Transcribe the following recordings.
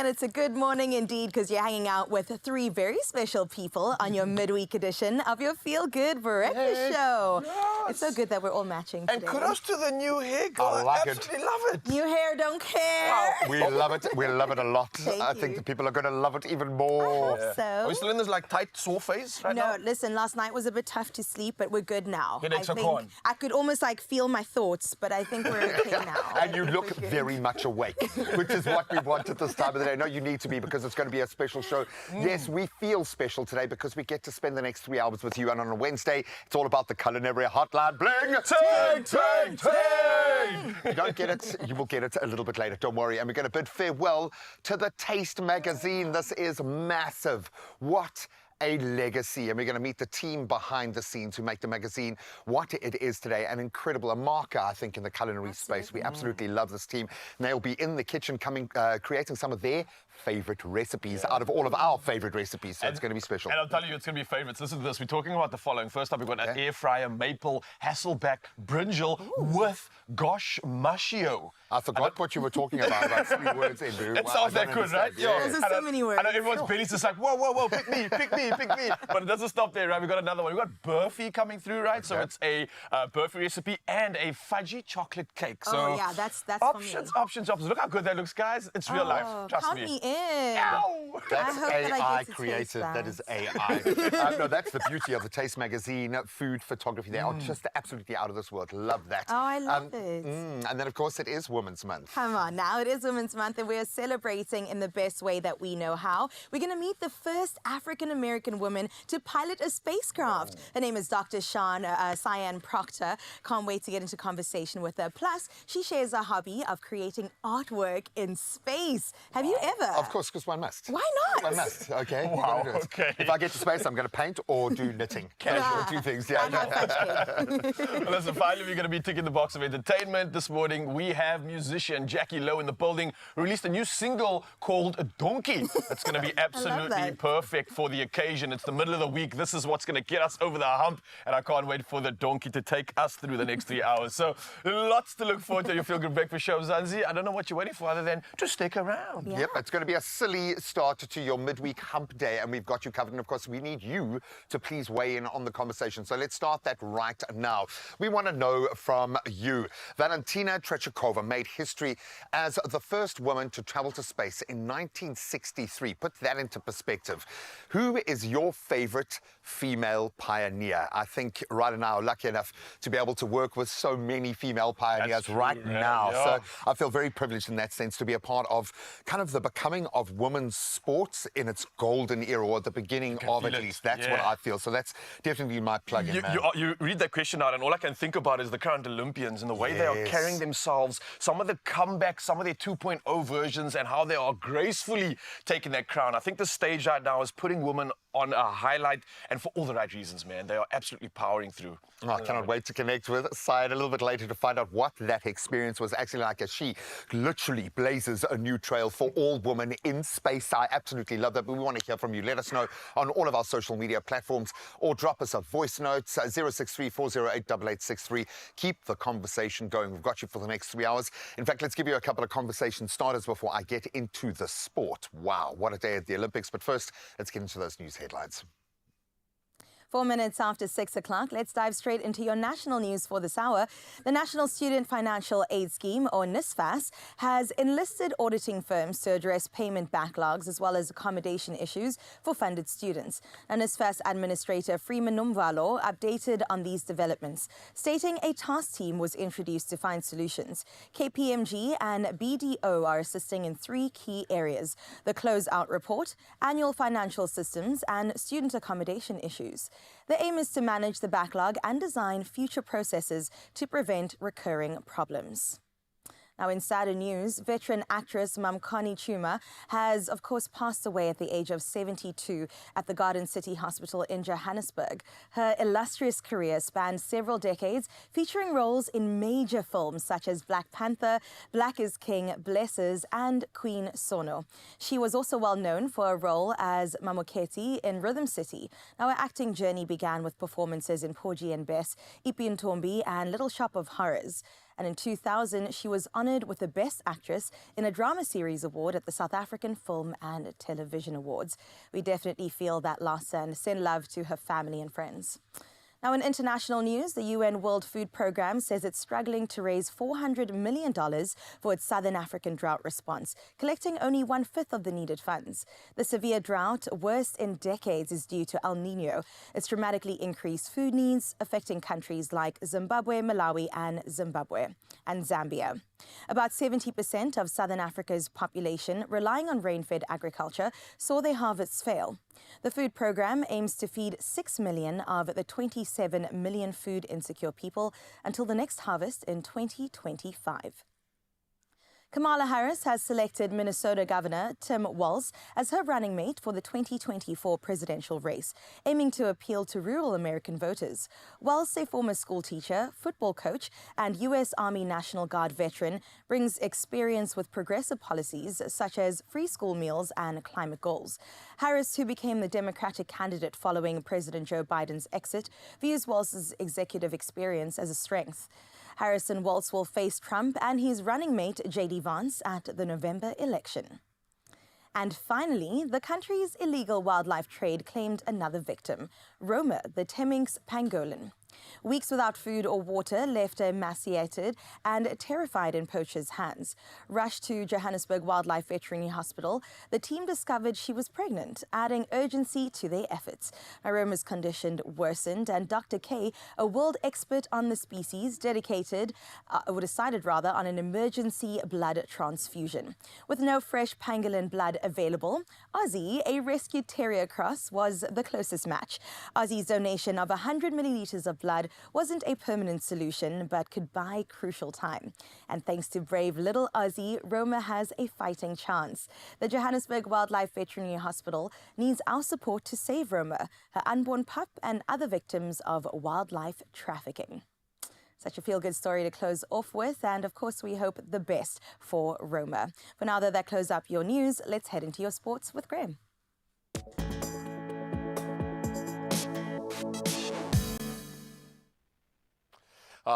and it's a good morning indeed because you're hanging out with three very special people on your midweek edition of your Feel Good Breakfast Show. Yes. It's so good that we're all matching today. And kudos to the new hair, girl. I like it. Absolutely love it. New hair, don't care. Wow. We love it. We love it a lot. I think you. the people are going to love it even more. So. Are we still in this like tight sore phase right now? No, listen, last night was a bit tough to sleep, but we're good now. Corn. I could almost like feel my thoughts, but I think we're okay now. And you look very much awake, which is what we want at this time of the day. No, you need to be because it's going to be a special show. Yes, we feel special today because we get to spend the next 3 hours with you. And on a Wednesday, it's all about the Culinary Hotline. Bling! Ting, ting, ting! If you don't get it, you will get it a little bit later. Don't worry. And we're going to bid farewell to the Taste magazine. This is massive. What a legacy. And we're going to meet the team behind the scenes who make the magazine what it is today. An incredible, a marker, I think, in the culinary space. We absolutely love this team. And they'll be in the kitchen creating some of their favorite recipes out of all of our favorite recipes. So it's going to be special. And I'll tell you, it's going to be favorites. Listen to this. We're talking about the following. First up, we've got an air fryer maple Hasselback brinjal with gosh mashio. I forgot what you were talking about 3 words in. It sounds that good, right? Yes. There's so many words. I know everyone's belly's just like, whoa, whoa, whoa, pick me, pick me, pick me. But it doesn't stop there, right? We've got another one. We've got burfi coming through, right? Okay. So it's a burfi recipe and a fudgy chocolate cake. So oh, yeah, that's options, options, options. Look how good that looks, guys. It's real life. Trust count me in. Ow! That's AI that created. That is AI. No, that's the beauty of the Taste magazine, food photography. They are just absolutely out of this world. Love that. Oh, I love it. And then, of course, it is Women's Month. Come on, now it is Women's Month and we're celebrating in the best way that we know how. We're going to meet the first African-American woman to pilot a spacecraft. Her name is Dr. Sian Proctor. Can't wait to get into conversation with her. Plus, she shares a hobby of creating artwork in space. Have you ever? Of course, because one must. Why not? One must, okay? Wow, do it. okay. If I get to space, I'm going to paint or do knitting. Casual, 2 things. Yeah. Well, listen, finally, we're going to be ticking the box of entertainment. This morning, we have musician Jakkie Louw in the building, released a new single called Donkey. That's going to be absolutely perfect for the occasion. It's the middle of the week. This is what's going to get us over the hump, and I can't wait for the donkey to take us through the next 3 hours. So lots to look forward to your Feel Good Breakfast show, Zanzi. I don't know what you're waiting for other than to stick around. Yeah. Yep, it's going to be a silly start to your midweek hump day, and we've got you covered. And of course, we need you to please weigh in on the conversation. So let's start that right now. We want to know from you. Valentina Tereshkova made history as the first woman to travel to space in 1963. Put that into perspective. Who is your favorite female pioneer? I think right now, lucky enough to be able to work with so many female pioneers now. Yeah. So I feel very privileged in that sense to be a part of kind of the becoming of women's sports in its golden era, or the beginning of at least. That's what I feel. So that's definitely my plug-in, man. You read that question out, and all I can think about is the current Olympians and the way they are carrying themselves, some of the comebacks, some of their 2.0 versions, and how they are gracefully taking that crown. I think the stage right now is putting women on a highlight, and for all the right reasons, man. They are absolutely powering through. Oh, I cannot wait to connect with Sian a little bit later to find out what that experience was actually like, as she literally blazes a new trail for all women in space. I absolutely love that, but we want to hear from you. Let us know on all of our social media platforms or drop us a voice note, 063-408-8863. Keep the conversation going. We've got you for the next 3 hours. In fact, let's give you a couple of conversation starters before I get into the sport. Wow, what a day at the Olympics. But first, let's get into those news headlines. 4 minutes after 6 o'clock, let's dive straight into your national news for this hour. The National Student Financial Aid Scheme, or NSFAS, has enlisted auditing firms to address payment backlogs as well as accommodation issues for funded students. And NSFAS Administrator Freeman Nomvalo updated on these developments, stating a task team was introduced to find solutions. KPMG and BDO are assisting in 3 key areas: the closeout report, annual financial systems, and student accommodation issues. The aim is to manage the backlog and design future processes to prevent recurring problems. Now, in sadder news, veteran actress Connie Chiume has, of course, passed away at the age of 72 at the Garden City Hospital in Johannesburg. Her illustrious career spanned several decades, featuring roles in major films such as Black Panther, Black is King, Blessers, and Queen Sono. She was also well known for a role as Mamoketi in Rhythm City. Now, her acting journey began with performances in Porgy and Bess, Ipi and Tombi, and Little Shop of Horrors. And in 2000, she was honoured with the Best Actress in a Drama Series Award at the South African Film and Television Awards. We definitely feel that loss and send love to her family and friends. Now, in international news, the UN World Food Programme says it's struggling to raise $400 million for its Southern African drought response, collecting only 1/5 of the needed funds. The severe drought, worst in decades, is due to El Niño. It's dramatically increased food needs, affecting countries like Zimbabwe, Malawi, and Zambia. About 70% of Southern Africa's population, relying on rain-fed agriculture, saw their harvests fail. The food program aims to feed 6 million of the 27 million food insecure people until the next harvest in 2025. Kamala Harris has selected Minnesota Governor Tim Walz as her running mate for the 2024 presidential race, aiming to appeal to rural American voters. Walz, a former school teacher, football coach, and U.S. Army National Guard veteran, brings experience with progressive policies such as free school meals and climate goals. Harris, who became the Democratic candidate following President Joe Biden's exit, views Walz's executive experience as a strength. Harris and Walz will face Trump and his running mate, J.D. Vance, at the November election. And finally, the country's illegal wildlife trade claimed another victim, Roma, the Temminck's pangolin. Weeks without food or water left her emaciated and terrified in poachers' hands. Rushed to Johannesburg Wildlife Veterinary Hospital, the team discovered she was pregnant, adding urgency to their efforts. Roma's condition worsened, and Dr. K, a world expert on the species, decided on an emergency blood transfusion. With no fresh pangolin blood available, Ozzy, a rescued terrier cross, was the closest match. Ozzy's donation of 100 millilitres of blood wasn't a permanent solution, but could buy crucial time. And thanks to brave little Ozzy, Roma has a fighting chance. The Johannesburg Wildlife Veterinary Hospital needs our support to save Roma, her unborn pup, and other victims of wildlife trafficking. Such a feel-good story to close off with, and of course we hope the best for Roma. For now, though, that closes up your news. Let's head into your sports with Graham.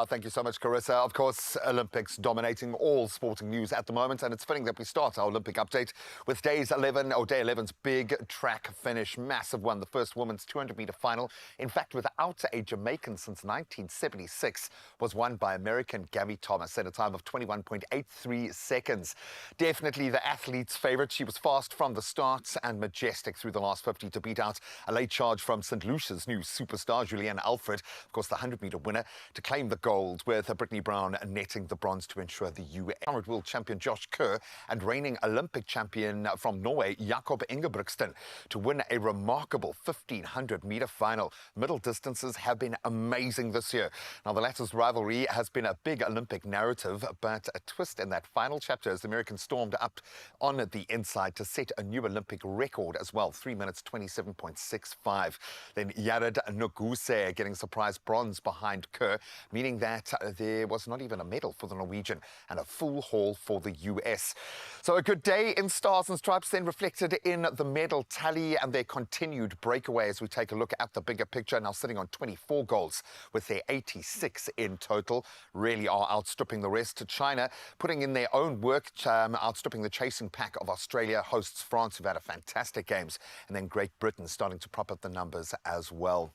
Thank you so much, Carissa. Of course, Olympics dominating all sporting news at the moment, and it's fitting that we start our Olympic update with day 11's big track finish. Massive one, the first women's 200-meter final, in fact, without a Jamaican since 1976, was won by American Gabby Thomas at a time of 21.83 seconds. Definitely the athlete's favorite. She was fast from the start and majestic through the last 50 to beat out a late charge from St. Lucia's new superstar, Julianne Alfred, of course, the 100-meter winner, to claim the gold, with Brittany Brown netting the bronze to ensure the US. World champion Josh Kerr and reigning Olympic champion from Norway, Jakob Ingebrigtsen, to win a remarkable 1,500-meter final. Middle distances have been amazing this year. Now, the latter's rivalry has been a big Olympic narrative, but a twist in that final chapter as the Americans stormed up on the inside to set a new Olympic record as well, 3 minutes 27.65. Then Yared Nuguse getting surprise bronze behind Kerr, meaning that there was not even a medal for the Norwegian and a full haul for the US. So a good day in Stars and Stripes then reflected in the medal tally and their continued breakaway as we take a look at the bigger picture, now sitting on 24 golds with their 86 in total. Really are outstripping the rest. China putting in their own work, outstripping the chasing pack of Australia, hosts France, who've had a fantastic games, and then Great Britain starting to prop up the numbers as well.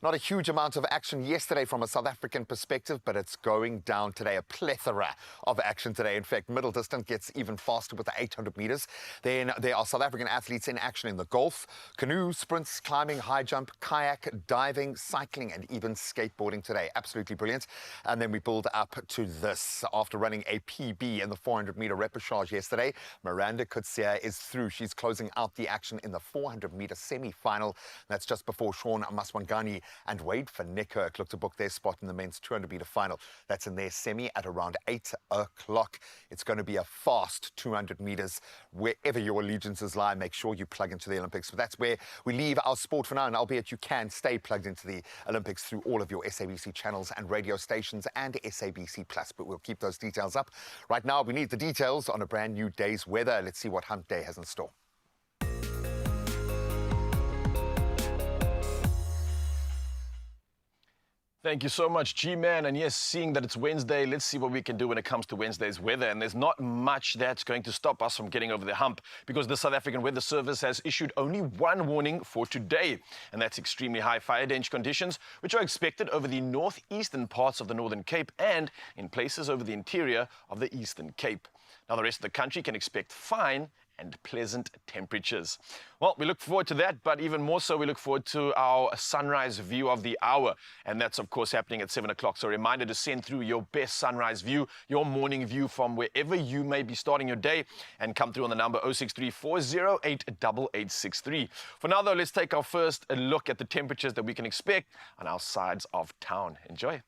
Not a huge amount of action yesterday from a South African perspective, but it's going down today. A plethora of action today. In fact, middle distance gets even faster with the 800 meters. Then there are South African athletes in action in the golf, canoe, sprints, climbing, high jump, kayak, diving, cycling, and even skateboarding today. Absolutely brilliant. And then we build up to this. After running a PB in the 400-meter repechage yesterday, Miranda Coetzee is through. She's closing out the action in the 400-meter semi-final. That's just before Sean Maswangani and Wade van Niekerk look to book their spot in the men's 200-meter final. That's in their semi at around 8 o'clock. It's going to be a fast 200 meters. Wherever your allegiances lie, make sure you plug into the Olympics. So that's where we leave our sport for now, and albeit you can stay plugged into the Olympics through all of your SABC channels and radio stations and SABC Plus, but we'll keep those details up. Right now, we need the details on a brand new day's weather. Let's see what Hump Day has in store. Thank you so much, G-Man. And yes, seeing that it's Wednesday, let's see what we can do when it comes to Wednesday's weather. And there's not much that's going to stop us from getting over the hump because the South African Weather Service has issued only one warning for today. And that's extremely high fire danger conditions, which are expected over the northeastern parts of the Northern Cape and in places over the interior of the Eastern Cape. Now, the rest of the country can expect fine and pleasant temperatures. Well, we look forward to that, but even more so, we look forward to our sunrise view of the hour. And that's, of course, happening at 7 o'clock. So a reminder to send through your best sunrise view, your morning view from wherever you may be starting your day, and come through on the number 063-408-8863. For now, though, let's take our first look at the temperatures that we can expect on our sides of town. Enjoy.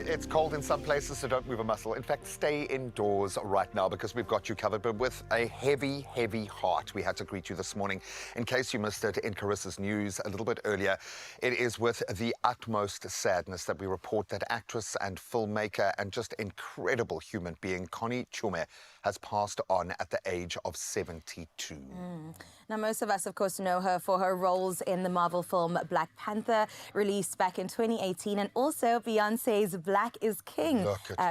It's cold in some places, so don't move a muscle. In fact, stay indoors right now because we've got you covered. But with a heavy, heavy heart, we had to greet you this morning. In case you missed it in Carissa's news a little bit earlier, it is with the utmost sadness that we report that actress and filmmaker and just incredible human being Connie Chiume has passed on at the age of 72. Now, most of us, of course, know her for her roles in the Marvel film Black Panther, released back in 2018, and also Beyonce's Black is King,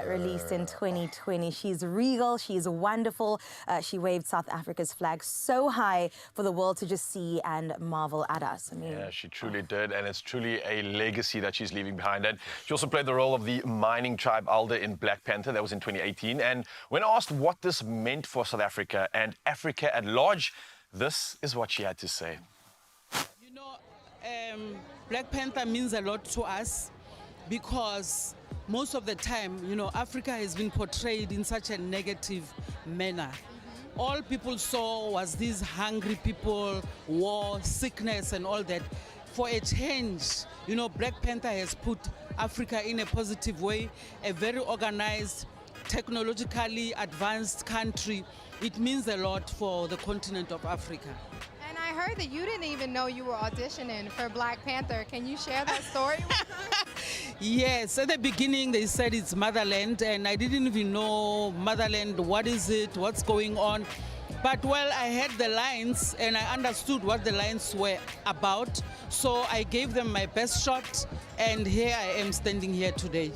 released in 2020. She's regal, she's wonderful. She waved South Africa's flag so high for the world to just see and marvel at us. I mean, yeah, she truly did, and it's truly a legacy that she's leaving behind. And she also played the role of the mining tribe elder in Black Panther. That was in 2018. And when asked what this meant for South Africa and Africa at large, this is what she had to say. You know, Black Panther means a lot to us because most of the time, you know, Africa has been portrayed in such a negative manner. All people saw was these hungry people, war, sickness and all that. For a change, you know, Black Panther has put Africa in a positive way, a very organized, technologically advanced country. It means a lot for the continent of Africa. And I heard that you didn't even know you were auditioning for Black Panther. Can you share that story with us? Yes, at the beginning they said it's motherland, and I didn't even know motherland, what is it, what's going on. But well, I heard the lines and I understood what the lines were about. So I gave them my best shot, and here I am standing here today.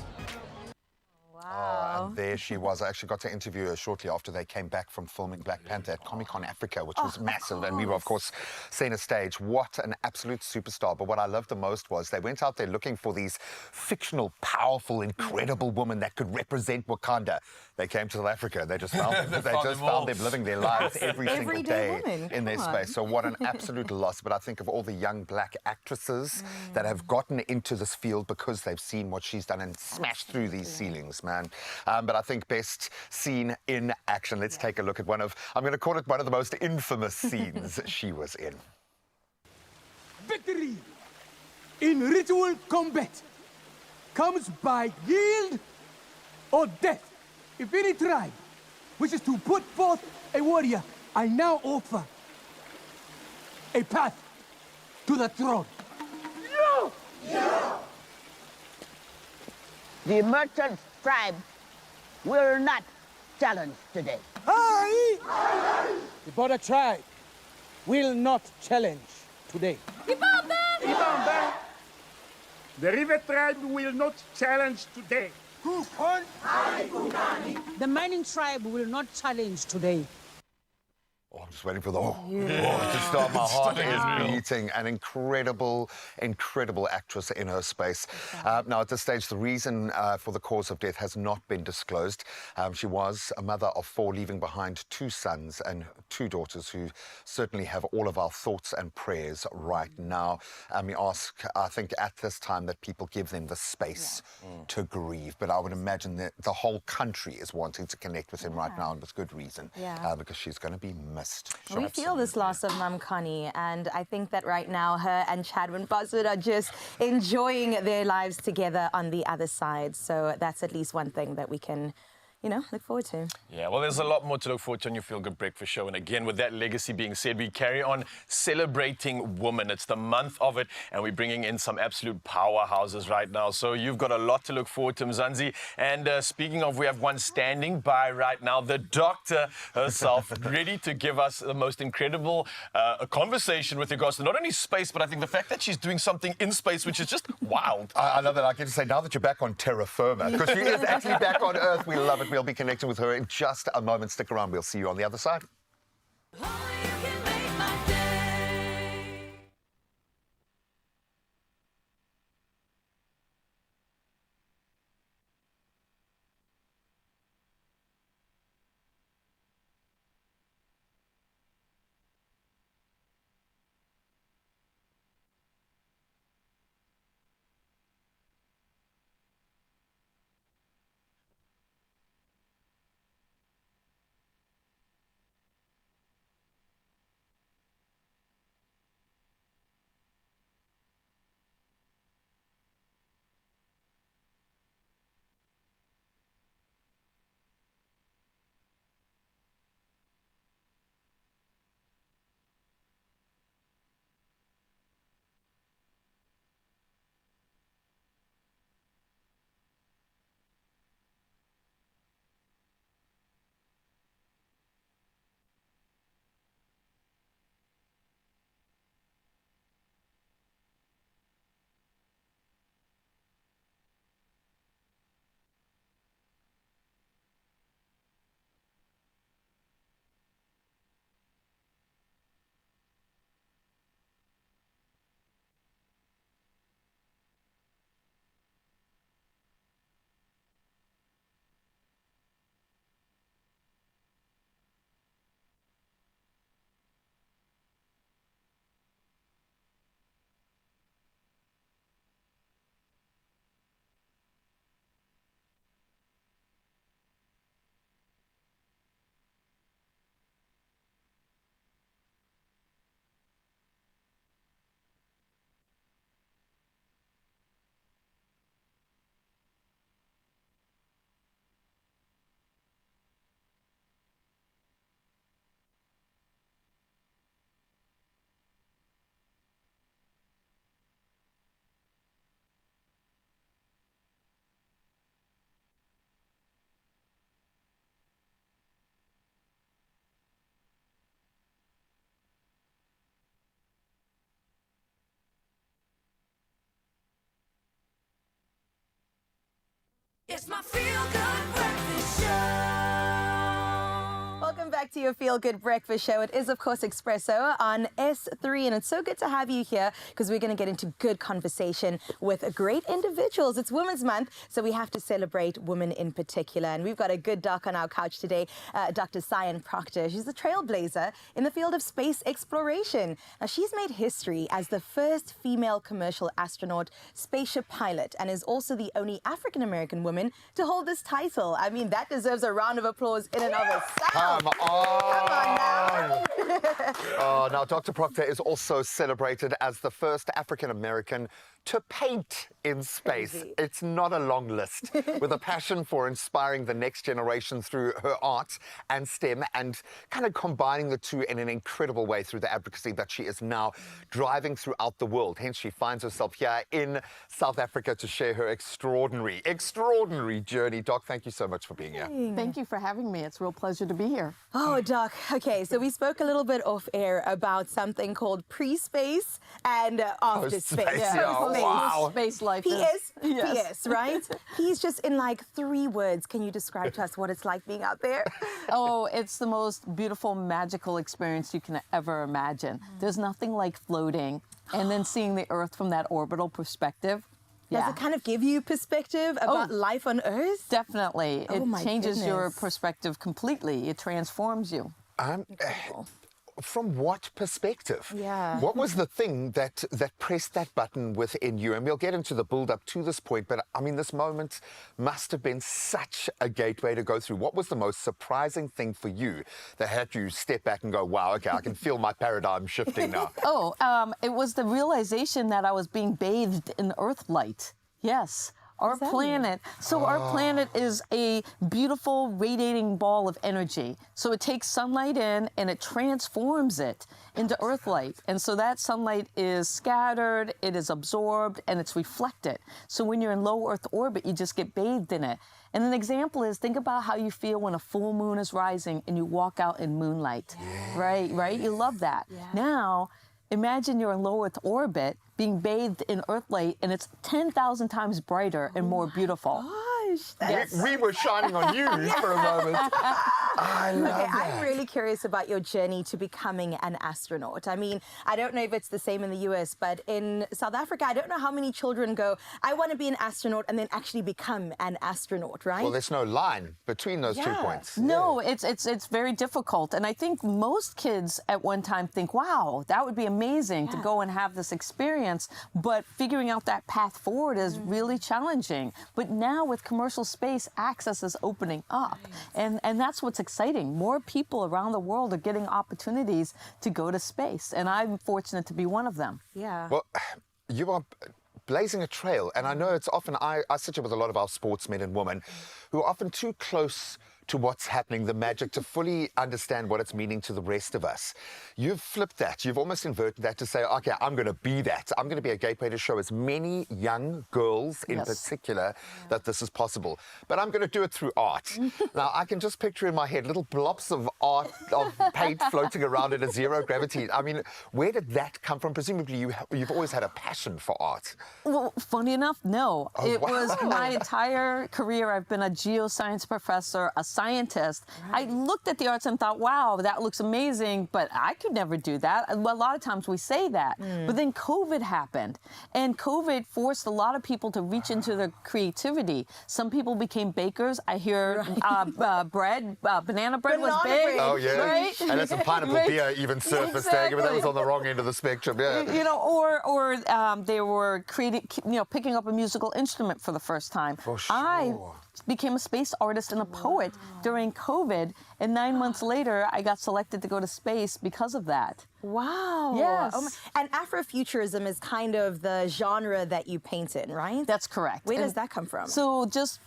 And there she was. I actually got to interview her shortly after they came back from filming Black Panther at Comic-Con Africa, which was massive. And we were, of course, center stage. What an absolute superstar. But what I loved the most was they went out there looking for these fictional, powerful, incredible women that could represent Wakanda. They came to South Africa. They just found them. They just found them living their lives every single day in their space. So what an absolute loss. But I think of all the young black actresses that have gotten into this field because they've seen what she's done and smashed through these ceilings, man. But I think best seen in action. Let's take a look at one of, I'm going to call it one of the most infamous scenes she was in. Victory in ritual combat comes by yield or death. If any tribe wishes to put forth a warrior, I now offer a path to the throne. The merchant tribe will not challenge today. The border tribe will not challenge today. The river tribe will not challenge today. The mining tribe will not challenge today. Oh, I'm just waiting for the to start. My heart is beating. An incredible actress in her space. Now, at this stage, the reason for the cause of death has not been disclosed. She was a mother of 4, leaving behind 2 sons and 2 daughters who certainly have all of our thoughts and prayers right now. We ask, I think, at this time that people give them the space to grieve. But I would imagine that the whole country is wanting to connect with him right now, and with good reason, because she's going to be missed. We feel this loss of Mum Connie, and I think that right now her and Chadwin Bosworth are just enjoying their lives together on the other side. So that's at least one thing that we can, you know, look forward to. Yeah, well, there's a lot more to look forward to on your Feel Good Breakfast show. And again, with that legacy being said, we carry on celebrating women. It's the month of it, and we're bringing in some absolute powerhouses right now. So you've got a lot to look forward to, Mzansi. And speaking of, we have one standing by right now, the doctor herself, ready to give us the most incredible conversation with regards to not only space, but I think the fact that she's doing something in space, which is just wild. I love it. I can just say, now that you're back on terra firma, because she is actually back on Earth, we love it. We'll be connecting with her in just a moment. Stick around. We'll see you on the other side. It's my Feel Good Breakfast Show. Welcome back to your Feel Good Breakfast Show. It is, of course, Expresso on S3, and it's so good to have you here because we're going to get into good conversation with great individuals. It's Women's Month, so we have to celebrate women in particular, and we've got a good doc on our couch today, Dr. Sian Proctor. She's a trailblazer in the field of space exploration. Now, she's made history as the first female commercial astronaut spaceship pilot and is also the only African-American woman to hold this title. I mean, that deserves a round of applause in and of itself. Come on. Come on now. Oh, now, Dr. Proctor is also celebrated as the first African-American to paint in space. Crazy. It's not a long list. With a passion for inspiring the next generation through her art and STEM, and kind of combining the two in an incredible way through the advocacy that she is now driving throughout the world. Hence, she finds herself here in South Africa to share her extraordinary journey. Doc, thank you so much for being here. Thank you for having me. It's a real pleasure to be here. Oh, Doc. Okay, so we spoke a little bit off air about something called pre-space and after space. Yeah. Space life PS, Yes. PS, right? He's just in like 3 words. Can you describe to us what it's like being out there? Oh, it's the most beautiful, magical experience you can ever imagine. There's nothing like floating and then seeing the Earth from that orbital perspective. Does it kind of give you perspective about life on Earth? Definitely. Oh, It my changes your goodness. perspective completely. It transforms you. From what perspective? Yeah. What was the thing that pressed that button within you? And we'll get into the build-up to this point, but I mean, this moment must have been such a gateway to go through. What was the most surprising thing for you that had you step back and go, wow, okay, I can feel my paradigm shifting now? It was the realization that I was being bathed in Earth light. Yes. Our planet, our planet is a beautiful radiating ball of energy. So it takes sunlight in and it transforms it into Earth light. And so that sunlight is scattered, it is absorbed, and it's reflected. So when you're in low Earth orbit, you just get bathed in it. And an example is, think about how you feel when a full moon is rising and you walk out in moonlight. Right? You love that. Now, imagine you're in low Earth orbit, being bathed in Earth light, and it's 10,000 times brighter and more beautiful. We were shining on you for a moment. I love that. I'm really curious about your journey to becoming an astronaut. I mean, I don't know if it's the same in the US, but in South Africa, I don't know how many children go, I want to be an astronaut, and then actually become an astronaut, right? Well, there's no line between those 2 points. No, it's very difficult. And I think most kids at one time think, wow, that would be amazing to go and have this experience. But figuring out that path forward is really challenging. But now with commercial space, access is opening up. And that's what's exciting. More people around the world are getting opportunities to go to space. And I'm fortunate to be one of them. Yeah. Well, you are blazing a trail. And I know it's often, I sit here with a lot of our sportsmen and women who are often too close to what's happening, the magic, to fully understand what it's meaning to the rest of us. You've flipped that. You've almost inverted that to say, okay, I'm going to be that. I'm going to be a gateway to show as many young girls in particular that this is possible. But I'm going to do it through art. Now, I can just picture in my head little blobs of art, of paint floating around in a zero gravity. I mean, where did that come from? Presumably you've always had a passion for art. Well, funny enough, no. It wow. was my entire career. I've been a geoscience professor, a scientist. I looked at the arts and thought, wow, that looks amazing, but I could never do that. A lot of times we say that. But then COVID happened, and COVID forced a lot of people to reach into their creativity. Some people became bakers. I hear bread, banana bread was big. Oh, yeah. Right? And that's some pineapple beer even surfaced there, but that was on the wrong end of the spectrum, You know, or they were picking up a musical instrument for the first time. For sure. I became a space artist and a poet during COVID, and 9 months later, I got selected to go to space because of that. Wow. Yes. And Afrofuturism is kind of the genre that you paint in, right? That's correct. Where does that come from? So just,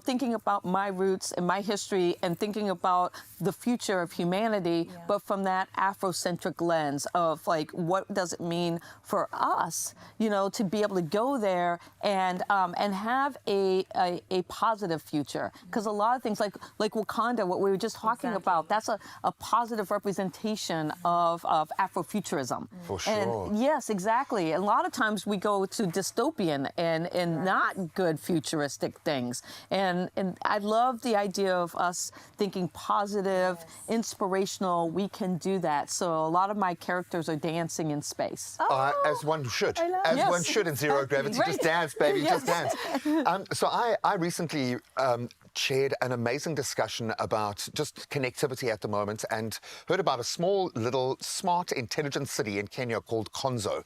thinking about my roots and my history and thinking about the future of humanity, but from that Afrocentric lens of like, what does it mean for us, to be able to go there and have a positive future? Because a lot of things like Wakanda, what we were just talking about, that's a positive representation of Afrofuturism. For sure. And yes, exactly. A lot of times we go to dystopian and not good futuristic things. And I love the idea of us thinking positive, inspirational. We can do that. So a lot of my characters are dancing in space. As one should. One should in zero gravity. Right. Just dance, baby. Yes. Just dance. So I recently chaired an amazing discussion about just connectivity at the moment and heard about a small little smart intelligent city in Kenya called Konzo.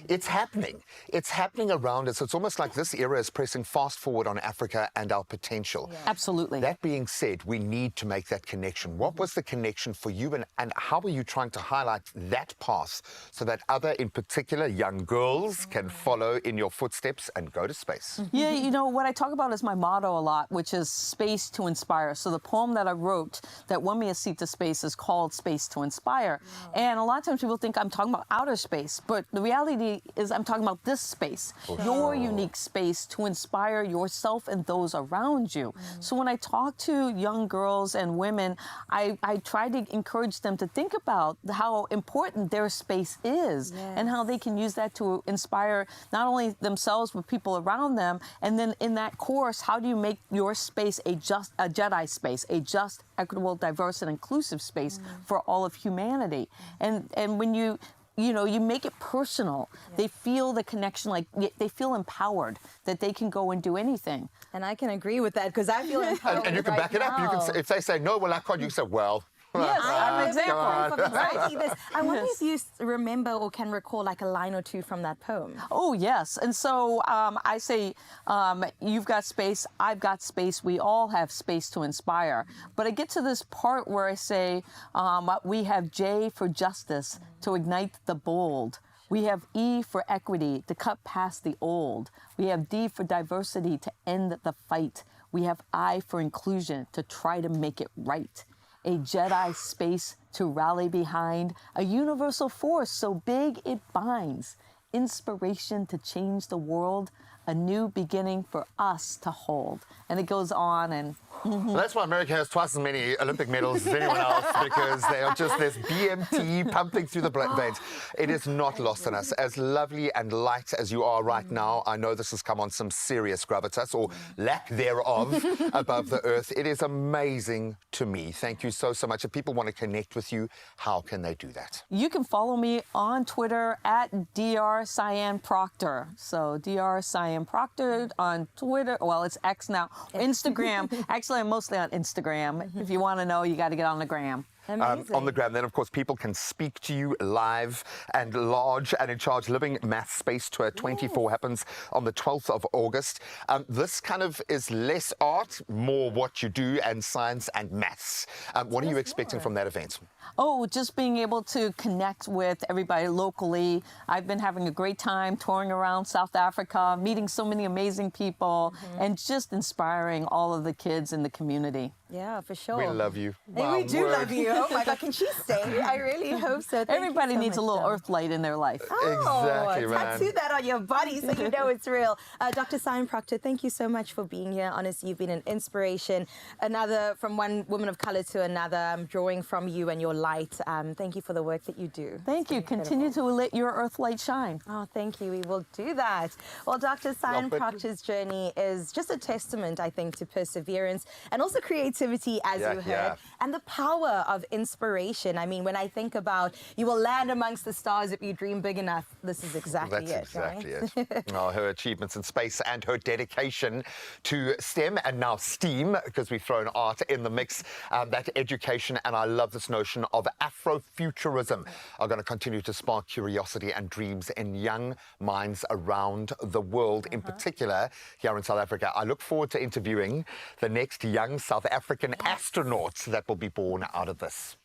It's happening. It's happening around us. It's almost like this era is pressing fast forward on Africa and our potential. Absolutely. That being said, we need to make that connection. What was the connection for you, and how are you trying to highlight that path so that other, in particular, young girls can follow in your footsteps and go to space? Yeah, what I talk about is my motto a lot, which is space to inspire. So the poem that I wrote that won me a seat to space is called Space to Inspire. And a a lot of times people think I'm talking about outer space, but the reality is I'm talking about this space, your unique space to inspire yourself and those around you. So when I talk to young girls and women, I try to encourage them to think about how important their space is and how they can use that to inspire not only themselves but people around them. And then in that course, how do you make your space a Jedi space, a just, equitable, diverse, and inclusive space for all of humanity? And when you make it personal, they feel the connection, like they feel empowered that they can go and do anything. And I can agree with that because I feel empowered. And you can back it up. You can, if they say no, well, I can't. You can say, well. Yes, I'm an example. I wonder if you remember or can recall like a line or two from that poem. Oh, yes. And so I say, you've got space, I've got space, we all have space to inspire. But I get to this part where I say, we have J for justice, to ignite the bold. We have E for equity, to cut past the old. We have D for diversity, to end the fight. We have I for inclusion, to try to make it right. A Jedi space to rally behind, a universal force so big it binds, inspiration to change the world, a new beginning for us to hold. And it goes on and... Well, that's why America has twice as many Olympic medals as anyone else, because they are just this BMT pumping through the veins. It is not lost on us. As lovely and light as you are right now, I know this has come on some serious gravitas, or lack thereof, above the earth. It is amazing to me. Thank you so much. If people want to connect with you, how can they do that? You can follow me on Twitter at Dr. Sian Proctor. So Dr. Sian Proctor on Twitter. Well, it's X now. Instagram. Actually, I'm mostly on Instagram. If you want to know, you got to get on the gram. On the gram. Then, of course, people can speak to you live and large and in charge. Living Math Space Tour 24 happens on the 12th of August. This kind of is less art, more what you do, and science and maths. What are you expecting from that event? Oh, just being able to connect with everybody locally. I've been having a great time touring around South Africa, meeting so many amazing people, and just inspiring all of the kids in the community. Yeah, for sure. We love you. And we do love you. Oh my God, can she stay? I really hope so. Everybody needs a little earth light in their life. Exactly, man. Tattoo that on your body so you know it's real. Dr. Sian Proctor, thank you so much for being here. Honestly, you've been an inspiration. Another, from one woman of color to another, I'm drawing from you and your light. Thank you for the work that you do. Thank you. Continue to let your earth light shine. Oh, thank you. We will do that. Well, Dr. Sian Proctor's journey is just a testament, I think, to perseverance and also creativity, as you heard, and the power of inspiration. I mean, when I think about you will land amongst the stars if you dream big enough, this is exactly it. Oh, her achievements in space and her dedication to STEM and now STEAM, because we've thrown art in the mix, that education, and I love this notion of Afrofuturism, are going to continue to spark curiosity and dreams in young minds around the world, in particular here in South Africa. I look forward to interviewing the next young South African astronauts that will be born out of this.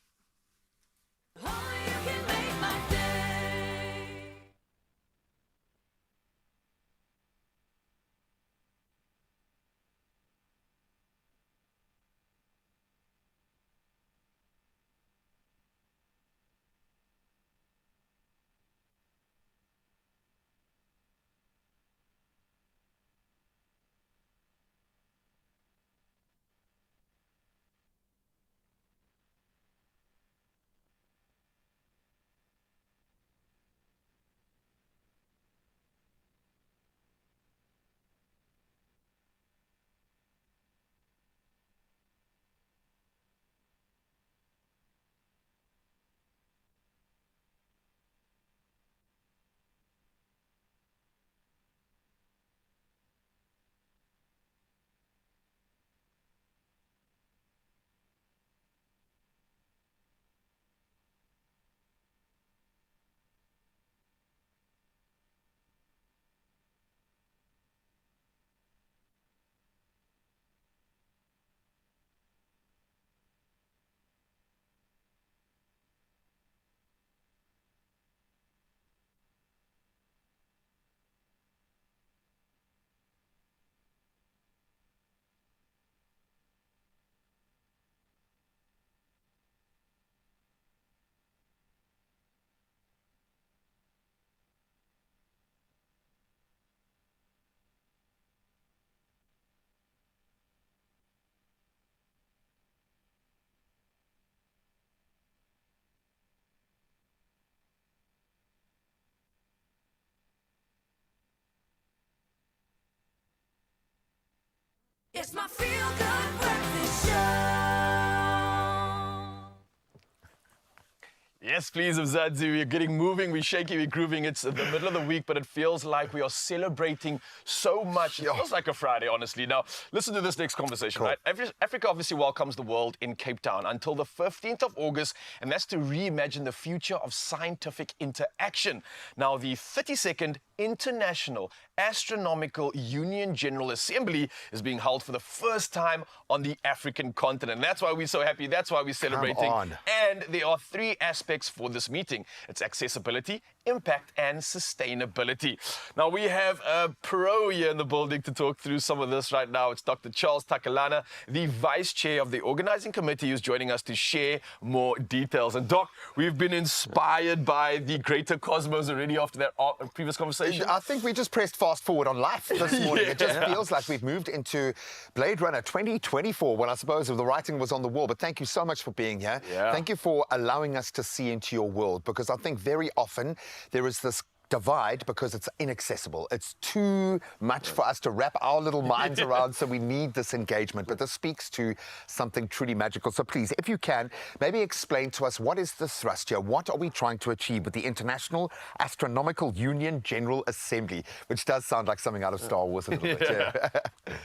It's my feel-good breakfast show. Yes, please, Mzansi. We're getting moving, we're shaking, we're grooving. It's the middle of the week, but it feels like we are celebrating so much. It feels like a Friday, honestly. Now, listen to this next conversation, right? Africa obviously welcomes the world in Cape Town until the 15th of August, and that's to reimagine the future of scientific interaction. Now, the 32nd International Astronomical Union General Assembly is being held for the first time on the African continent. That's why we're so happy. That's why we're celebrating. And there are three aspects for this meeting. It's accessibility, impact, and sustainability. Now, we have a pro here in the building to talk through some of this right now. It's Dr. Charles Takalana, the Vice Chair of the Organizing Committee, who's joining us to share more details. And Doc, we've been inspired by the greater cosmos already after that previous conversation. I think we just pressed fast forward on life this morning. It just feels like we've moved into Blade Runner 2024. Well, I suppose the writing was on the wall, but thank you so much for being here. Thank you for allowing us to see into your world, because I think very often there is this divide because it's inaccessible. It's too much for us to wrap our little minds around, so we need this engagement. But this speaks to something truly magical. So please, if you can, maybe explain to us, what is the thrust here? What are we trying to achieve with the International Astronomical Union General Assembly, which does sound like something out of Star Wars a little bit.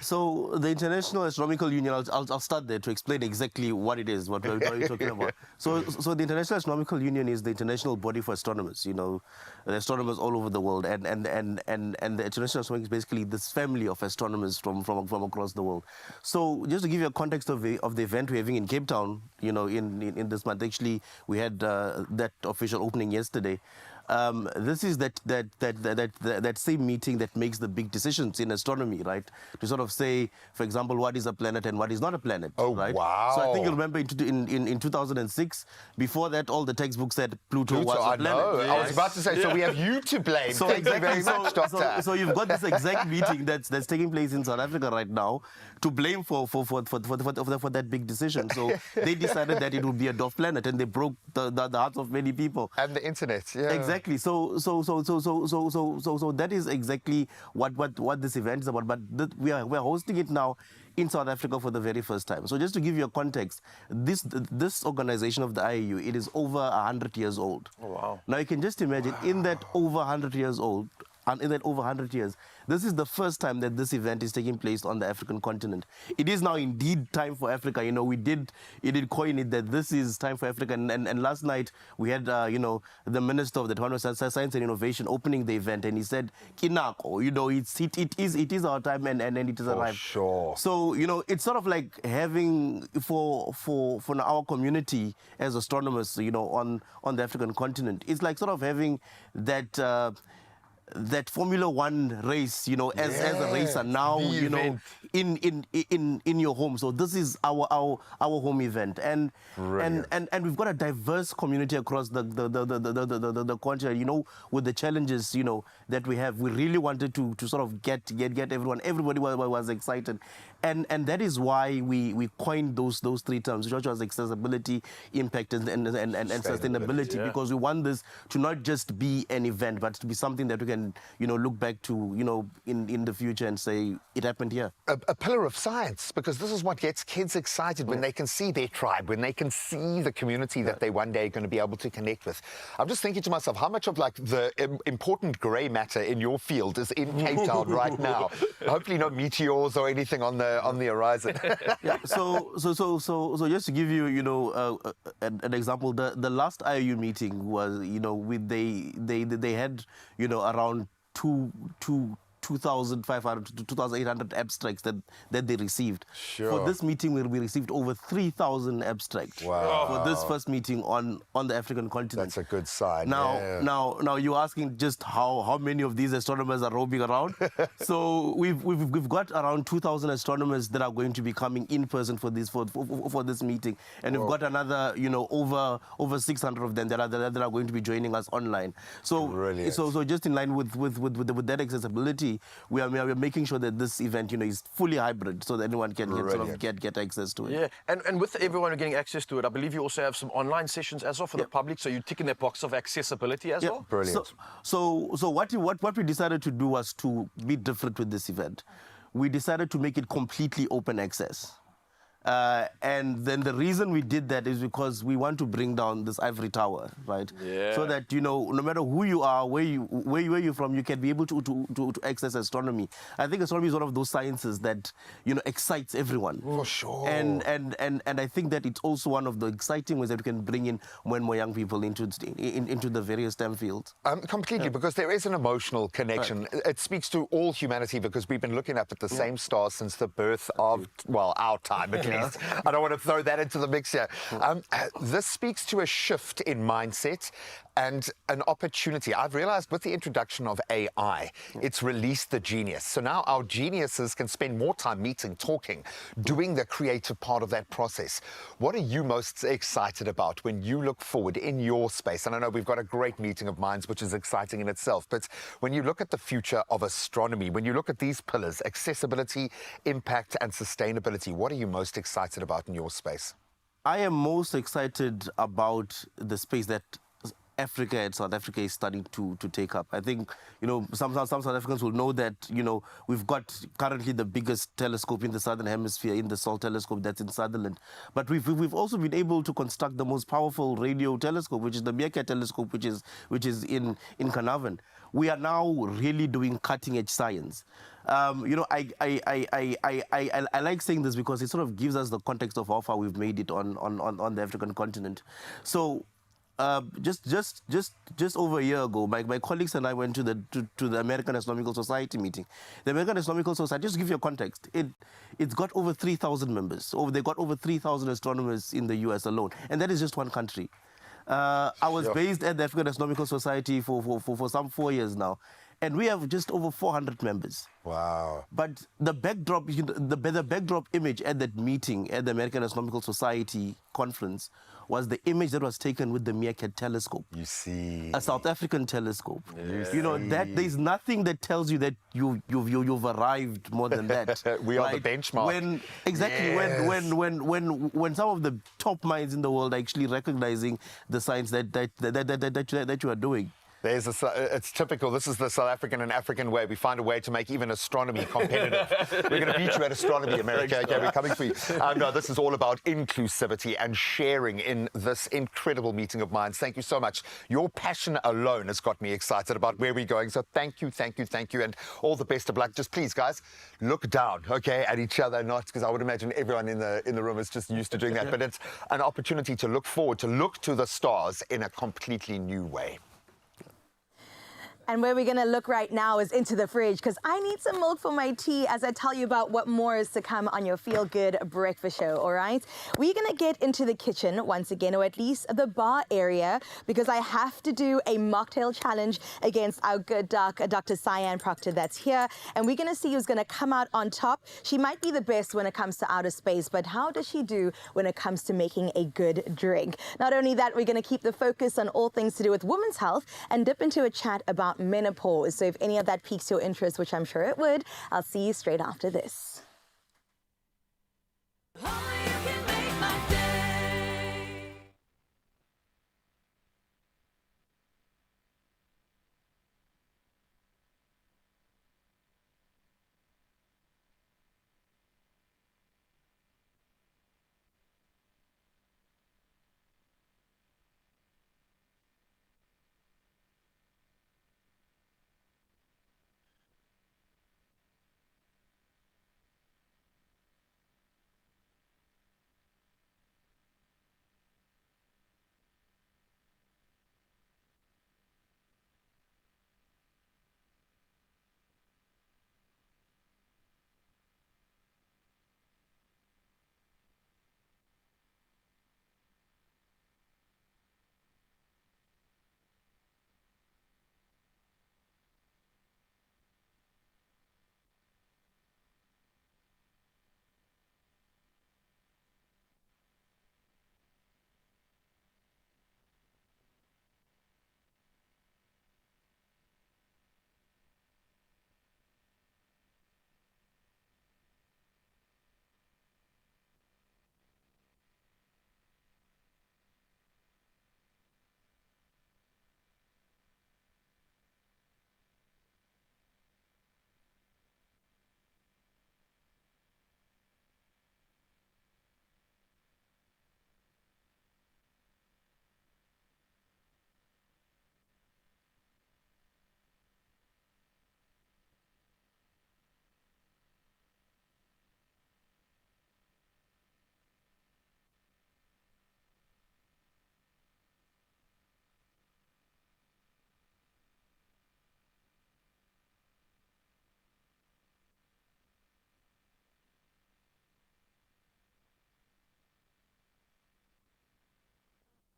So the International Astronomical Union, I'll start there to explain exactly what it is, what we're talking about. So the International Astronomical Union is the international body for astronomers. You know, the astronomers all over the world, and the International Astronomy is basically this family of astronomers from across the world. So just to give you a context of the event we're having in Cape Town, you know, in this month, actually we had that official opening yesterday. This is that same meeting that makes the big decisions in astronomy, right? To sort of say, for example, what is a planet and what is not a planet, right? Wow. So I think you'll remember in 2006, before that, all the textbooks said Pluto was a planet. I was about to say, so we have you to blame. So Thank you very much, Doctor. So you've got this exact meeting that's taking place in South Africa right now to blame for that big decision. So they decided that it would be a dwarf planet, and they broke the hearts of many people. And the internet, Exactly. So that is exactly what this event is about. But we're hosting it now in South Africa for the very first time. So just to give you a context, this organization of the IAU, it is over 100 years old. Oh, wow. Now you can just imagine, in that over 100 years old, and in that over 100 years, this is the first time that this event is taking place on the African continent. It is now indeed time for Africa. You know, it did coin it that this is time for Africa. And last night we had, you know, the Minister of the Department of Science and Innovation opening the event, and he said, "Kinako, you know, it is our time, and it is arrived." Sure. So, you know, it's sort of like having for our community as astronomers, you know, on the African continent. It's like sort of having that Formula One race, you know, as a racer now, you know, in your home. So this is our home event, and we've got a diverse community across the continent. You know, with the challenges, you know, that we have, we really wanted to sort of get everyone. Everybody was excited, and that is why we coined those three terms, which was accessibility, impact, and sustainability, because we want this to not just be an event, but to be something that we can, you know, look back to, you know, in the future and say it happened here. A pillar of science, because this is what gets kids excited when they can see their tribe, when they can see the community that they one day are going to be able to connect with. I'm just thinking to myself, how much of like the important grey matter in your field is in Cape Town right now? Hopefully no meteors or anything on the horizon. So just to give you, you know, an example, the last IAU meeting was, you know, they had, you know, around 2,500 to 2,800 abstracts that they received. Sure. For this meeting, we received over 3,000 abstracts. Wow. For this first meeting on the African continent. That's a good sign. Now you're asking just how many of these astronomers are roaming around. So we've got around 2,000 astronomers that are going to be coming in person for this meeting, and we've got another, you know, over 600 of them that are going to be joining us online. So brilliant. So just in line with that accessibility, we are making sure that this event, you know, is fully hybrid, so that anyone can sort of get access to it. Yeah, and with everyone getting access to it, I believe you also have some online sessions as well for the public, so you're ticking that box of accessibility as well. Brilliant. So what we decided to do was to be different with this event. we decided to make it completely open access. And then the reason we did that is because we want to bring down this ivory tower, right? Yeah. So that, you know, no matter who you are, where you're from, you can be able to access astronomy. I think astronomy is one of those sciences that, you know, excites everyone. For sure. And I think that it's also one of the exciting ways that we can bring in more and more young people into the various STEM fields. Completely, because there is an emotional connection. Right. It speaks to all humanity because we've been looking up at the same stars since the birth of, well, our time at least. I don't want to throw that into the mix here. This speaks to a shift in mindset and an opportunity. I've realized with the introduction of AI, it's released the genius. So now our geniuses can spend more time meeting, talking, doing the creative part of that process. What are you most excited about when you look forward in your space? And I know we've got a great meeting of minds, which is exciting in itself. But when you look at the future of astronomy, when you look at these pillars, accessibility, impact, and sustainability, what are you most excited about in your space? I am most excited about the space that Africa and South Africa is starting to take up. I think, you know, some South Africans will know that, you know, we've got currently the biggest telescope in the Southern Hemisphere in the SALT telescope that's in Sutherland. But we've also been able to construct the most powerful radio telescope, which is the Meerkat telescope, which is in Carnarvon. We are now really doing cutting-edge science. You know, I like saying this because it sort of gives us the context of how far we've made it on the African continent. So just over a year ago, my colleagues and I went to the American Astronomical Society meeting. The American Astronomical Society, just to give you a context, it's got over 3,000 members. They got over 3,000 astronomers in the US alone, and that is just one country. I was based at the African Astronomical Society for some 4 years now, and we have just over 400 members. Wow. But the backdrop, the backdrop image at that meeting at the American Astronomical Society conference was the image that was taken with the Meerkat telescope. You see. A South African telescope. You know, that there's nothing that tells you that you've arrived more than that. We are the benchmark. When some of the top minds in the world are actually recognizing the science that you are doing. It's typical. This is the South African and African way. We find a way to make even astronomy competitive. We're going to beat you at astronomy, America. Okay, we're coming for you. No, this is all about inclusivity and sharing in this incredible meeting of minds. Thank you so much. Your passion alone has got me excited about where we're going. So thank you, and all the best of luck. Just please, guys, look down, okay, at each other. Not because I would imagine everyone in the room is just used to doing that, but it's an opportunity to look forward, to look to the stars in a completely new way. And where we're going to look right now is into the fridge because I need some milk for my tea as I tell you about what more is to come on your Feel Good breakfast show, all right? We're going to get into the kitchen once again, or at least the bar area, because I have to do a mocktail challenge against our good doc, Dr. Sian Proctor, that's here. And we're going to see who's going to come out on top. She might be the best when it comes to outer space, but how does she do when it comes to making a good drink? Not only that, we're going to keep the focus on all things to do with women's health and dip into a chat about menopause. So if any of that piques your interest, which I'm sure it would, I'll see you straight after this.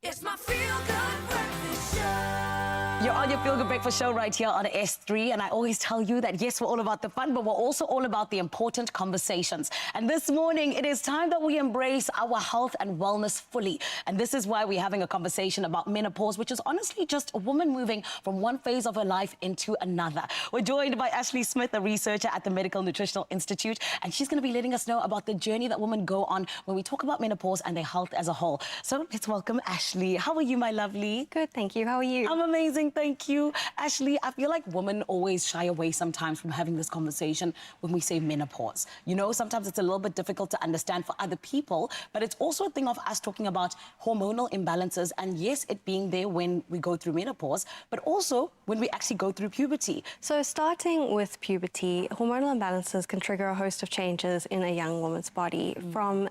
It's my feel-good breakfast show. You're on your Feel Good Breakfast show right here on S3, and I always tell you that yes, we're all about the fun, but we're also all about the important conversations. And this morning, it is time that we embrace our health and wellness fully. And this is why we're having a conversation about menopause, which is honestly just a woman moving from one phase of her life into another. We're joined by Ashley Smith, a researcher at the Medical Nutritional Institute, and she's going to be letting us know about the journey that women go on when we talk about menopause and their health as a whole. So let's welcome Ashley. How are you, my lovely? Good, thank you. How are you? I'm amazing, thank you. Ashley, I feel like women always shy away sometimes from having this conversation when we say menopause. You know, sometimes it's a little bit difficult to understand for other people, but it's also a thing of us talking about hormonal imbalances and yes, it being there when we go through menopause, but also when we actually go through puberty. So starting with puberty, hormonal imbalances can trigger a host of changes in a young woman's body from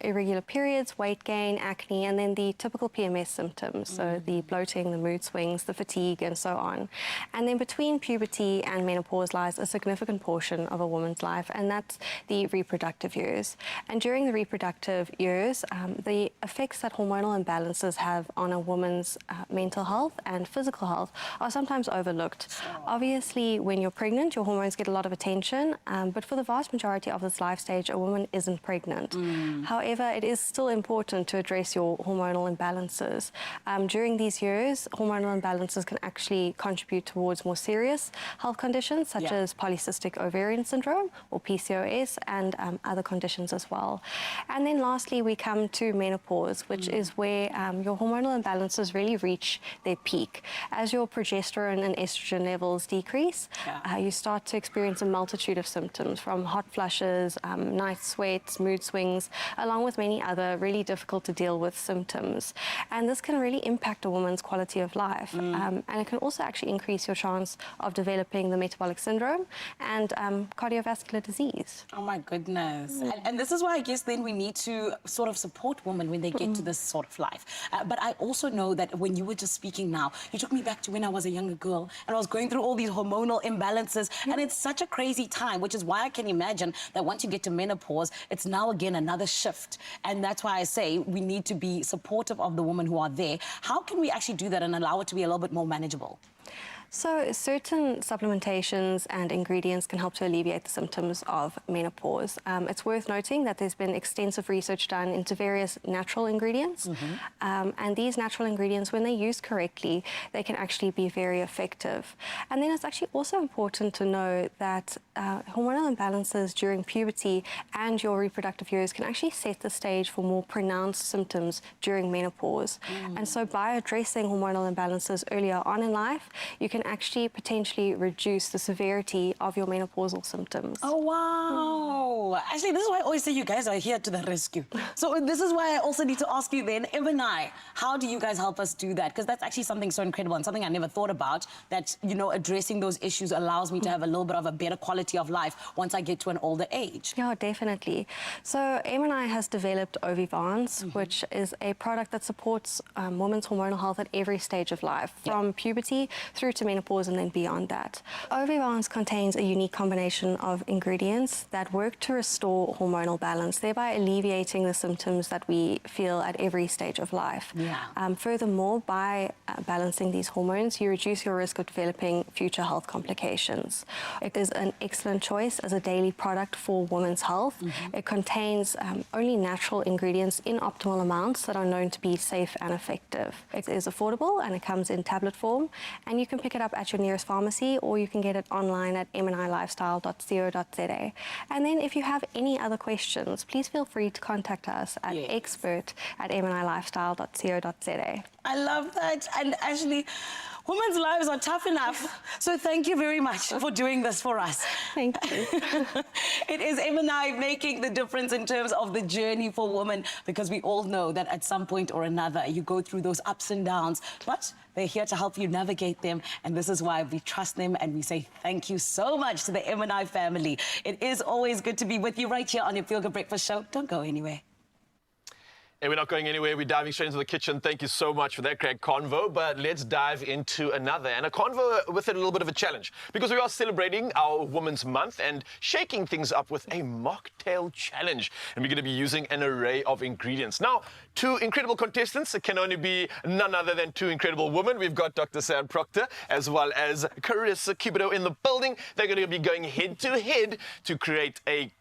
irregular periods, weight gain, acne, and then the typical PMS symptoms, so the bloating, the mood swings, the fatigue, and so on. And then between puberty and menopause lies a significant portion of a woman's life, and that's the reproductive years. And during the reproductive years, the effects that hormonal imbalances have on a woman's mental health and physical health are sometimes overlooked. Obviously, when you're pregnant, your hormones get a lot of attention, but for the vast majority of this life stage, a woman isn't pregnant. However, it is still important to address your hormonal imbalances. During these years, hormonal imbalances can actually contribute towards more serious health conditions such as polycystic ovarian syndrome or PCOS and other conditions as well. And then lastly, we come to menopause, which is where your hormonal imbalances really reach their peak. As your progesterone and estrogen levels decrease, you start to experience a multitude of symptoms from hot flushes, night sweats, mood swings, along with many other really difficult to deal with symptoms. And this can really impact a woman's quality of life. And it can also actually increase your chance of developing the metabolic syndrome and cardiovascular disease. Oh my goodness. And this is why I guess then we need to sort of support women when they get to this sort of life. But I also know that when you were just speaking now, you took me back to when I was a younger girl and I was going through all these hormonal imbalances and it's such a crazy time, which is why I can imagine that once you get to menopause, it's now again another shift. And that's why I say we need to be supportive of the women who are there. How can we actually do that and allow it to be a little bit more manageable? So certain supplementations and ingredients can help to alleviate the symptoms of menopause. It's worth noting that there's been extensive research done into various natural ingredients. And these natural ingredients, when they're used correctly, they can actually be very effective. And then it's actually also important to know that hormonal imbalances during puberty and your reproductive years can actually set the stage for more pronounced symptoms during menopause. And so by addressing hormonal imbalances earlier on in life, you can actually potentially reduce the severity of your menopausal symptoms. Oh, wow. Actually, this is why I always say you guys are here to the rescue. So this is why I also need to ask you then, Em and I, how do you guys help us do that? Because that's actually something so incredible and something I never thought about, that, you know, addressing those issues allows me to have a little bit of a better quality of life once I get to an older age. Yeah, definitely. So Em and I has developed Ovivance, which is a product that supports women's hormonal health at every stage of life, from puberty through to menopause and then beyond that. Ovivance contains a unique combination of ingredients that work to restore hormonal balance, thereby alleviating the symptoms that we feel at every stage of life. Furthermore, by balancing these hormones, you reduce your risk of developing future health complications. It is an excellent choice as a daily product for women's health. It contains only natural ingredients in optimal amounts that are known to be safe and effective. It is affordable and it comes in tablet form, and you can pick it up at your nearest pharmacy, or you can get it online at mnilifestyle.co.za. And then if you have any other questions, please feel free to contact us at expert@mnilifestyle.co.za. I love that. And actually, women's lives are tough enough. So thank you very much for doing this for us. Thank you. It is Em and I making the difference in terms of the journey for women, because we all know that at some point or another, you go through those ups and downs, but they're here to help you navigate them. And this is why we trust them and we say thank you so much to the Em and I family. It is always good to be with you right here on your Feel Good Breakfast Show. Don't go anywhere. Hey, we're not going anywhere. We're diving straight into the kitchen. Thank you so much for that great convo. But let's dive into another. And a convo with a little bit of a challenge. Because we are celebrating our Women's Month and shaking things up with a mocktail challenge. And we're going to be using an array of ingredients. Now, two incredible contestants. It can only be none other than two incredible women. We've got Dr. Sian Proctor as well as Chiume in the building. They're going to be going head to head to create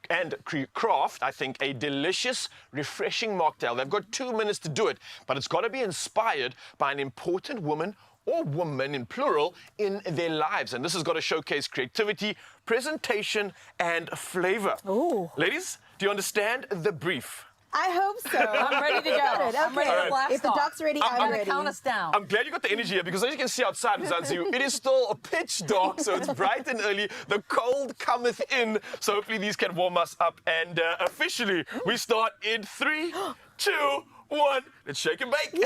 and craft, I think, a delicious, refreshing mocktail. They've got 2 minutes to do it, but it's got to be inspired by an important woman or woman in plural in their lives. And this has got to showcase creativity, presentation, and flavor. Ooh. Ladies, do you understand the brief? I hope so. I'm ready to go. Okay. I'm ready to blast If the off. doc's ready, I'm ready. Count us down. I'm glad you got the energy here because as you can see outside, Mzansi, it is still a pitch dark, so it's bright and early. The cold cometh in, so hopefully these can warm us up. And officially, we start in 3, 2, 1. Let's shake and bake.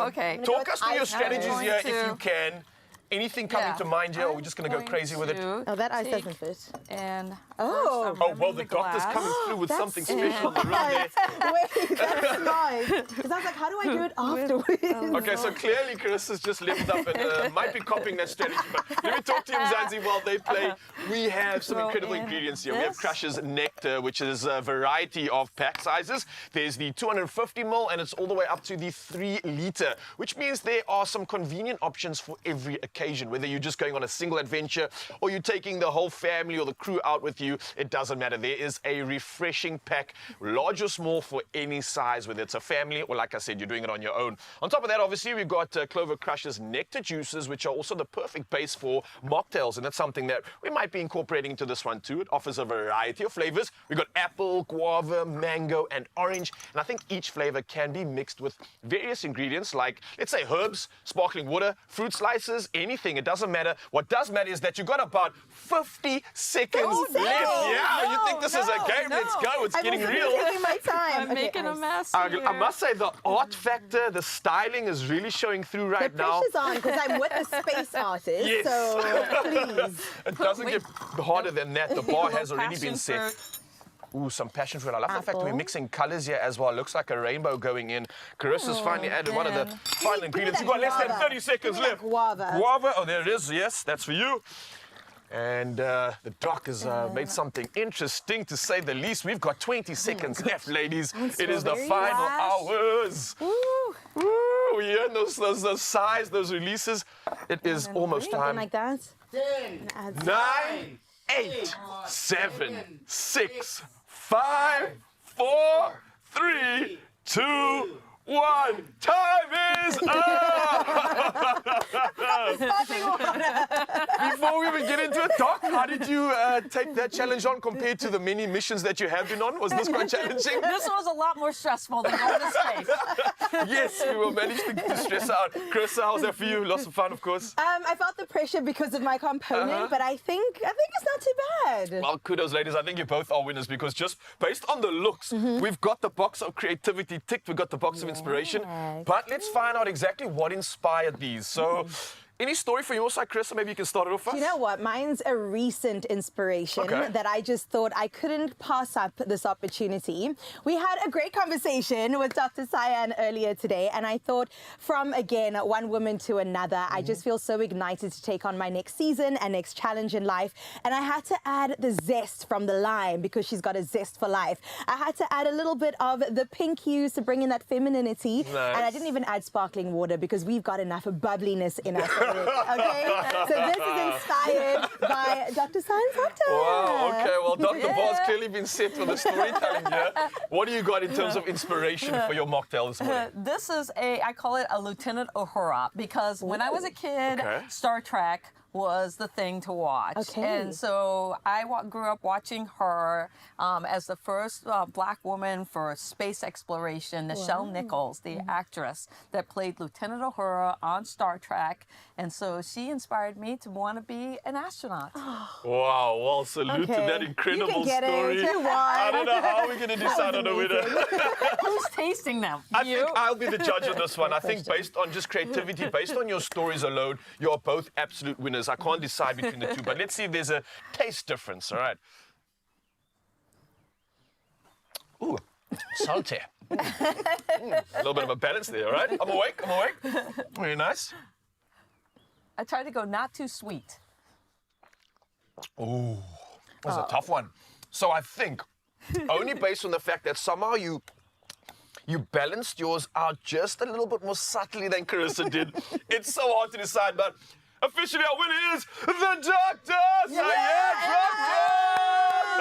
Okay. Talk us through your strategies here if you can. Anything coming to mind here, or we're just going to go crazy with it? Oh, that ice doesn't fit. And Oh, well, the doctor's coming through with something special in the room there. Wait, that's nice. Because I was like, how do I do it afterwards? Okay, so clearly Chris has just leveled up and might be copying that strategy. But let me talk to you, Mzansi, while they play. We have some incredible ingredients here. We have Crush's Nectar, which is a variety of pack sizes. There's the 250 ml, and it's all the way up to the 3 liter, which means there are some convenient options for every occasion. Whether you're just going on a single adventure or you're taking the whole family or the crew out with you, it doesn't matter. There is a refreshing pack, large or small, for any size, whether it's a family or, like I said, you're doing it on your own. On top of that, obviously, we've got Clover Crush's Nectar juices, which are also the perfect base for mocktails, and that's something that we might be incorporating into this one too. It offers a variety of flavors. We've got apple, guava, mango, and orange, and I think each flavor can be mixed with various ingredients like, let's say, herbs, sparkling water, fruit slices, anything. It doesn't matter. What does matter is that you've got about 50 seconds left. Yeah, you think this is a game? Let's go. It's getting real. I'm taking my time. I'm making a mess I here. must say the art factor, the styling is really showing through right The now. pressure's on because I'm with the space artist. Yes. So please. It doesn't get harder than that. The bar has already been set. Ooh, some passion fruit. I love the fact that we're mixing colors here as well. It looks like a rainbow going in. Carissa's finally added one of the final ingredients. You've got less than 30 seconds left. Guava. Guava. Oh, there it is. Yes, that's for you. And the doc has made something interesting, to say the least. We've got 20 seconds left, ladies. It is the final hours. Ooh, you hear those sighs, those releases. It is almost time. Something like that. 10, 9, 8, 7, 6, 5, 4, 3, 2, 1. Time is up! Before we even get into it, Doc, how did you take that challenge on compared to the many missions that you have been on? Was this quite challenging? This was a lot more stressful than going to space. Yes, we will manage to stress out. Carissa, how's that for you? Lots of fun, of course. I felt the pressure because of my component, but I think it's not too bad. Well, kudos, ladies. I think you both are winners because just based on the looks, we've got the box of creativity ticked. We've got the box of inspiration. But let's find out exactly what inspired these. So, any story for your side, Chris? Maybe you can start it off first. You know what? Mine's a recent inspiration that I just thought I couldn't pass up this opportunity. We had a great conversation with Dr. Sian earlier today, and I thought from, again, one woman to another, I just feel so ignited to take on my next season and next challenge in life. And I had to add the zest from the lime because she's got a zest for life. I had to add a little bit of the pink hues to bring in that femininity. Nice. And I didn't even add sparkling water because we've got enough bubbliness in us. Okay, so this is inspired by Dr. Sian Proctor. Wow, okay, well, Dr. Bar's clearly been set for the storytelling here. What do you got in terms of inspiration for your mocktail this morning? This is I call it a Lieutenant Uhura, because when I was a kid, Star Trek was the thing to watch. And so I grew up watching her as the first black woman for space exploration, Nichelle Nichols, the actress that played Lieutenant Uhura on Star Trek. And so she inspired me to want to be an astronaut. Wow, well, salute to that incredible story. I don't know how we're going to decide on a winner. Who's tasting them? I think I'll be the judge on this one. I think based on just creativity, based on your stories alone, you are both absolute winners. I can't decide between the two, but let's see if there's a taste difference. All right. Ooh, salty. A little bit of a balance there, right? I'm awake. Very nice. I tried to go not too sweet. Oh, that's a tough one. So I think, only based on the fact that somehow you balanced yours out just a little bit more subtly than Carissa did. It's so hard to decide, but officially our winner is the Doctor!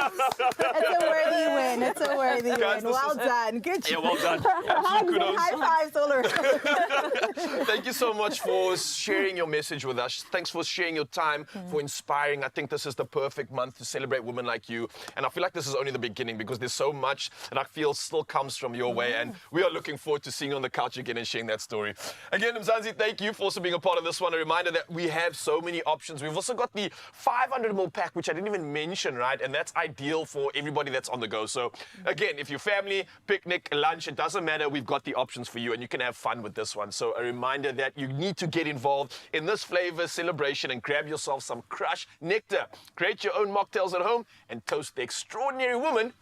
It's a worthy win. It's a worthy Guys, win. Well done. Good job. Yeah, well done. Absolute kudos. High fives all around. Thank you so much for sharing your message with us. Thanks for sharing your time, for inspiring. I think this is the perfect month to celebrate women like you. And I feel like this is only the beginning because there's so much that I feel still comes from your way. And we are looking forward to seeing you on the couch again and sharing that story. Again, Mzansi, thank you for also being a part of this one. A reminder that we have so many options. We've also got the 500ml pack, which I didn't even mention, right? And that's ideal for everybody that's on the go. So again, if your family, picnic, lunch, it doesn't matter, we've got the options for you and you can have fun with this one. So a reminder that you need to get involved in this flavor celebration and grab yourself some Crush Nectar. Create your own mocktails at home and toast the extraordinary women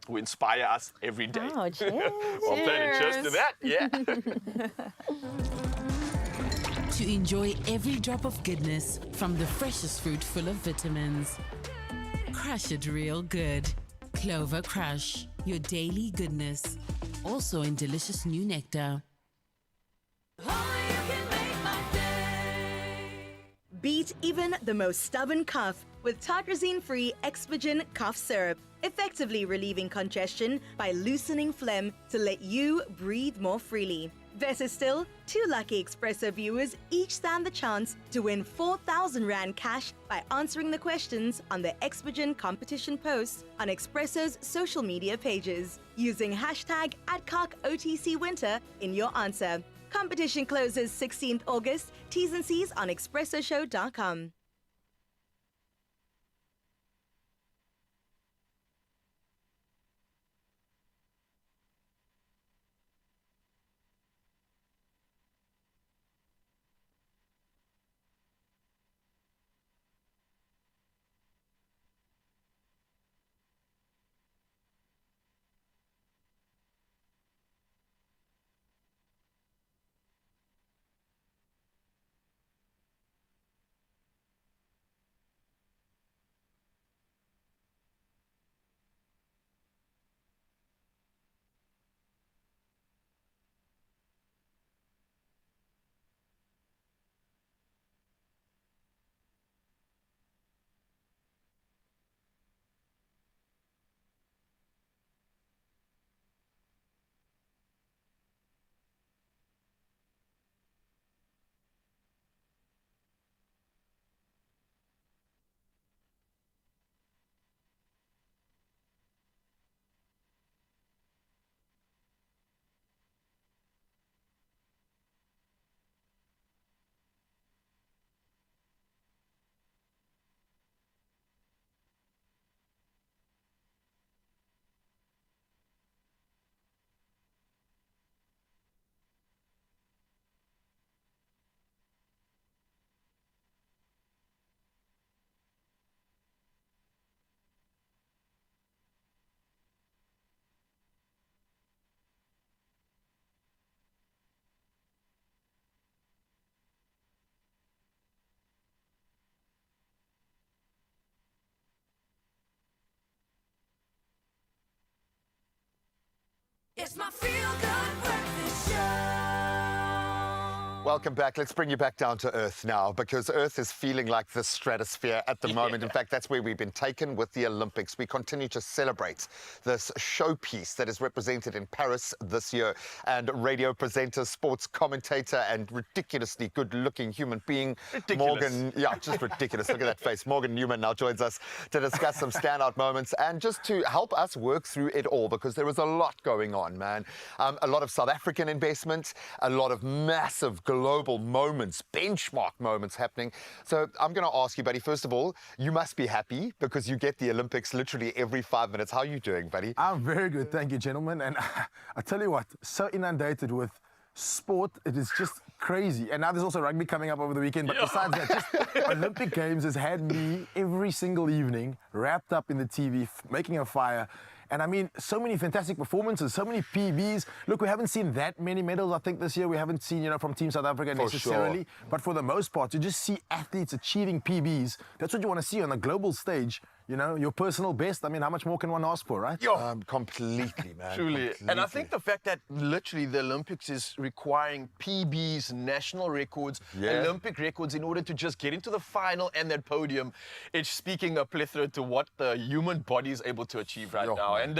who inspire us every day. Oh, cheers. Well played, cheers to that. Yeah. To enjoy every drop of goodness from the freshest fruit full of vitamins. Crush it real good. Clover Crush, your daily goodness. Also in delicious new nectar. Beat even the most stubborn cough with tartrazine-free Expigen cough syrup, effectively relieving congestion by loosening phlegm to let you breathe more freely. Better still, 2 lucky Expresso viewers each stand the chance to win 4,000 Rand cash by answering the questions on the Expigen competition post on Expresso's social media pages, using hashtag @OTCWinter in your answer. Competition closes 16th August. T's and C's on expressoshow.com. It's my feel-good breakfast show. Welcome back. Let's bring you back down to Earth now, because Earth is feeling like the stratosphere at the moment. In fact, that's where we've been taken with the Olympics. We continue to celebrate this showpiece that is represented in Paris this year. And radio presenter, sports commentator, and ridiculously good-looking human being, Morgan, just ridiculous. Look at that face. Morgan Newman now joins us to discuss some standout moments and just to help us work through it all, because there is a lot going on, man. A lot of South African investment, a lot of massive global moments, benchmark moments happening. So I'm going to ask you, buddy, first of all, you must be happy because you get the Olympics literally every 5 minutes. How are you doing, buddy? I'm very good, thank you, gentlemen. And I tell you what, so inundated with sport, it is just crazy. And now there's also rugby coming up over the weekend. But besides that, just Olympic Games has had me every single evening wrapped up in the TV, making a fire. And I mean, so many fantastic performances, so many PBs. Look, we haven't seen that many medals, I think, this year. We haven't seen, from Team South Africa necessarily. Sure. But for the most part, to just see athletes achieving PBs, that's what you want to see on a global stage. Your personal best. I mean, how much more can one ask for, right? Completely, man. Truly. Completely. And I think the fact that literally the Olympics is requiring PBs, national records, Olympic records in order to just get into the final and that podium, it's speaking a plethora to what the human body is able to achieve right now. And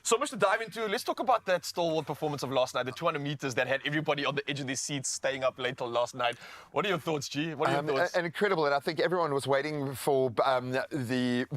so much to dive into. Let's talk about that stalwart performance of last night, the 200 meters that had everybody on the edge of their seats staying up late till last night. What are your thoughts, G? What are your thoughts? And incredible. And I think everyone was waiting for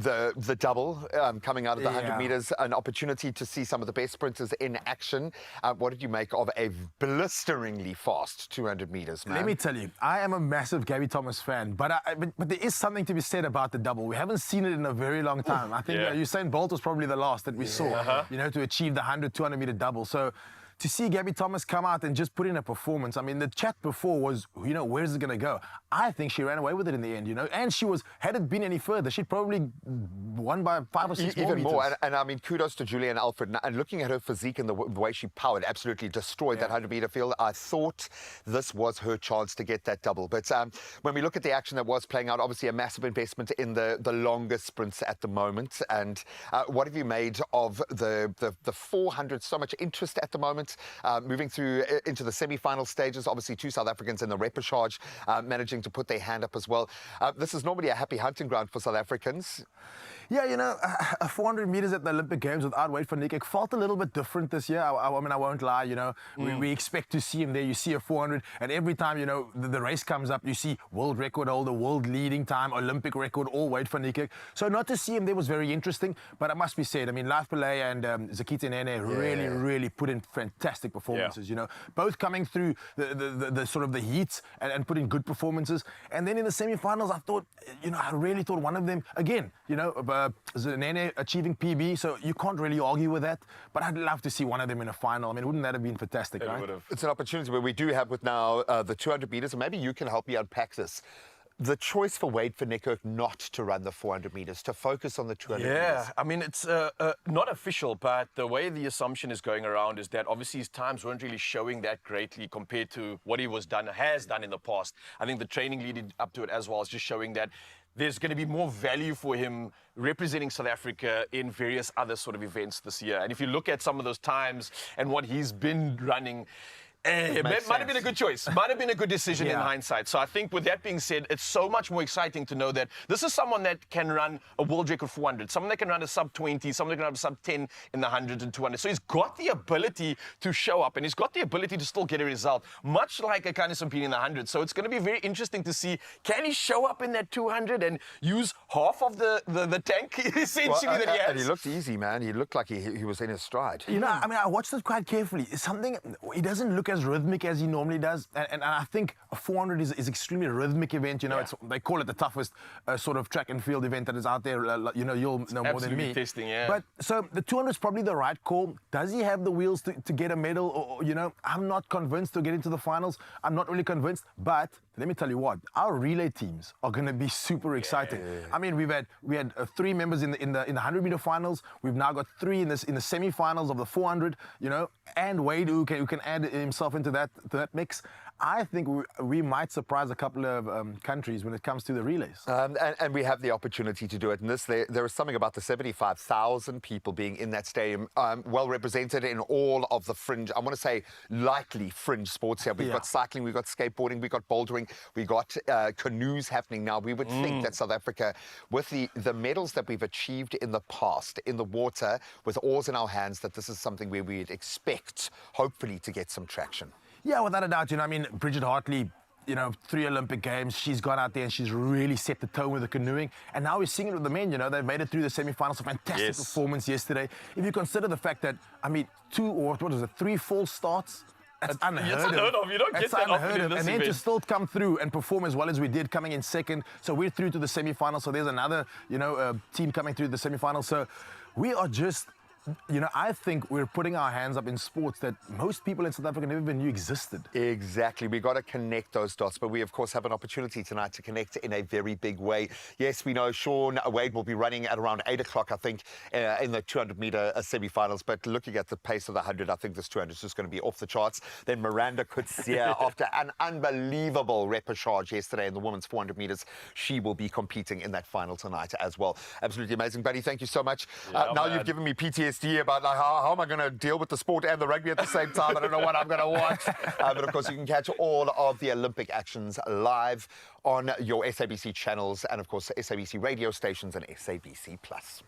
the double coming out of the 100 meters, an opportunity to see some of the best sprinters in action. What did you make of a blisteringly fast 200 meters, man? Let me tell you, I am a massive Gabby Thomas fan, but there is something to be said about the double. We haven't seen it in a very long time. I think Usain Bolt was probably the last that we saw, to achieve the 100, 200 meter double. So to see Gabby Thomas come out and just put in a performance, I mean, the chat before was, where's it going to go? I think she ran away with it in the end, and had it been any further, she'd probably won by 5 or 6 Even more. meters. And I mean, kudos to Julian Alfred. And looking at her physique and the way she powered, absolutely destroyed that 100-meter field. I thought this was her chance to get that double. But when we look at the action that was playing out, obviously a massive investment in the longer sprints at the moment. And what have you made of the 400? So much interest at the moment. Moving through into the semi-final stages, obviously 2 South Africans in the repechage managing to put their hand up as well. This is normally a happy hunting ground for South Africans. Yeah, 400 meters at the Olympic Games without Wade van Niekerk felt a little bit different this year. I mean, I won't lie, we expect to see him there. You see a 400, and every time, the race comes up, you see world record holder, world leading time, Olympic record, all Wade van Niekerk. So not to see him there was very interesting, but it must be said, I mean, Life Pillay and Zakita Nene really put in fantastic performances, both coming through the sort of the heats and putting good performances. And then in the semi-finals, I thought, I really thought one of them, again, Nene achieving PB, so you can't really argue with that. But I'd love to see one of them in a final. I mean, wouldn't that have been fantastic, right? It's an opportunity where we do have with now the 200 meters, and maybe you can help me unpack this. The choice for Wade van Niekerk not to run the 400 meters, to focus on the 200 meters. Yeah, I mean, it's not official, but the way the assumption is going around is that obviously his times weren't really showing that greatly compared to what he has done in the past. I think the training leading up to it as well is just showing that there's going to be more value for him representing South Africa in various other sort of events this year. And if you look at some of those times and what he's been running, it might have been a good choice. Might have been a good decision in hindsight. So I think with that being said, it's so much more exciting to know that this is someone that can run a world record 400, someone that can run a sub-20, someone that can run a sub-10 in the 100 and 200. So he's got the ability to show up, and he's got the ability to still get a result, much like a Akani Simbine in the 100. So it's going to be very interesting to see, can he show up in that 200 and use half of the tank, essentially, that he has? And he looked easy, man. He looked like he was in his stride. I mean, I watched it quite carefully. It's something, he doesn't look as rhythmic as he normally does, and I think a 400 is extremely rhythmic event. They call it the toughest sort of track and field event that is out there. You'll know more than me. Testing, But so the 200 is probably the right call. Does he have the wheels to get a medal? Or, I'm not convinced to get into the finals. I'm not really convinced. But let me tell you what, our relay teams are going to be super exciting. I mean, we had 3 members in the 100-meter finals. We've now got 3 in the semi-finals of the 400. And Wade who can add himself into that mix. I think we might surprise a couple of countries when it comes to the relays. And we have the opportunity to do it. And there is something about the 75,000 people being in that stadium, well represented in all of the fringe, I want to say lightly fringe sports here. We've got cycling, we've got skateboarding, we've got bouldering, we've got canoes happening now. We would think that South Africa, with the medals that we've achieved in the past, in the water, with oars in our hands, that this is something where we'd expect, hopefully, to get some traction. Yeah, without a doubt. I mean, Bridget Hartley, 3 Olympic Games, she's gone out there and she's really set the tone with the canoeing. And now we're seeing it with the men, they've made it through the semi-finals. A fantastic performance yesterday. If you consider the fact that, 3 false starts, that's unheard of. You don't get that often in this And then event. to still come through and perform as well as we did, coming in second. So we're through to the semi-finals. So there's another, team coming through the semi-finals. So we are just you know, I think we're putting our hands up in sports that most people in South Africa never even knew existed. Exactly. We've got to connect those dots, but we, of course, have an opportunity tonight to connect in a very big way. Yes, we know Sean Wade will be running at around 8 o'clock, I think, in the 200-meter semi-finals, but looking at the pace of the 100, I think this 200 is just going to be off the charts. Then Miranda Coetzee, after an unbelievable repechage yesterday in the women's 400 meters, she will be competing in that final tonight as well. Absolutely amazing, buddy. Thank you so much. Now you've given me PTSD about like, how am I going to deal with the sport and the rugby at the same time. I don't know what I'm going to watch. But of course, you can catch all of the Olympic actions live on your SABC channels and, of course, SABC radio stations and SABC Plus.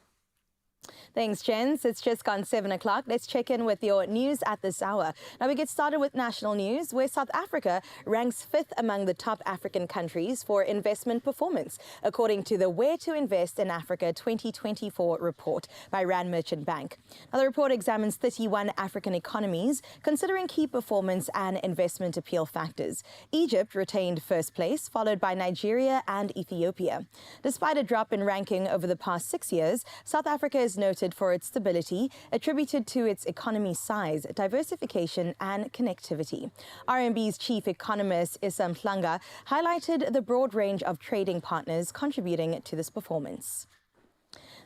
Thanks, Jens. It's just gone 7 o'clock. Let's check in with your news at this hour. Now we get started with national news, where South Africa ranks 5th among the top African countries for investment performance, according to the Where to Invest in Africa 2024 report by Rand Merchant Bank. Now, the report examines 31 African economies, considering key performance and investment appeal factors. Egypt retained first place, followed by Nigeria and Ethiopia. Despite a drop in ranking over the past 6 years, South Africa is noted for its stability, attributed to its economy size, diversification and connectivity. RMB's chief economist, Issa Mhlanga, highlighted the broad range of trading partners contributing to this performance.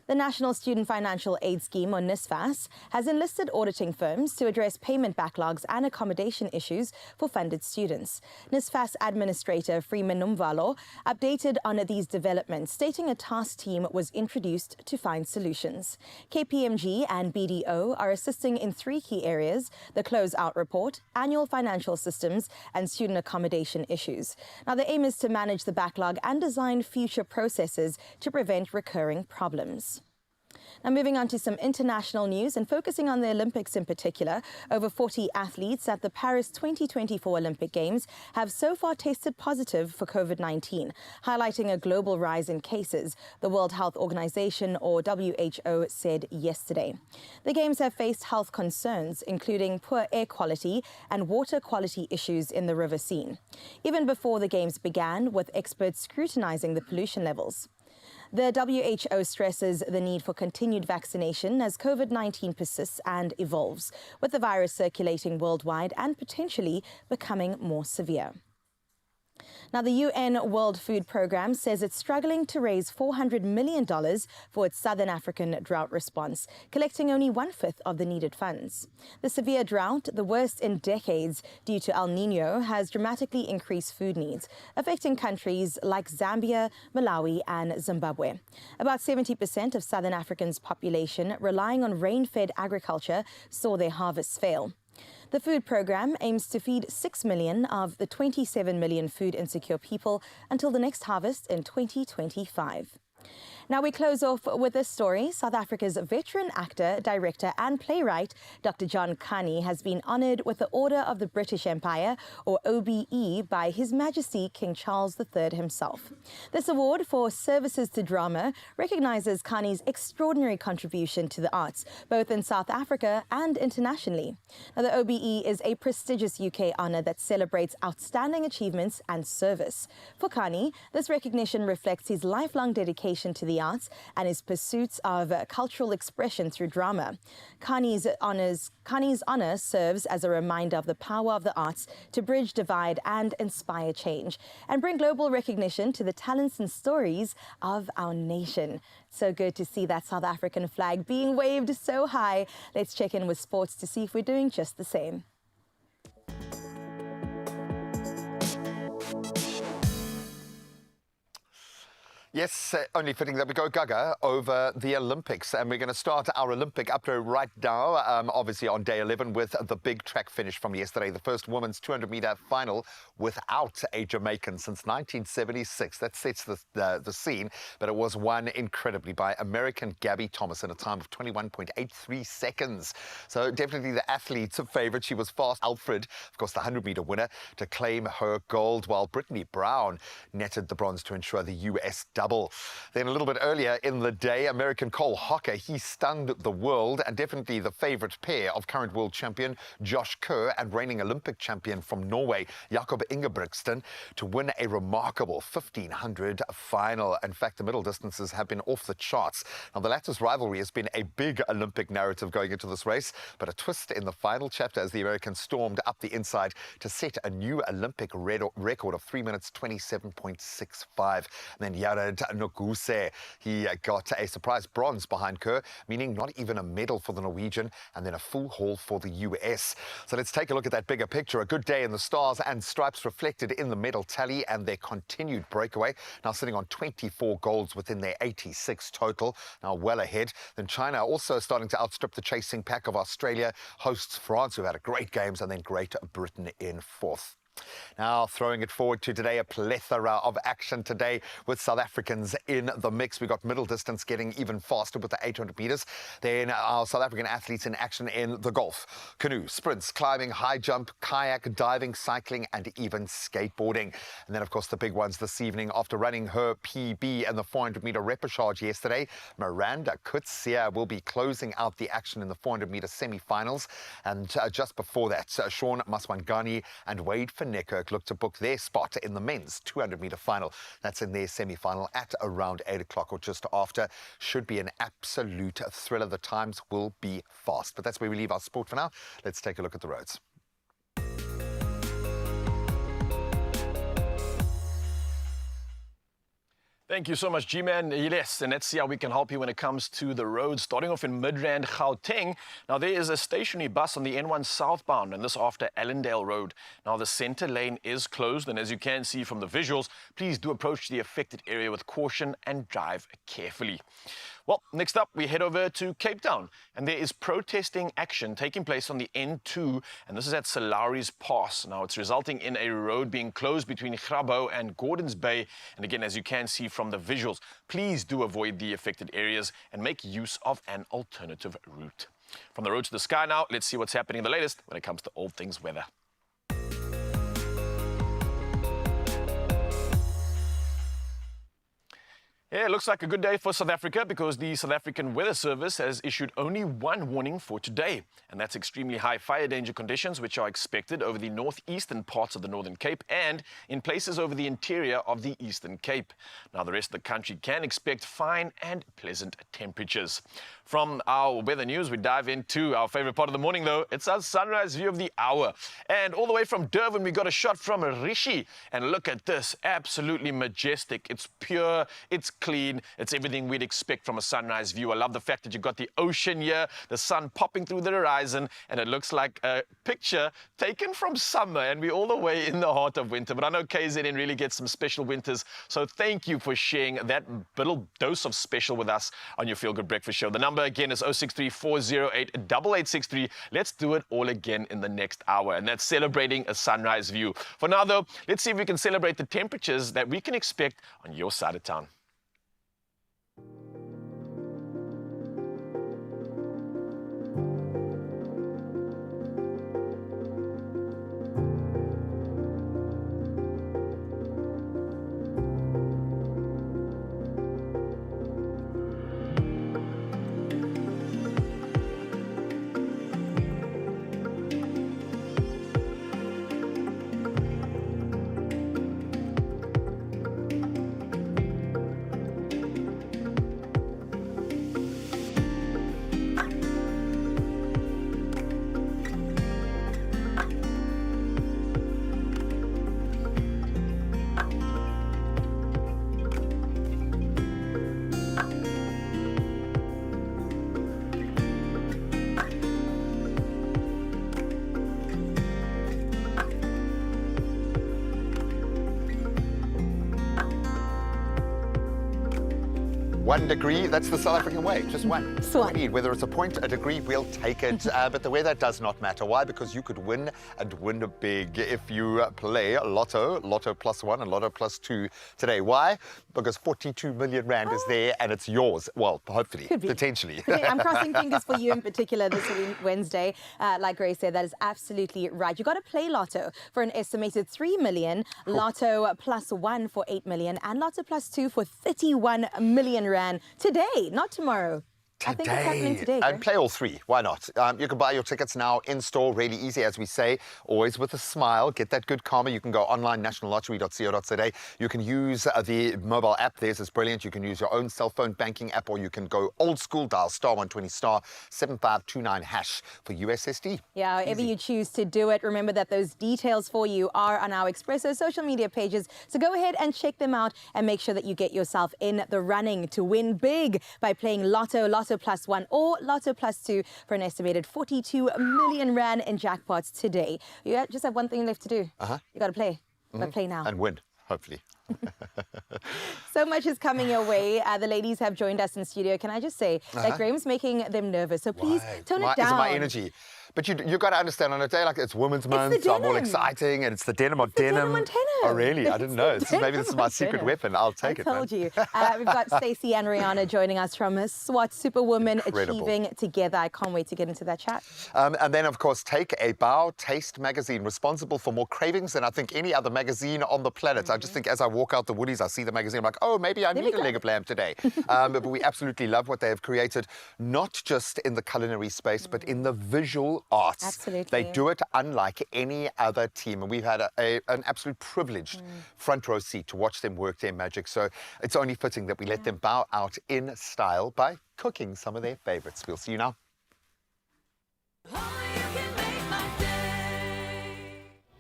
The National Student Financial Aid Scheme, or NSFAS, has enlisted auditing firms to address payment backlogs and accommodation issues for funded students. NSFAS Administrator Freeman Nomvalo updated on these developments, stating a task team was introduced to find solutions. KPMG and BDO are assisting in 3 key areas: the closeout report, annual financial systems, and student accommodation issues. Now, the aim is to manage the backlog and design future processes to prevent recurring problems. Now, moving on to some international news and focusing on the Olympics in particular, over 40 athletes at the Paris 2024 Olympic Games have so far tested positive for COVID-19, highlighting a global rise in cases, the World Health Organization, or WHO, said yesterday. The Games have faced health concerns, including poor air quality and water quality issues in the river Seine, even before the Games began, with experts scrutinizing the pollution levels. The WHO stresses the need for continued vaccination as COVID-19 persists and evolves, with the virus circulating worldwide and potentially becoming more severe. Now, the UN World Food Programme says it's struggling to raise $400 million for its Southern African drought response, collecting only 1/5 of the needed funds. The severe drought, the worst in decades due to El Nino, has dramatically increased food needs, affecting countries like Zambia, Malawi and Zimbabwe. About 70% of Southern Africa's population, relying on rain-fed agriculture, saw their harvests fail. The food program aims to feed 6 million of the 27 million food insecure people until the next harvest in 2025. Now we close off with this story. South Africa's veteran actor, director and playwright, Dr. John Connie, has been honoured with the Order of the British Empire, or OBE, by His Majesty King Charles III himself. This award for services to drama recognises Connie's extraordinary contribution to the arts, both in South Africa and internationally. Now, the OBE is a prestigious UK honour that celebrates outstanding achievements and service. For Connie, this recognition reflects his lifelong dedication to the arts and his pursuits of cultural expression through drama. Connie's honour serves as a reminder of the power of the arts to bridge divide and inspire change, and bring global recognition to the talents and stories of our nation. So good to see that South African flag being waved so high. Let's check in with sports to see if we're doing just the same. Yes, only fitting that we go gaga over the Olympics. And we're going to start our Olympic update right now, obviously on day 11, with the big track finish from yesterday, the first women's 200-meter final without a Jamaican since 1976. That sets the scene, but it was won incredibly by American Gabby Thomas in a time of 21.83 seconds. So definitely the athlete's favourite. She was fast. Alfred, of course, the 100-meter winner, to claim her gold, while Brittany Brown netted the bronze to ensure the US double double. Then a little bit earlier in the day, American Cole Hocker, he stunned the world and definitely the favourite pair of current world champion Josh Kerr and reigning Olympic champion from Norway, Jakob Ingebrigtsen, to win a remarkable 1500 final. In fact, the middle distances have been off the charts. Now, the latter's rivalry has been a big Olympic narrative going into this race, but a twist in the final chapter as the Americans stormed up the inside to set a new Olympic record of 3 minutes 27.65. And then Yared Noguse, he got a surprise bronze behind Kerr, meaning not even a medal for the Norwegian, and then a full haul for the US. So let's take a look at that bigger picture. A good day in the stars and stripes reflected in the medal tally and their continued breakaway, now sitting on 24 golds within their 86 total, now well ahead. Then China also starting to outstrip the chasing pack of Australia, hosts France, who had a great games, and then Great Britain in fourth. Now, throwing it forward to today, a plethora of action today with South Africans in the mix. We got middle distance getting even faster with the 800 metres. Then our South African athletes in action in the golf, canoe, sprints, climbing, high jump, kayak, diving, cycling, and even skateboarding. And then, of course, the big ones this evening. After running her PB in the 400-metre repechage yesterday, Miranda Coetzee will be closing out the action in the 400-metre semi-finals. And just before that, Sean Maswangani and Wade Nekirk look to book their spot in the men's 200-metre final. That's in their semi-final at around 8 o'clock or just after. Should be an absolute thriller. The times will be fast. But that's where we leave our sport for now. Let's take a look at the roads. Thank you so much, G-Man. Yes, and let's see how we can help you when it comes to the road. Starting off in Midrand, Gauteng. Now, there is a stationary bus on the N1 southbound, and this after Allendale Road. Now, the center lane is closed, and as you can see from the visuals, please do approach the affected area with caution and drive carefully. Well, next up, we head over to Cape Town, and there is protesting action taking place on the N2, and this is at Salaris Pass. Now, it's resulting in a road being closed between Grabo and Gordons Bay, and again, as you can see from the visuals, please do avoid the affected areas and make use of an alternative route. From the road to the sky now, let's see what's happening in the latest when it comes to all things weather. Yeah, it looks like a good day for South Africa because the South African Weather Service has issued only one warning for today, and that's extremely high fire danger conditions which are expected over the northeastern parts of the Northern Cape and in places over the interior of the Eastern Cape. Now, the rest of the country can expect fine and pleasant temperatures. From our weather news, we dive into our favorite part of the morning, though. It's our sunrise view of the hour. And all the way from Durban, we got a shot from Rishi. And look at this, absolutely majestic. It's pure, it's clean, it's everything we'd expect from a sunrise view. I love the fact that you've got the ocean here, the sun popping through the horizon, and it looks like a picture taken from summer, and we're all the way in the heart of winter. But I know KZN really gets some special winters, so thank you for sharing that little dose of special with us on your Feel Good Breakfast Show. The number again is 063-408-8863. Let's do it all again in the next hour, and that's celebrating a sunrise view. For now, though, let's see if we can celebrate the temperatures that we can expect on your side of town. 1 degree, that's the South African way, just one. SWAT. We need, whether it's a point, a degree, we'll take it. But the weather does not matter. Why? Because you could win and win big if you play Lotto, Lotto +1 and Lotto +2 today. Why? Because 42 million rand is there and it's yours. Well, hopefully, potentially. I'm crossing fingers for you in particular this Wednesday. Like Grace said, that is absolutely right. You got to play Lotto for an estimated 3 million, Lotto +1 for 8 million, and Lotto +2 for 31 million rand today, not tomorrow. I think it's happening today. And play all three. Why not? You can buy your tickets now in store, really easy, as we say, always with a smile. Get that good karma. You can go online, nationallottery.co.za. You can use the mobile app. Theirs is brilliant. You can use your own cell phone banking app, or you can go old school, dial *120 *7529# for USSD. Yeah, however you choose to do it, remember that those details for you are on our Expresso social media pages. So go ahead and check them out and make sure that you get yourself in the running to win big by playing Lotto +1 or Lotto +2 for an estimated 42 million rand in jackpots today. You just have one thing left to do. You got to play. But play now. And win, hopefully. So much is coming your way. The ladies have joined us in studio. Can I just say that Graham's making them nervous, so please tone it down. It's my energy. But you got to understand, on a day like it's Women's Month, so I'm all exciting, and it's the denim on denim. Oh, really? I didn't know. Maybe this is my secret weapon. I'll take it. I told you. We've got Stacey and Rihanna joining us from SWAT Superwoman Achieving Together. I can't wait to get into that chat. And then, of course, Take a Bow, Taste magazine, responsible for more cravings than I think any other magazine on the planet. I just think as I walk out the Woolies, I see the magazine, I'm like, oh, maybe I need a leg of lamb today. But we absolutely love what they have created, not just in the culinary space, but in the visual arts. Absolutely. They do it unlike any other team. And we've had an absolute privileged front row seat to watch them work their magic. So it's only fitting that we let them bow out in style by cooking some of their favorites. We'll see you now.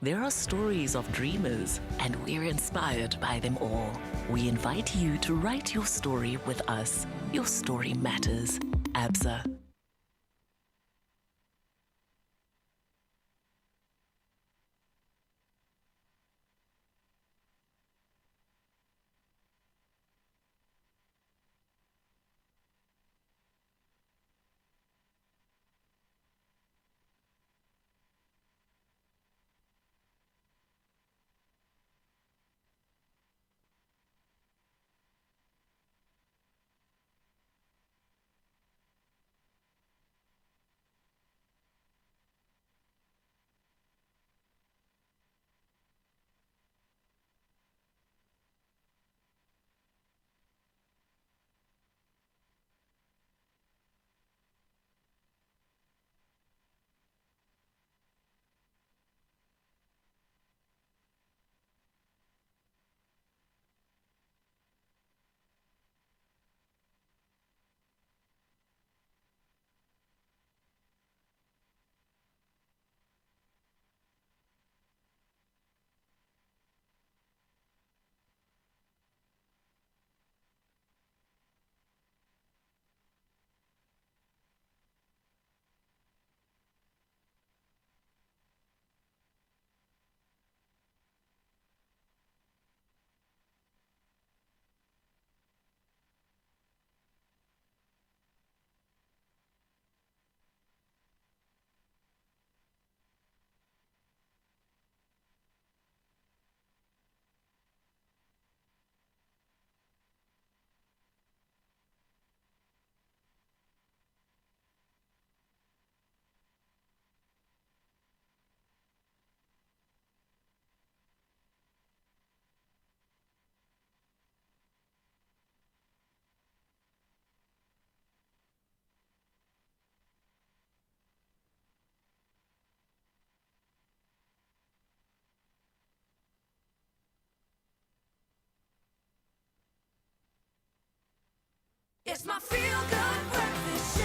There are stories of dreamers, and we're inspired by them all. We invite you to write your story with us. Your story matters. Absa. It's my feel-good breakfast show.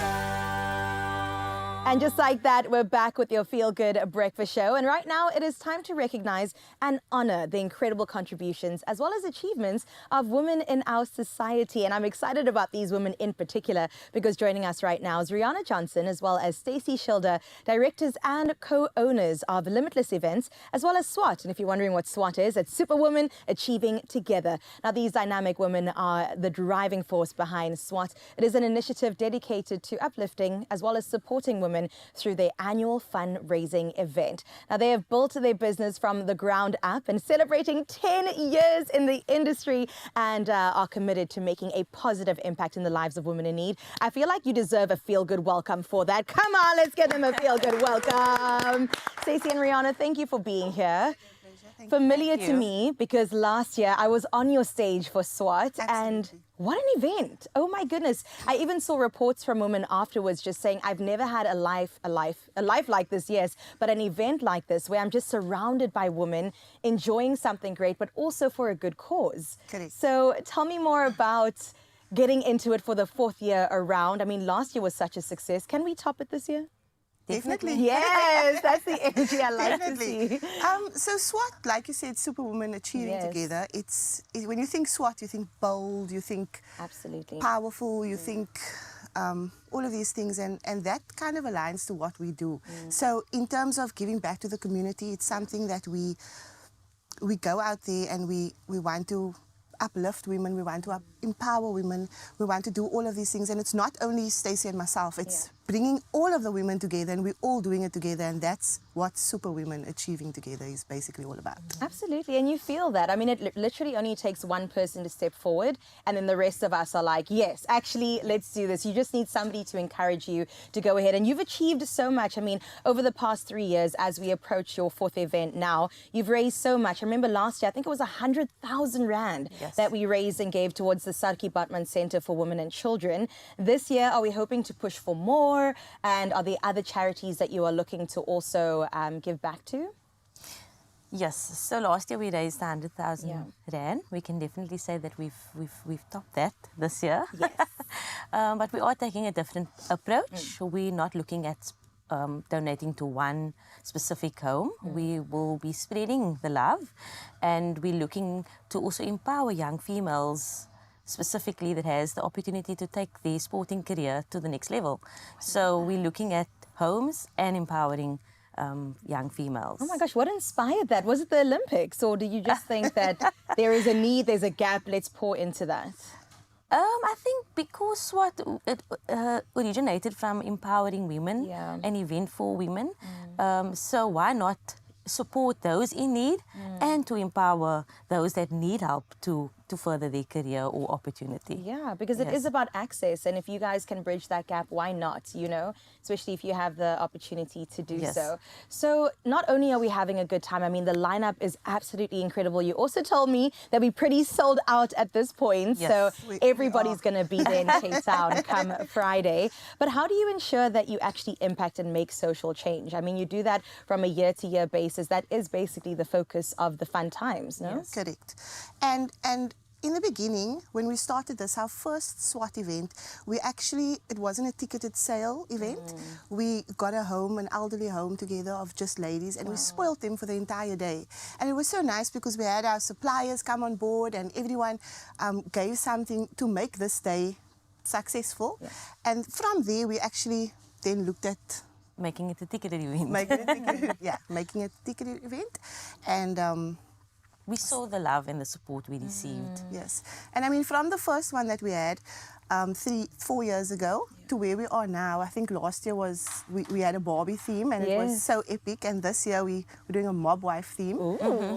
And just like that, we're back with your Feel Good Breakfast Show. And right now, it is time to recognize and honor the incredible contributions as well as achievements of women in our society. And I'm excited about these women in particular because joining us right now is Rihanna Johnson as well as Stacey Schilder, directors and co-owners of Limitless events, as well as SWAT. And if you're wondering what SWAT is, it's Superwomen Achieving Together. Now, these dynamic women are the driving force behind SWAT. It is an initiative dedicated to uplifting as well as supporting women through their annual fundraising event. Now, they have built their business from the ground up and celebrating 10 years in the industry and are committed to making a positive impact in the lives of women in need. I feel like you deserve a feel-good welcome for that. Come on, let's give them a feel-good welcome. Stacey and Rihanna, thank you for being here. Familiar to me because last year I was on your stage for SWAT. And what an event. Oh my goodness. I even saw reports from women afterwards just saying, I've never had a life like this, yes, but an event like this where I'm just surrounded by women enjoying something great, but also for a good cause. Correct. So tell me more about getting into it for the 4th year around. I mean, last year was such a success. Can we top it this year? Definitely. Yes, that's the energy I like to see. So SWAT, like you said, Superwomen Achieving Together. When you think SWAT, you think bold, you think absolutely powerful, you think all of these things, and that kind of aligns to what we do. So in terms of giving back to the community, it's something that we go out there and we want to uplift women, we want to empower women, we want to do all of these things. And it's not only Stacey and myself, it's bringing all of the women together and we're all doing it together, and that's what Superwomen Achieving Together is basically all about. Absolutely, and you feel that. I mean, it literally only takes one person to step forward and then the rest of us are like, yes, actually, let's do this. You just need somebody to encourage you to go ahead, and you've achieved so much. I mean, over the past 3 years, as we approach your 4th event now, you've raised so much. I remember last year, I think it was 100,000 Rand that we raised and gave towards the Sarki Batman Center for Women and Children. This year, are we hoping to push for more? And are there other charities that you are looking to also give back to? Yes. So last year we raised 100,000 Rand. We can definitely say that we've topped that this year. Yes. But we are taking a different approach. We're not looking at donating to one specific home. We will be spreading the love, and we're looking to also empower young females specifically that has the opportunity to take their sporting career to the next level. So we're looking at homes and empowering young females. Oh my gosh, what inspired that? Was it the Olympics, or do you just think that there is a need, there's a gap, let's pour into that? I think because SWAT originated from empowering women, an event for women. So why not support those in need and to empower those that need help to further their career or opportunity. Yeah, because it is about access, and if you guys can bridge that gap, why not, you know, especially if you have the opportunity to do so. So not only are we having a good time, I mean, the lineup is absolutely incredible. You also told me that we're pretty sold out at this point, so everybody's going to be there in Cape Town come Friday. But how do you ensure that you actually impact and make social change? I mean, you do that from a year-to-year basis. That is basically the focus of the Fun Times, no? Yes. Correct. And in the beginning, when we started this, our first SWAT event, it wasn't a ticketed sale event. We got a home, an elderly home together of just ladies, and we spoiled them for the entire day. And it was so nice because we had our suppliers come on board and everyone gave something to make this day successful. And from there, we actually then looked at making it a ticketed event. Making it a ticketed event. And we saw the love and the support we received. Yes. And I mean, from the first one that we had 4 years ago to where we are now, I think last year we had a Barbie theme, and it was so epic. And this year we're doing a mob wife theme.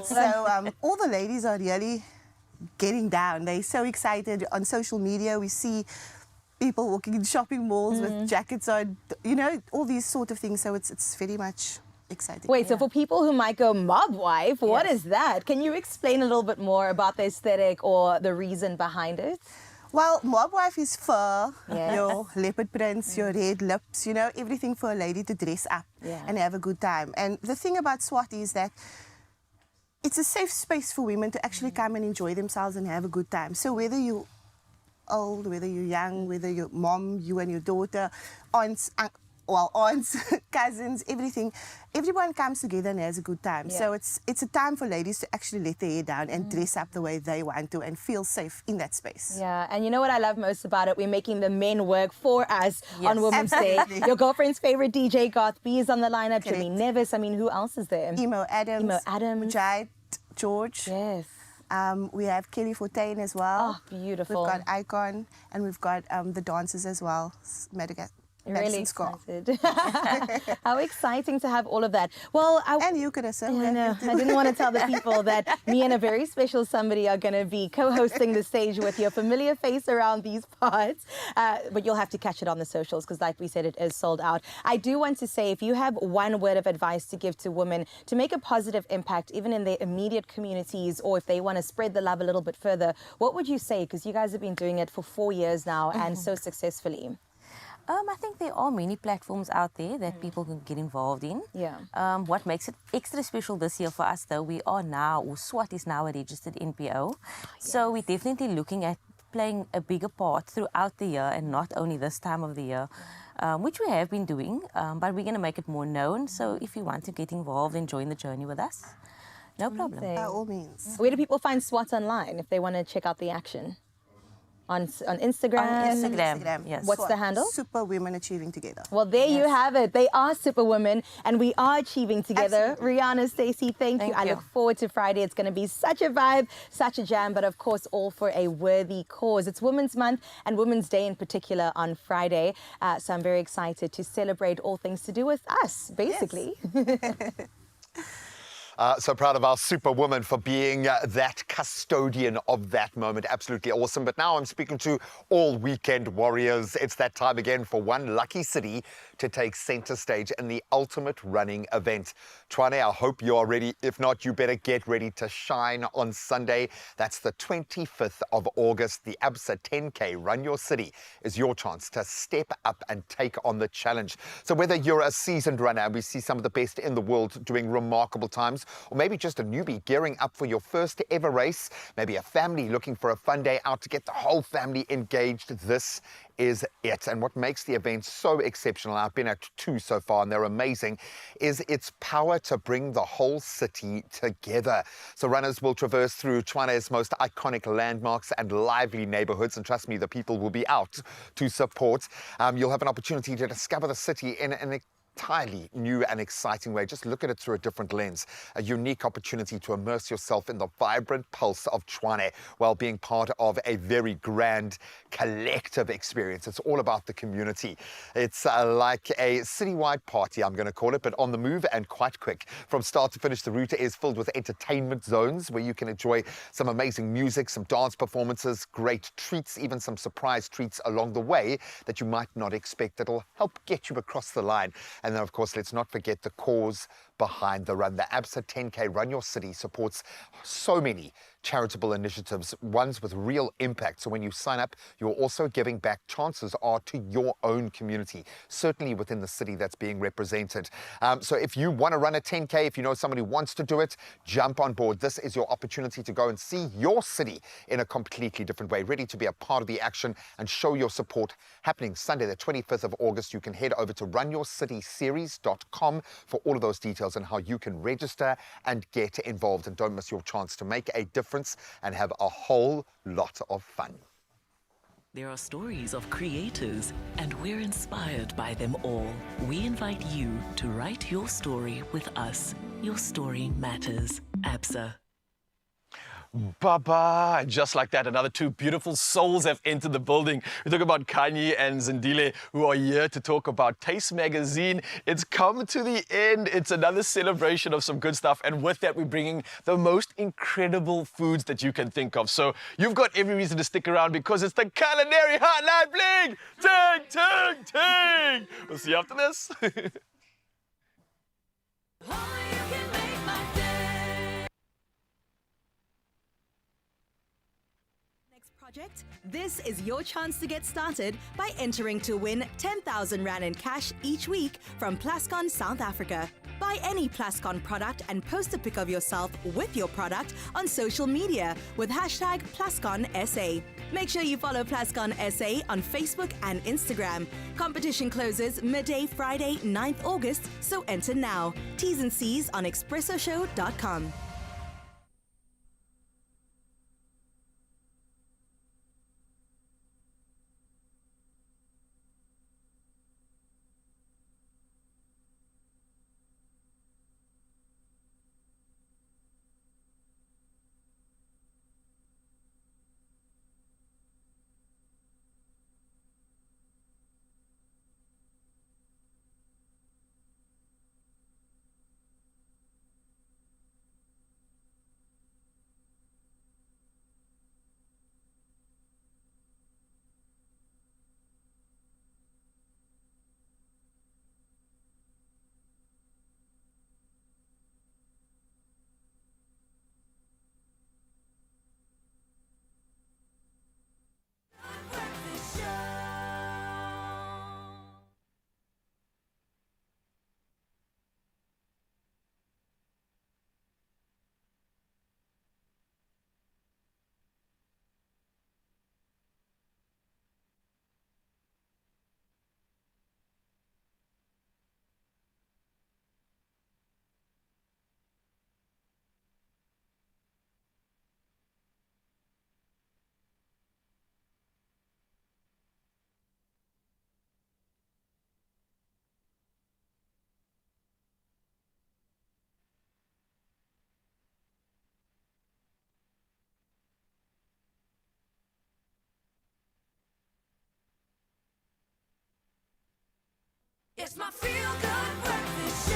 So all the ladies are really getting down. They're so excited. On social media, we see people walking in shopping malls with jackets on, you know, all these sort of things. So it's very much exciting. Wait, so for people who might go, mob wife, what is that? Can you explain a little bit more about the aesthetic or the reason behind it? Well, mob wife is fur, your leopard prints, your red lips, you know, everything for a lady to dress up and have a good time. And the thing about SWAT is that it's a safe space for women to actually come and enjoy themselves and have a good time. So whether you're old, whether you're young, whether you're mom, you and your daughter, aunts, well, aunts, cousins, everything. Everyone comes together and has a good time. Yeah. So it's a time for ladies to actually let their hair down and dress up the way they want to and feel safe in that space. Yeah, and you know what I love most about it? We're making the men work for us on Women's Day. Absolutely. Your girlfriend's favorite DJ, Garth B, is on the lineup. Correct. Jimmy Nevis. I mean, who else is there? Emo Adams. Jade, George. Yes. We have Kelly Fortain as well. Oh, beautiful. We've got Icon, and we've got the dancers as well. Really excited. How exciting to have all of that. Well, and you could have said I know. I didn't want to tell the people that me and a very special somebody are going to be co-hosting the stage with your familiar face around these parts. But you'll have to catch it on the socials because, like we said, it is sold out. I do want to say, if you have one word of advice to give to women to make a positive impact, even in their immediate communities, or if they want to spread the love a little bit further, what would you say? Because you guys have been doing it for 4 years now and so successfully. I think there are many platforms out there that people can get involved in. Yeah. What makes it extra special this year for us, though, we are now, or SWAT is now a registered NPO. So we're definitely looking at playing a bigger part throughout the year and not only this time of the year, which we have been doing, but we're going to make it more known. So if you want to get involved and join the journey with us, no problem. By all means. Where do people find SWAT online if they want to check out the action? On Instagram? On Instagram, yes. What's the handle? Super Women Achieving Together. Well, there you have it. They are superwomen, and we are achieving together. Absolutely. Rihanna, Stacey, thank you. I look forward to Friday. It's going to be such a vibe, such a jam, but of course, all for a worthy cause. It's Women's Month and Women's Day in particular on Friday. So I'm very excited to celebrate all things to do with us, basically. Yes. So proud of our superwoman for being that custodian of that moment. Absolutely awesome. But now I'm speaking to all weekend warriors. It's that time again for one lucky city to take center stage in the ultimate running event. Twane, I hope you are ready. If not, you better get ready to shine on Sunday. That's the 25th of August. The Absa 10K Run Your City is your chance to step up and take on the challenge. So whether you're a seasoned runner, and we see some of the best in the world doing remarkable times, or maybe just a newbie gearing up for your first ever race, maybe a family looking for a fun day out to get the whole family engaged, this is it. And what makes the event so exceptional, I've been at 2 so far and they're amazing, is its power to bring the whole city together. So runners will traverse through Tshwane's most iconic landmarks and lively neighborhoods, and trust me, the people will be out to support. You'll have an opportunity to discover the city in an entirely new and exciting way. Just look at it through a different lens. A unique opportunity to immerse yourself in the vibrant pulse of Tshwane while being part of a very grand collective experience. It's all about the community. It's like a citywide party, I'm going to call it, but on the move and quite quick. From start to finish, the route is filled with entertainment zones where you can enjoy some amazing music, some dance performances, great treats, even some surprise treats along the way that you might not expect that'll help get you across the line. And then, of course, let's not forget the cause behind the run. The Absa 10K Run Your City supports so many charitable initiatives, ones with real impact. So when you sign up, you're also giving back. Chances are to your own community, certainly within the city that's being represented. So if you want to run a 10K, if you know somebody who wants to do it, jump on board. This is your opportunity to go and see your city in a completely different way, ready to be a part of the action and show your support. Happening Sunday, the 25th of August. You can head over to runyourcityseries.com for all of those details and how you can register and get involved. And don't miss your chance to make a difference and have a whole lot of fun. There are stories of creators, and we're inspired by them all. We invite you to write your story with us. Your story matters. Absa. Baba. Just like that, another 2 beautiful souls have entered the building. We talk about Connie and Zindile, who are here to talk about Taste Magazine. It's come to the end. It's another celebration of some good stuff. And with that, we're bringing the most incredible foods that you can think of. So you've got every reason to stick around because it's the Culinary Hotline Bling! Ting, ting, ting! We'll see you after this. Project? This is your chance to get started by entering to win 10,000 Rand in cash each week from Plascon South Africa. Buy any Plascon product and post a pic of yourself with your product on social media with #PlasconSA. Make sure you follow Plascon SA on Facebook and Instagram. Competition closes midday Friday, 9th August, so enter now. T's and C's on expressoshow.com. It's my feel-good breakfast show.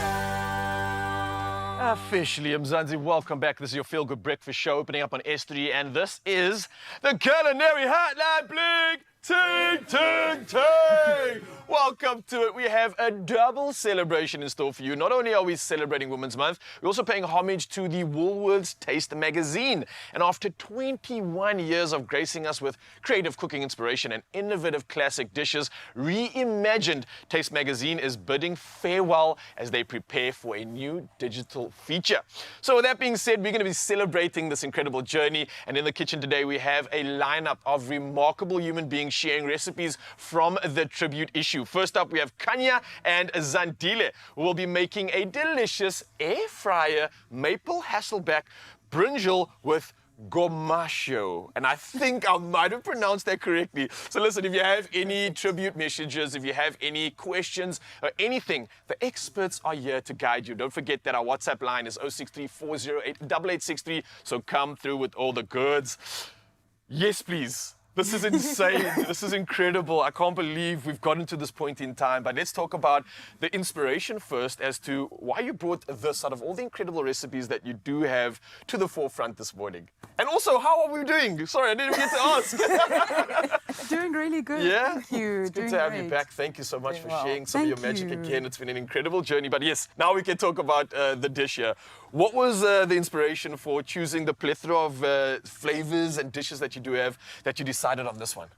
Officially, Mzansi, welcome back. This is your Feel Good Breakfast Show opening up on S3, and this is the Culinary Hotline. Blink, ting, ting, ting. Welcome to it. We have a double celebration in store for you. Not only are we celebrating Women's Month, we're also paying homage to the Woolworths Taste magazine. And after 21 years of gracing us with creative cooking inspiration and innovative classic dishes, reimagined Taste magazine is bidding farewell as they prepare for a new digital feature. So with that being said, we're going to be celebrating this incredible journey. And in the kitchen today, we have a lineup of remarkable human beings sharing recipes from the tribute issue. First up, we have Kanya and Zandile, who will be making a delicious air fryer maple Hasselback brinjal with gomasho. And I think I might have pronounced that correctly. So listen, if you have any tribute messages, if you have any questions or anything, the experts are here to guide you. Don't forget that our WhatsApp line is 063-408-8863. So come through with all the goods. Yes, please. This is insane. This is incredible. I can't believe we've gotten to this point in time. But let's talk about the inspiration first as to why you brought this out of all the incredible recipes that you do have to the forefront this morning. And also, how are we doing? Sorry, I didn't even get to ask. Doing really good. Yeah? Thank you. It's good to have you back. Thank you so much for sharing some Thank of your magic you. again. It's been an incredible journey. But yes, now we can talk about the dish here. What was the inspiration for choosing the plethora of flavors and dishes that you do have that you decided on this one?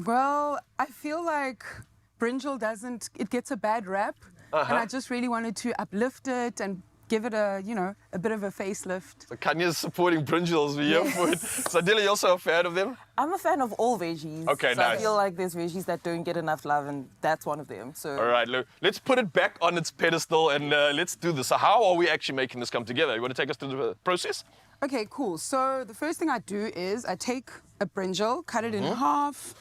Well, I feel like brinjal it gets a bad rap. And I just really wanted to uplift it and give it a bit of a facelift. So Kanya's supporting brinjals. We're here for it. Sadila, you also a fan of them? I'm a fan of all veggies. Okay, so nice. I feel like there's veggies that don't get enough love, and that's one of them. So. All right, Lou, let's put it back on its pedestal and let's do this. So how are we actually making this come together? You want to take us through the process? Okay, cool. So the first thing I do is I take a brinjal, cut it in half,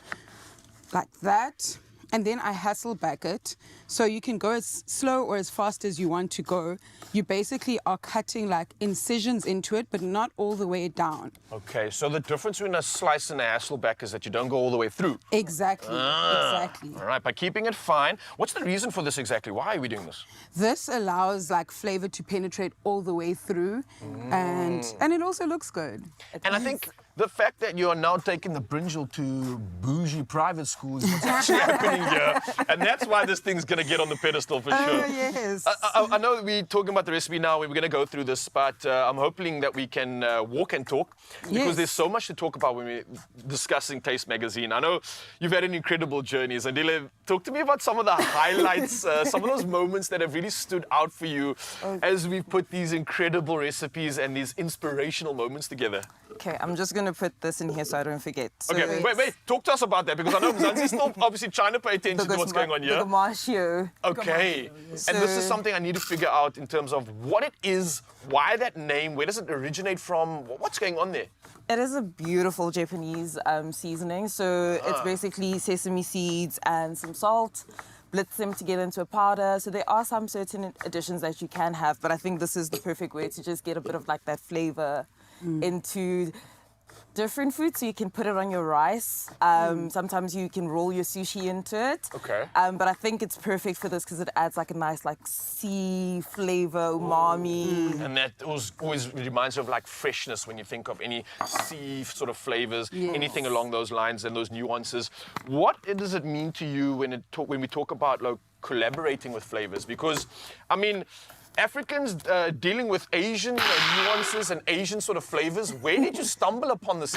like that. And then I Hasselback it. So you can go as slow or as fast as you want to go. You basically are cutting like incisions into it, but not all the way down. Okay, so the difference between a slice and a Hasselback is that you don't go all the way through. Exactly, exactly. All right, by keeping it fine. What's the reason for this exactly? Why are we doing this? This allows like flavor to penetrate all the way through, and it also looks good. And I think the fact that you are now taking the brinjal to bougie private schools is what's actually happening here. And that's why this thing's going to get on the pedestal for sure. Yes. I know that we're talking about the recipe now. We're going to go through this, but I'm hoping that we can walk and talk because there's so much to talk about when we're discussing Taste Magazine. I know you've had an incredible journey. Zandile, talk to me about some of the highlights, some of those moments that have really stood out for you as we've put these incredible recipes and these inspirational moments together. Okay, I'm just going going to put this in here so I don't forget. So Okay, wait. Talk to us about that because I know Mzansi's still obviously trying to pay attention to what's going on here. The gamascio. Okay. And this is something I need to figure out in terms of what it is, why that name, where does it originate from, what's going on there? It is a beautiful Japanese seasoning. So it's basically sesame seeds and some salt. Blitz them together into a powder. So there are some certain additions that you can have, but I think this is the perfect way to just get a bit of like that flavor into different foods. So you can put it on your rice. Sometimes you can roll your sushi into it. Okay. But I think it's perfect for this because it adds like a nice like sea flavor, umami. And that always reminds you of like freshness when you think of any sea sort of flavors, anything along those lines and those nuances. What does it mean to you when we talk about like collaborating with flavors? Because, I mean, Africans dealing with Asian nuances and Asian sort of flavors, where did you stumble upon this?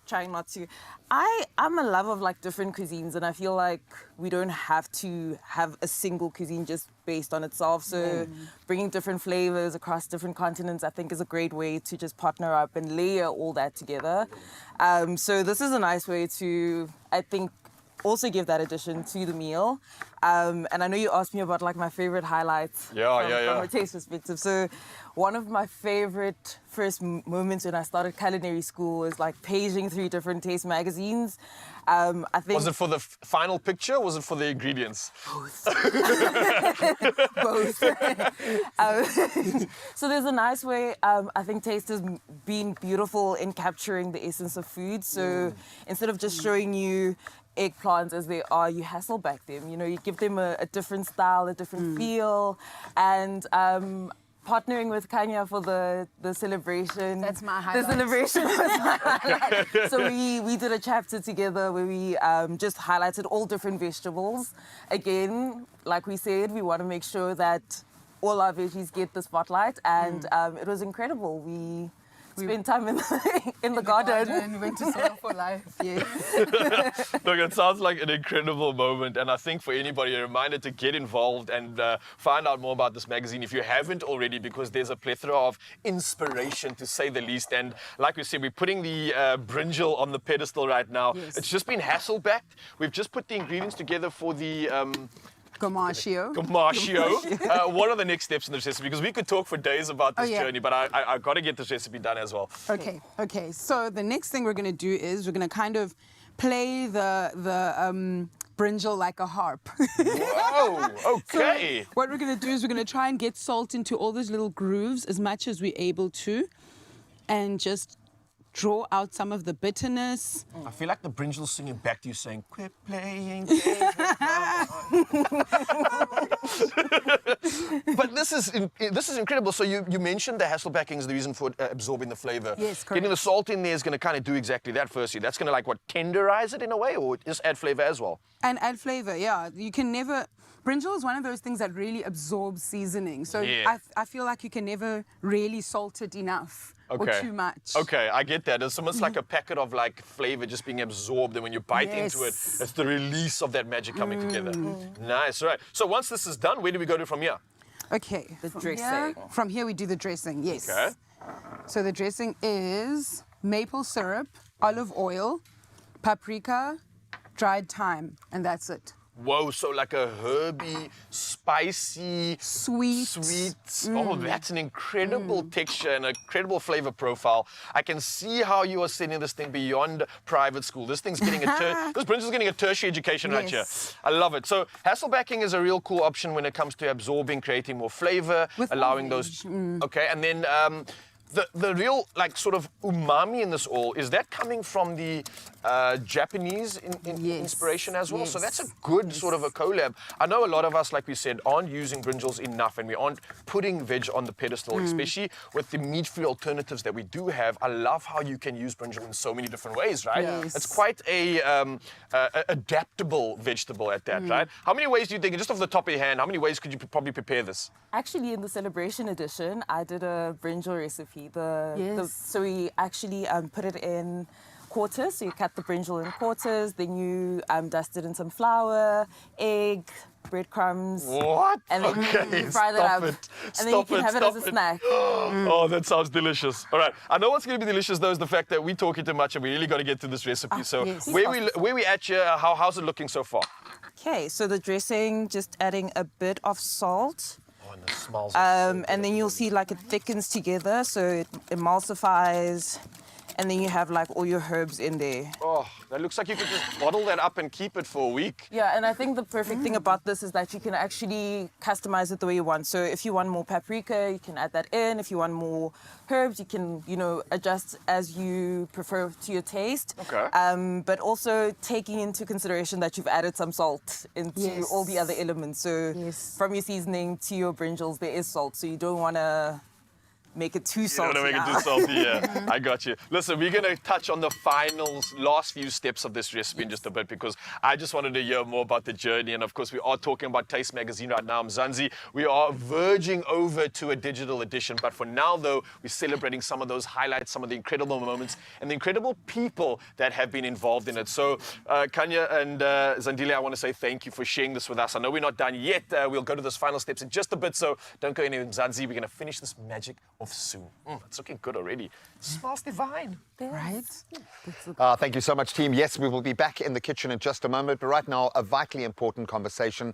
Trying not to. I'm a lover of like different cuisines, and I feel like we don't have to have a single cuisine just based on itself. So bringing different flavors across different continents, I think, is a great way to just partner up and layer all that together. So this is a nice way to, I think, also give that addition to the meal. And I know you asked me about like my favorite highlights from a taste perspective. So one of my favorite first moments when I started culinary school was like paging through different taste magazines. I think was it for the final picture or was it for the ingredients? Both. Both. So there's a nice way, I think taste has been beautiful in capturing the essence of food. So instead of just showing you eggplants as they are, you Hasselback them. You know, you give them a different style, a different feel, and partnering with Kanya for the celebration. That's my highlight. The celebration was my highlight. So we did a chapter together where we just highlighted all different vegetables. Again, like we said, we want to make sure that all our veggies get the spotlight, and it was incredible. We spent time in the garden. We went to Soil for Life, yes. Look, it sounds like an incredible moment, and I think for anybody, a reminder to get involved and find out more about this magazine if you haven't already, because there's a plethora of inspiration, to say the least. And like we said, we're putting the brinjal on the pedestal right now. Yes. It's just been Hasselbacked. We've just put the ingredients together for the gamascio. What are the next steps in this recipe? Because we could talk for days about this journey, but I got to get this recipe done as well. Okay. So the next thing we're going to do is we're going to kind of play the brinjal like a harp. Whoa, okay. So what we're going to do is we're going to try and get salt into all those little grooves as much as we're able to, and just draw out some of the bitterness. I feel like the brinjal's singing back to you saying, quit playing. But this is incredible. So you mentioned the Hasselbacking is the reason for absorbing the flavor. Yes, correct. Getting the salt in there is going to kind of do exactly that firstly. That's going to like, what, tenderize it in a way, or just add flavor as well? And add flavor, yeah. You can never... Brinjal is one of those things that really absorbs seasoning. So I feel like you can never really salt it enough or too much. Okay, I get that. It's almost like a packet of like flavor just being absorbed, and when you bite into it, it's the release of that magic coming together. Nice, right. So once this is done, where do we go to from here? Okay. The dressing. From here we do the dressing, yes. Okay. So the dressing is maple syrup, olive oil, paprika, dried thyme, and that's it. Whoa, so like a herby, spicy, sweet. Oh, that's an incredible texture and an incredible flavor profile. I can see how you are sending this thing beyond private school. This thing's getting this brinjal's getting a tertiary education right here. I love it. So Hasselbacking is a real cool option when it comes to absorbing, creating more flavor, allowing those. Okay, and then the real like sort of umami in this oil, is that coming from the Japanese inspiration as well? So that's a good sort of a collab. I know a lot of us, like we said, aren't using brinjals enough, and we aren't putting veg on the pedestal, especially with the meat-free alternatives that we do have. I love how you can use brinjal in so many different ways, right? It's quite a adaptable vegetable at that, right? How many ways do you think, just off the top of your hand, how many ways could you probably prepare this? Actually, in the celebration edition, I did a brinjal recipe. So we actually put it in quarters. So you cut the brinjal in quarters, then you dust it in some flour, egg, breadcrumbs. What? And then you fry that up. And then you can have it as a snack. Oh, that sounds delicious. All right. I know what's going to be delicious, though, is the fact that we're talking too much and we really got to get to this recipe. So yes. where we at here, how's it looking so far? Okay, so the dressing, just adding a bit of salt. Oh, and the smells and then you'll see like it thickens together, so it emulsifies. And then you have like all your herbs in there. Oh, that looks like you could just bottle that up and keep it for a week. Yeah, and I think the perfect thing about this is that you can actually customize it the way you want. So if you want more paprika, you can add that in. If you want more herbs, you can, adjust as you prefer to your taste. Okay. But also taking into consideration that you've added some salt into all the other elements. So from your seasoning to your brinjals, there is salt. So you don't want to make it too salty. You don't want to make it too salty, yeah. I got you. Listen, we're going to touch on the last few steps of this recipe in just a bit, because I just wanted to hear more about the journey. And of course, we are talking about Taste Magazine right now, Mzansi. We are verging over to a digital edition. But for now, though, we're celebrating some of those highlights, some of the incredible moments, and the incredible people that have been involved in it. So, Kanya and Zandile, I want to say thank you for sharing this with us. I know we're not done yet. We'll go to those final steps in just a bit, so don't go anywhere, Mzansi. We're going to finish this magic off soon. It's looking good already. Smells divine. Right? Thank you so much, team. Yes, we will be back in the kitchen in just a moment, but right now, a vitally important conversation,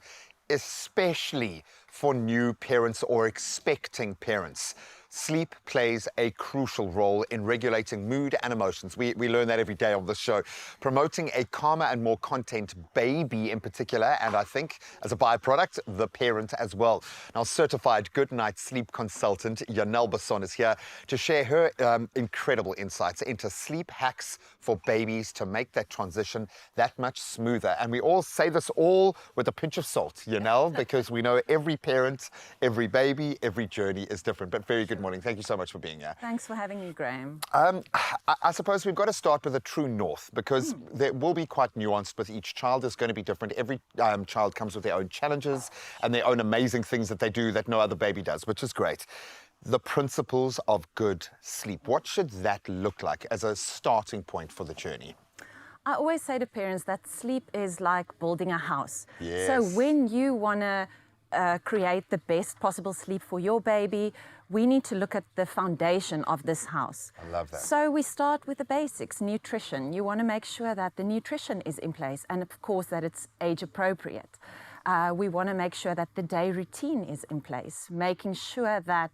especially for new parents or expecting parents. Sleep plays a crucial role in regulating mood and emotions. We learn that every day on this show. Promoting a calmer and more content baby in particular, and I think as a byproduct, the parent as well. Now, certified good night sleep consultant Yanel Basson is here to share her incredible insights into sleep hacks for babies to make that transition that much smoother. And we all say this all with a pinch of salt, Yanel, because we know every parent, every baby, every journey is different. But very good morning. Thank you so much for being here. Thanks for having me, Graham. I suppose we've got to start with a true north, because there will be quite nuanced with each child. Is going to be different. Every child comes with their own challenges and their own amazing things that they do that no other baby does, which is great. The principles of good sleep. What should that look like as a starting point for the journey? I always say to parents that sleep is like building a house. Yes. So when you want to create the best possible sleep for your baby, we need to look at the foundation of this house. I love that. So we start with the basics, nutrition. You want to make sure that the nutrition is in place and of course that it's age appropriate. We want to make sure that the day routine is in place, making sure that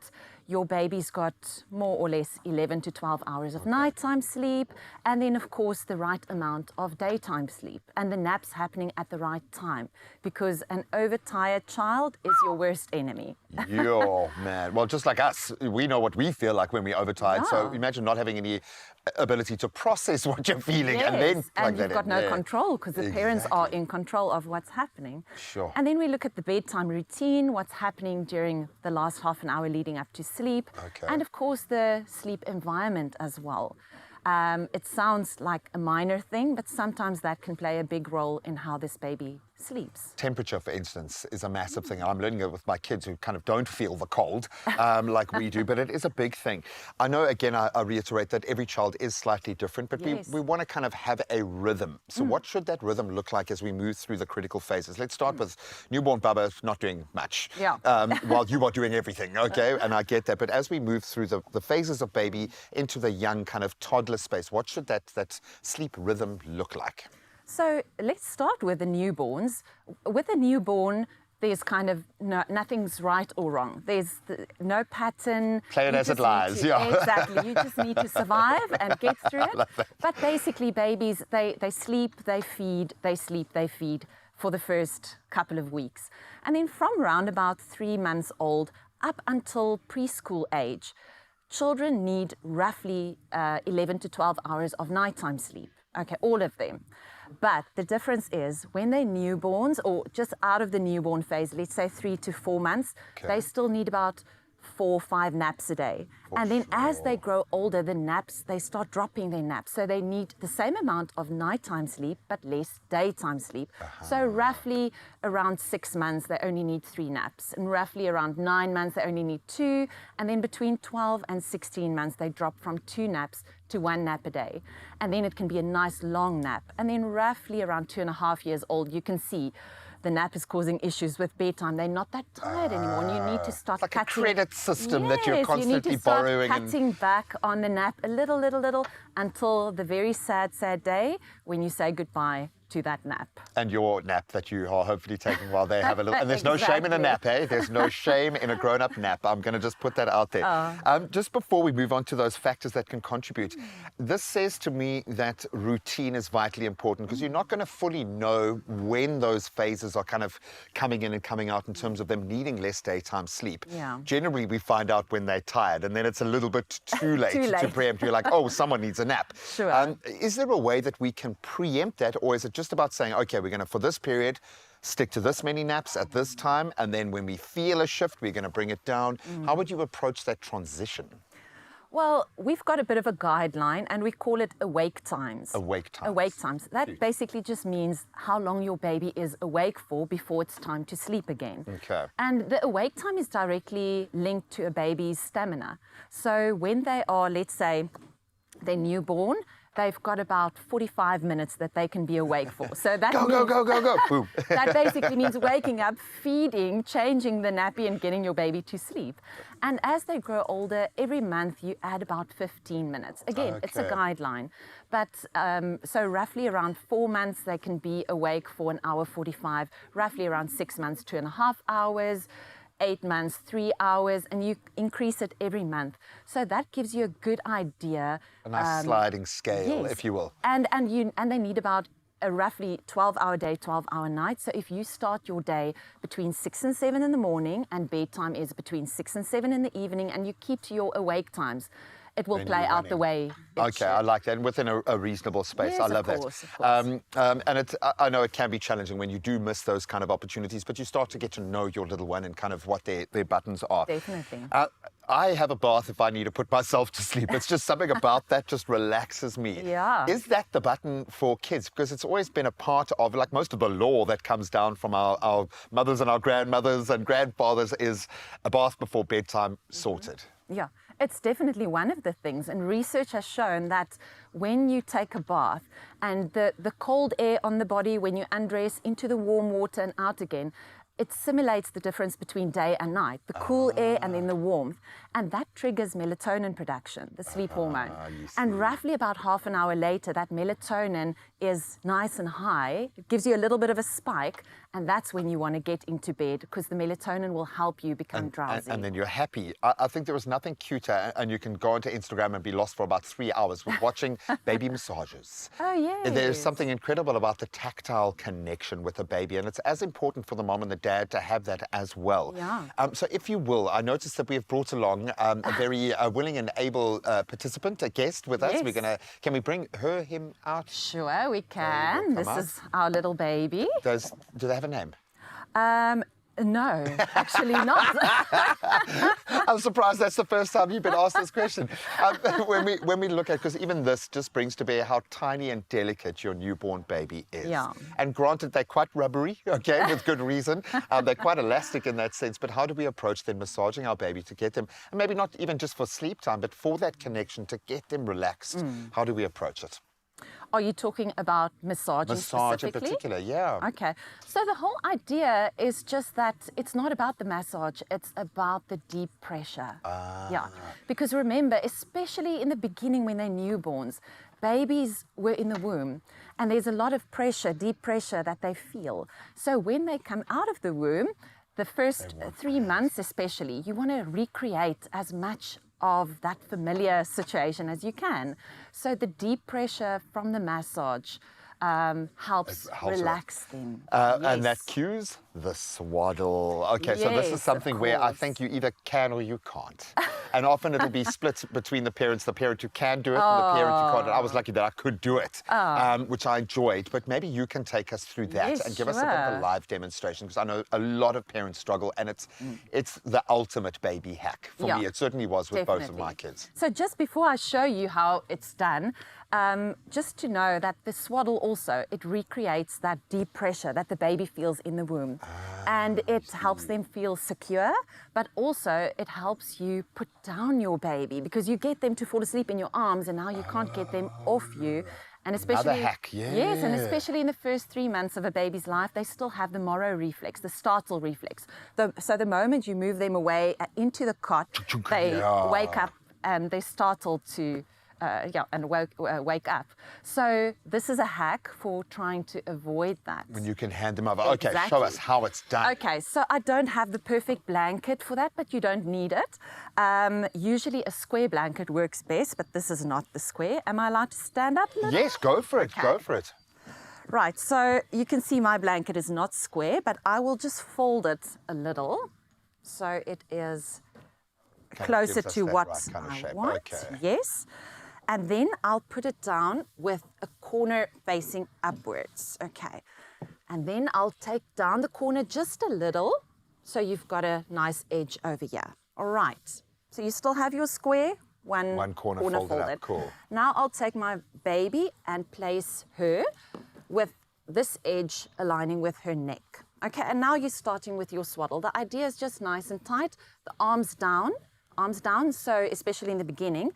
your baby's got more or less 11 to 12 hours of nighttime sleep, and then of course the right amount of daytime sleep, and the naps happening at the right time, because an overtired child is your worst enemy. Yo, man. Well, just like us, we know what we feel like when we're overtired. Yeah. So imagine not having any ability to process what you're feeling and then plug and that you've got in. no Yeah. control, because the parents are in control of what's happening. Sure. And then we look at the bedtime routine, what's happening during the last half an hour leading up to sleep, and of course the sleep environment as well. It sounds like a minor thing, but sometimes that can play a big role in how this baby sleeps. Temperature, for instance, is a massive thing. I'm learning it with my kids who kind of don't feel the cold like we do, but it is a big thing. I know, again, I reiterate that every child is slightly different, but we want to kind of have a rhythm. So what should that rhythm look like as we move through the critical phases? Let's start with newborn Baba not doing much, while you are doing everything, okay? And I get that. But as we move through the phases of baby into the young kind of toddler space, what should that sleep rhythm look like? So let's start with the newborns. With a newborn, there's kind of nothing's right or wrong. There's no pattern. Play it as it lies, Exactly. You just need to survive and get through it. But basically, babies, they sleep, they feed, they sleep, they feed for the first couple of weeks. And then from around about 3 months old up until preschool age, children need roughly 11 to 12 hours of nighttime sleep. Okay, all of them. But the difference is when they're newborns or just out of the newborn phase, let's say 3 to 4 months, they still need about 4 or 5 naps a day. And then as they grow older, the naps, they start dropping their naps. So they need the same amount of nighttime sleep, but less daytime sleep. So roughly around 6 months, they only need 3 naps. And roughly around 9 months, they only need 2. And then between 12 and 16 months, they drop from 2 naps to 1 nap a day. And then it can be a nice long nap. And then roughly around 2.5 years old, you can see the nap is causing issues with bedtime. They're not that tired anymore, and you need to start like cutting. a credit system that you're Yes, constantly you need to start borrowing. cutting back on the nap a little, until the very sad day when you say goodbye to that nap. And your nap that you are hopefully taking while they have a little. And there's no shame in a nap, eh? There's no shame in a grown-up nap. I'm going to just put that out there. Just before we move on to those factors that can contribute, this says to me that routine is vitally important, because you're not going to fully know when those phases are kind of coming in and coming out in terms of them needing less daytime sleep. Yeah. Generally, we find out when they're tired, and then it's a little bit too late, to preempt. You're like, oh, someone needs a nap. Sure. Is there a way that we can preempt that, or is it just about saying, okay, we're going to, for this period, stick to this many naps at this time, and then when we feel a shift, we're going to bring it down? How would you approach that transition? Well, we've got a bit of a guideline, and we call it awake times. Awake times. Awake times. That basically just means how long your baby is awake for before it's time to sleep again. Okay. And the awake time is directly linked to a baby's stamina. So when they are, let's say, they're newborn, they've got about 45 minutes that they can be awake for. So that go, boom. That basically means waking up, feeding, changing the nappy, and getting your baby to sleep. And as they grow older, every month you add about 15 minutes. Again, it's a guideline. But so roughly around 4 months, they can be awake for 1 hour 45, roughly around 6 months, 2.5 hours, 8 months, 3 hours, and you increase it every month. So that gives you a good idea. A nice sliding scale, if you will. And they need about a roughly 12-hour day, 12-hour night. So if you start your day between 6 and 7 in the morning, and bedtime is between 6 and 7 in the evening, and you keep to your awake times, it will play out the way it should. I like that, and within a reasonable space. Yes, I love of course, that. And I know it can be challenging when you do miss those kind of opportunities, but you start to get to know your little one and kind of what their buttons are. Definitely. I have a bath if I need to put myself to sleep. It's just something about that just relaxes me. Yeah. Is that the button for kids? Because it's always been a part of, like most of the law that comes down from our mothers and our grandmothers and grandfathers, is a bath before bedtime sorted. Yeah, it's definitely one of the things, and research has shown that when you take a bath and the cold air on the body, when you undress into the warm water and out again, it simulates the difference between day and night, the cool air and then the warmth, and that triggers melatonin production, the sleep hormone. And roughly about half an hour later, that melatonin is nice and high. It gives you a little bit of a spike, and that's when you want to get into bed, because the melatonin will help you become drowsy. And then you're happy. I think there is nothing cuter, and you can go onto Instagram and be lost for about 3 hours with watching baby massages. Oh, yes. There's something incredible about the tactile connection with a baby, and it's as important for the mom and the dad to have that as well. Yeah. So if you will, I noticed that we have brought along a very willing and able participant, a guest with us. Yes. We're gonna, can we bring him out? Sure, we can. This is our little baby. Do they have a name? No, actually not. I'm surprised that's the first time you've been asked this question. When we look at, because even this just brings to bear how tiny and delicate your newborn baby is. Yeah. And granted, they're quite rubbery, okay, with good reason. They're quite elastic in that sense. But how do we approach then massaging our baby to get them, and maybe not even just for sleep time, but for that connection to get them relaxed? How do we approach it? Are you talking about massaging Massage in specifically? particular, yeah. Okay. So the whole idea is just that it's not about the massage, it's about the deep pressure. Yeah. Because remember, especially in the beginning when they're newborns, babies were in the womb, and there's a lot of pressure, deep pressure that they feel. So when they come out of the womb, the first 3 months especially, you want to recreate as much of that familiar situation as you can. So the deep pressure from the massage helps relax them. And that cues the swaddle. Okay, so this is Yes, something of where I course. think you either can or you can't. And often it'll be split between the parent who can do it and the parent who can't. And I was lucky that I could do it, which I enjoyed. But maybe you can take us through that Yes, and give us a bit of a sure. live demonstration, because I know a lot of parents struggle, and it's the ultimate baby hack. For Yeah, me, it certainly was with both of definitely. my kids. So just before I show you how it's done, just to know that the swaddle also, it recreates that deep pressure that the baby feels in the womb. And it helps them feel secure, but also it helps you put down your baby, because you get them to fall asleep in your arms and now you can't get them off you. And especially, Another hack, yes, and yeah. especially in the first 3 months of a baby's life, they still have the Moro reflex, the startle reflex. So the moment you move them away into the cot, they wake up and they startle to wake up. So this is a hack for trying to avoid that. When you can hand them over. Okay, show us how it's done. Okay, so I don't have the perfect blanket for that, but you don't need it. Usually a square blanket works best, but this is not the square. Am I allowed to stand up a little? Yes, go for it, Okay. go for it. Right, so you can see my blanket is not square, but I will just fold it a little so it is closer gives us to that what right kind of I shape. want. Okay. Yes. And then I'll put it down with a corner facing upwards. Okay. And then I'll take down the corner just a little so you've got a nice edge over here. All right. So you still have your square, one corner folded up, cool. Now I'll take my baby and place her with this edge aligning with her neck. Okay, and now you're starting with your swaddle. The idea is just nice and tight, the arms down, so especially in the beginning,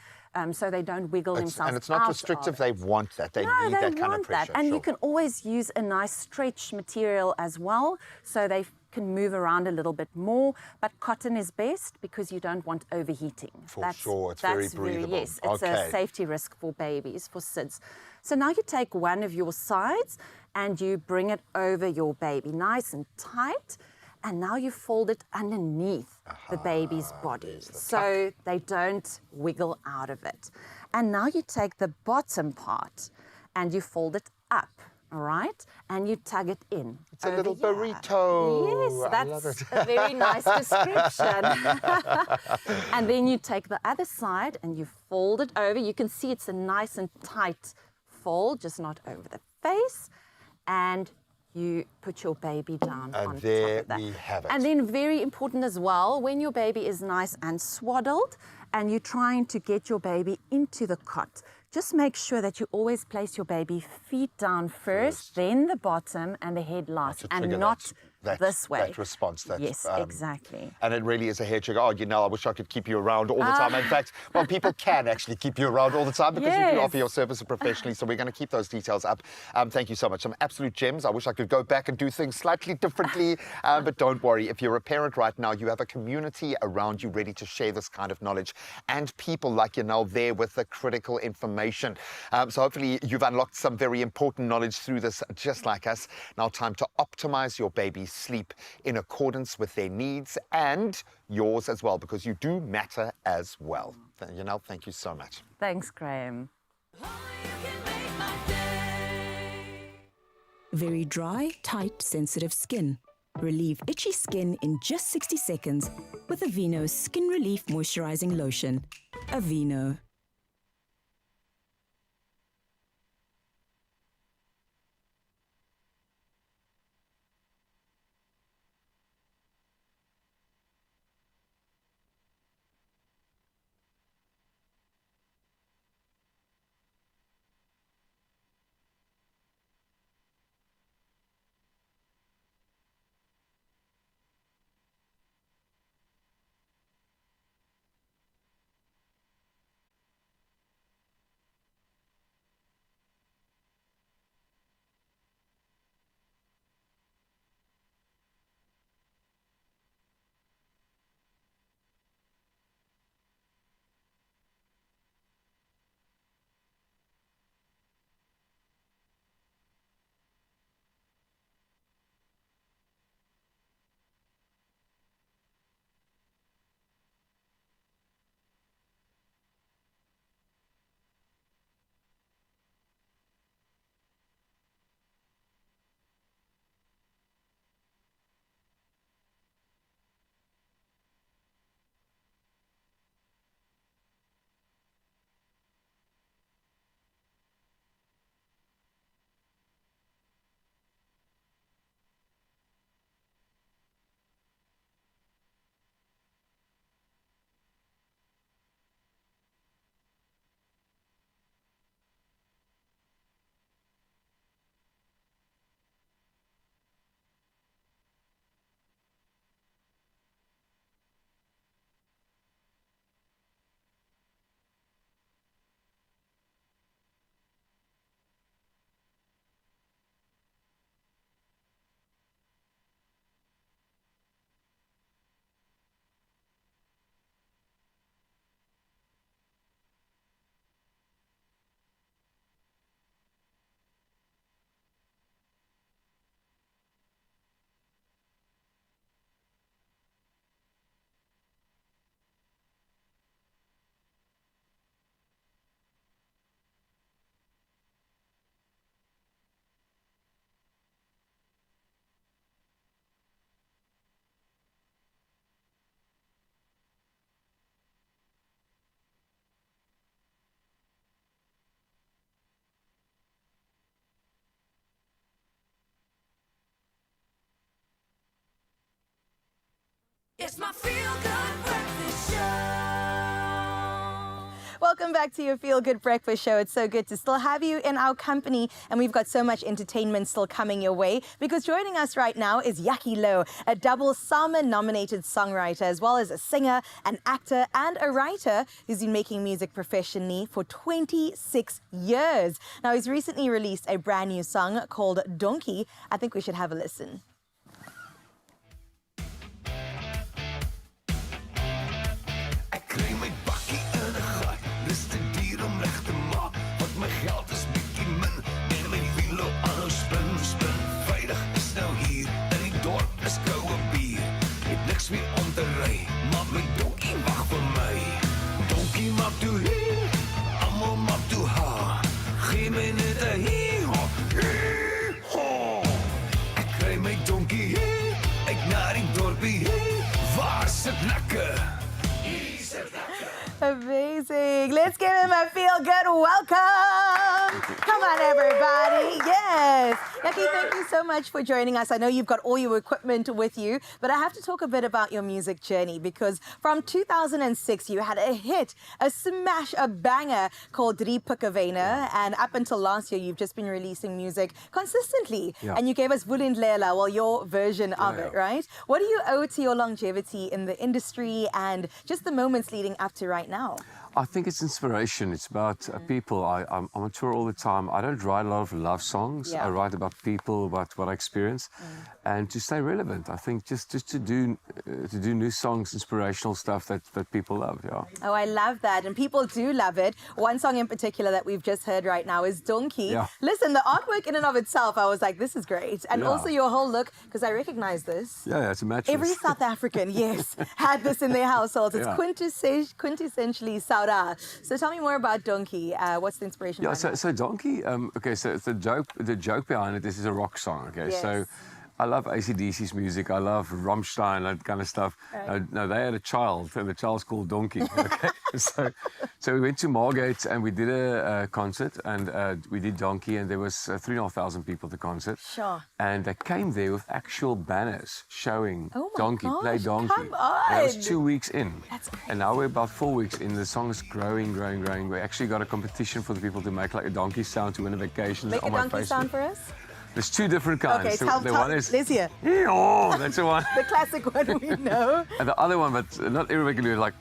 so they don't wiggle themselves And it's not out restrictive, of they want that. They no, need they that kind of want pressure. that. And sure. you can always use a nice stretch material as well, so they can move around a little bit more. But cotton is best because you don't want overheating. For sure, it's very breathable. Yes, it's Okay. a safety risk for babies, for SIDS. So now you take one of your sides and you bring it over your baby, nice and tight. And now you fold it underneath the baby's body so they don't wiggle out of it. And now you take the bottom part and you fold it up, all right? And you tug it in. It's a little burrito. Yes, I love that's it. a very nice description. And then you take the other side and you fold it over. You can see it's a nice and tight fold, just not over the face. And you put your baby down on top there of that. we have it. And then very important as well, when your baby is nice and swaddled and you're trying to get your baby into the cot, just make sure that you always place your baby feet down first, then the bottom and the head last, and not this way. That response. That, yes, exactly. And it really is a hair trigger. Oh, you know, I wish I could keep you around all the time. In fact, well, people can actually keep you around all the time because you can offer your services professionally. So we're going to keep those details up. Thank you so much. Some absolute gems. I wish I could go back and do things slightly differently. But don't worry. If you're a parent right now, you have a community around you ready to share this kind of knowledge and people like you now there with the critical information. So hopefully you've unlocked some very important knowledge through this, just like us. Now time to optimize your baby's sleep in accordance with their needs and yours as well, because you do matter as well. You know, thank you so much. Thanks, Graham. Very dry, tight, sensitive skin. Relieve itchy skin in just 60 seconds with Aveeno's Skin Relief Moisturizing Lotion. Aveeno. It's my feel-good breakfast show. Welcome back to your Feel Good Breakfast Show. It's so good to still have you in our company, and we've got so much entertainment still coming your way, because joining us right now is Jakkie Louw, a double Salmon-nominated songwriter, as well as a singer, an actor, and a writer who's been making music professionally for 26 years. Now, he's recently released a brand new song called Donkey. I think we should have a listen. Amazing. Let's give him a feel-good welcome. Come on, everybody. Yes. Jakkie, thank you so much for joining us. I know you've got all your equipment with you, but I have to talk a bit about your music journey, because from 2006, you had a hit, a smash, a banger called Drie Pikkevene, and up until last year, you've just been releasing music consistently. Yeah. And you gave us Vulindlela, well, your version of it, right? What do you owe to your longevity in the industry and just the moments leading up to right now? I think it's inspiration. It's about people. I'm on tour all the time. I don't write a lot of love songs. Yeah. I write about people, about what I experience, and to stay relevant. I think just to do new songs, inspirational stuff that people love. Yeah. Oh, I love that, and people do love it. One song in particular that we've just heard right now is Donkey. Yeah. Listen, the artwork in and of itself, I was like, this is great, and Yeah. also your whole look, because I recognize this. Yeah, it's a mattress. Every South African, yes, had this in their households. It's Yeah. quintessentially Saura. So tell me more about Donkey. What's the inspiration Yeah, behind so Donkey, okay, so the joke behind it is a rock song, okay? Yes. So I love AC/DC's music, I love Rammstein, that kind of stuff. Right. No, they had a child, and the child's called Donkey, okay? so we went to Margate and we did a concert, and we did Donkey, and there was 3,500 people at the concert. Sure. And they came there with actual banners showing Oh my Donkey, play gosh, Donkey. come And that was on. 2 weeks in. That's And now we're about 4 weeks in. The song is growing. We actually got a competition for the people to make like a donkey sound to win a vacation. Make a on my donkey Facebook. sound for us? There's two different kinds. Okay, So tell, the one is let's hear. "Ee-haw," that's the one. The classic one we know. And the other one, but not everybody can do it, like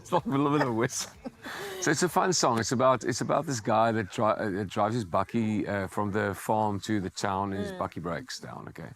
it's like a little bit of a whistle. So it's a fun song. It's about this guy that drives his bakkie from the farm to the town, and his bakkie breaks down. Okay,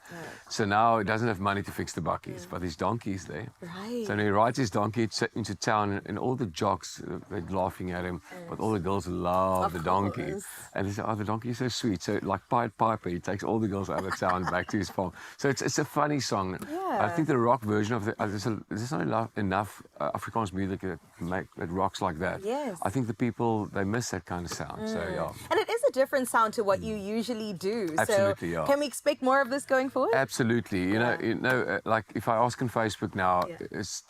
so now he doesn't have money to fix the bakkies, but his donkey's there. Right. So when he rides his donkey into town, and all the jocks they're laughing at him, but all the girls love the donkey, and they say, "Oh, the donkey is so sweet." So like Pied Piper, he takes all the girls out of town back to his farm. So it's a funny song. Yeah. I think the rock version of there's not enough Afrikaans music that rocks like that. Yes. I think the people, they miss that kind of sound. So yeah. And it is a different sound to what you usually do. Absolutely, so yeah. can we expect more of this going forward? Absolutely. You know, like if I ask on Facebook now,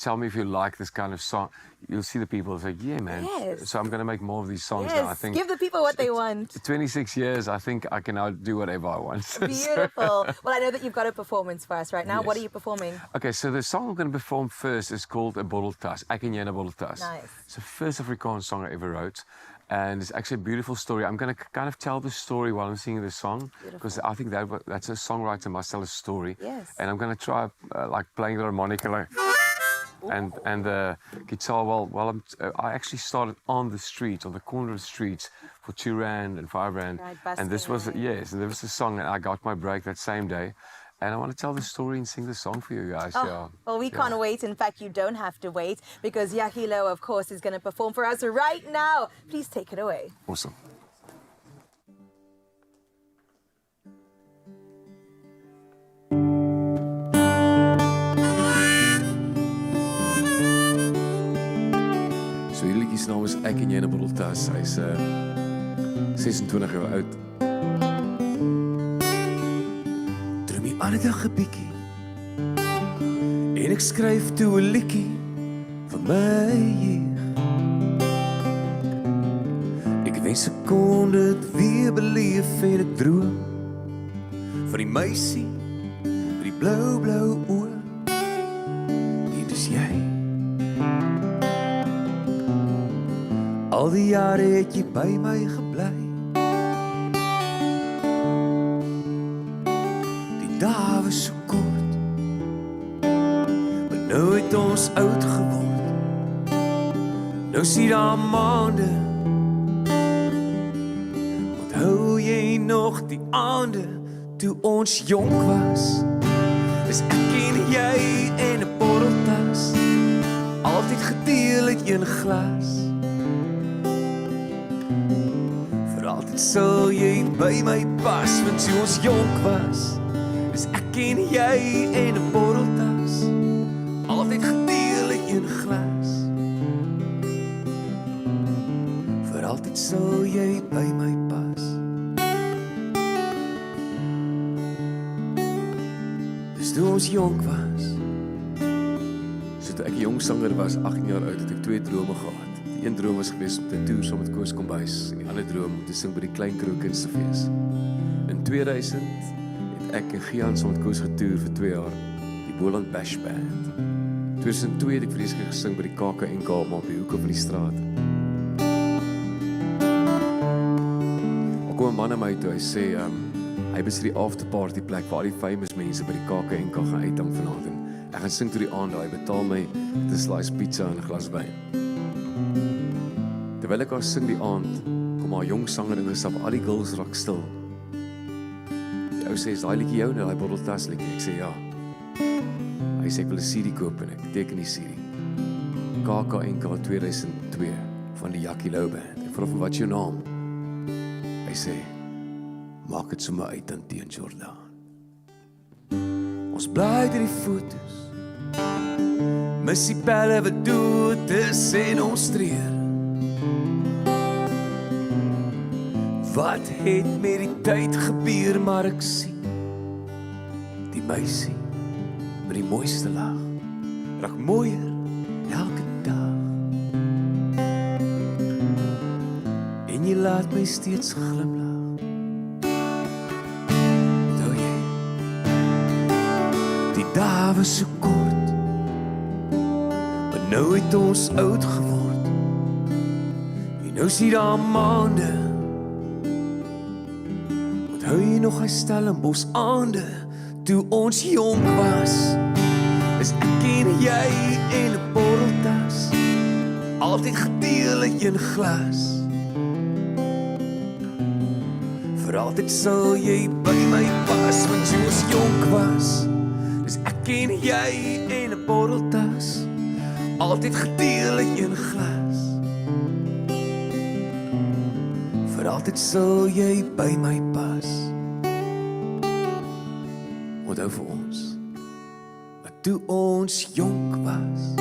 tell me if you like this kind of song, you'll see the people say, yeah, man. Yes. So I'm going to make more of these songs now. I Yes, think give the people what they want. 26 years, I think I can now do whatever I want. Beautiful. Well, I know that you've got a performance for us right now. What Yes. are you performing? Okay, so the song I'm going to perform first is called A Bottle Tas. Ek en jy 'n bottle tas. Nice. It's the first Afrikaans song I ever wrote. And it's actually a beautiful story. I'm going to kind of tell the story while I'm singing the song, because I think that's a songwriter must tell a story. Yes. And I'm going to try like playing the harmonica like, and the guitar while I actually started on the street, on the corner of the streets for 2 rand and 5 rand. Right, and this was, busking, yes, and there was a song and I got my break that same day. And I want to tell the story and sing the song for you guys. Oh, Yeah. well, we Yeah. can't wait. In fact, you don't have to wait, because Jakkie Louw, of course, is going to perform for us right now. Please take it away. Awesome. So hierdie liedjie se naam is Ek en jy 'n bottel tas. Hy's 26 jaar oud. Droom die ander dag 'n bietjie en ek skryf toe 'n liedjie vir my jeug. Ek wens ek kon dit weer beleef en ek droom van die meisie met die blou blou oë. En dis jy. Al die jare het jy by my gebly. Die dae was so kort, maar nou het ons oud geword. Nou sien daar maande. Onthou jy nog die aande toe ons jonk was? Dis ek en jy en 'n borreltas, altyd gedeel uit een glas. Vir altyd sal jy by my pas, want toe ons jonk was, dis ek en jy en 'n borreltas, altyd gedeel uit een glas. Vir altyd sal jy by my pas. Dis toe ons jonk was. So toe ek 'n jong sanger was, 18 jaar oud, het ek 2 drome gehad. Die een droom was geweest om te toer saam met Koos Kombuis en die ander droom om te sing by die Klein Kroeg Kunstefees. In 2000 het ek en Gian saam met Koos getoer vir 2 jaar, die Boland Bash Band. 2002 het ek vir die gesing by die KAK&K maar op die hoeke van die straat. Ook kom 'n man na my toe, hy sê hy besit die afterparty plek waar al die famous mense by die KAK&K gaan uithang vanaand en ek gaan sing tot die aand, hy betaal my 'n slice pizza en 'n glas wyn. Terwyl ek haar sing die aand, kom haar jong sanger ingestap, al die girls raak stil. Die ou sê, is daai liedjie jou nou, daai botteltas liedjie? Ek sê ja. Hy sê ek wil 'n CD koop en ek teken die CD. KAK&K 2002 van die Jakkie Louw band. Ek vra vir wat is jou naam? Hy sê, maak het sommer uit aan teen Jordan. Ons blaai deur die foto's, mis die pelle wat dood is en ons treur. Wat het met die tyd gebeur, maar ek sien die meisie met die mooiste lag raak mooier elke dag. En jy laat my steeds glimlag. Nou jy, die dae was so kort, maar nou het ons oud geword. En nou sien daar maande. Onthou jy nog hy Stellenbosch aande, toe ons jonk was? Is ek en jy en 'n borreltas, altyd gedeel in een glas. Vir altyd sal jy by my pas, want toe ons jonk was, is ek en jy en 'n borreltas, altyd gedeel in een glas. Vir altyd sal jy by my pas. Onthou vir ons, wat toe ons jonk was.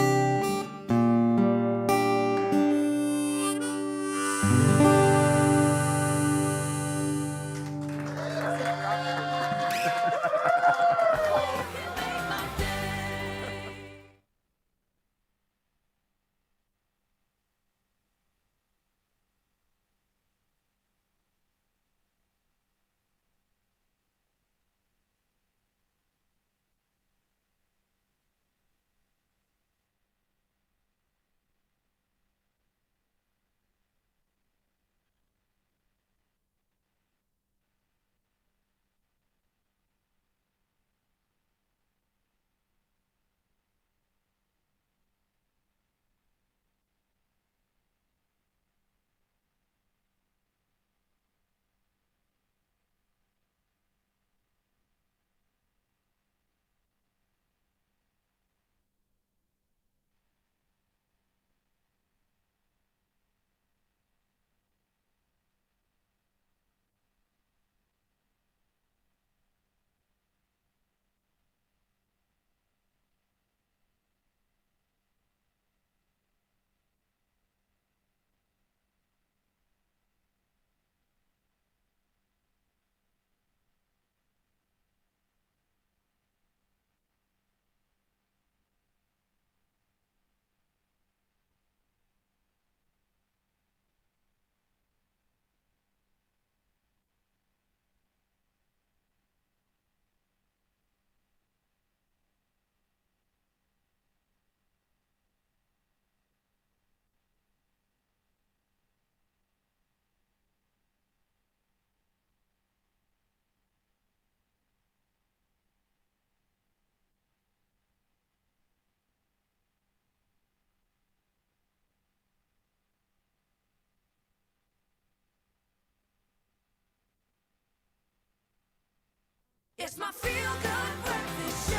It's my feel-good breakfast show.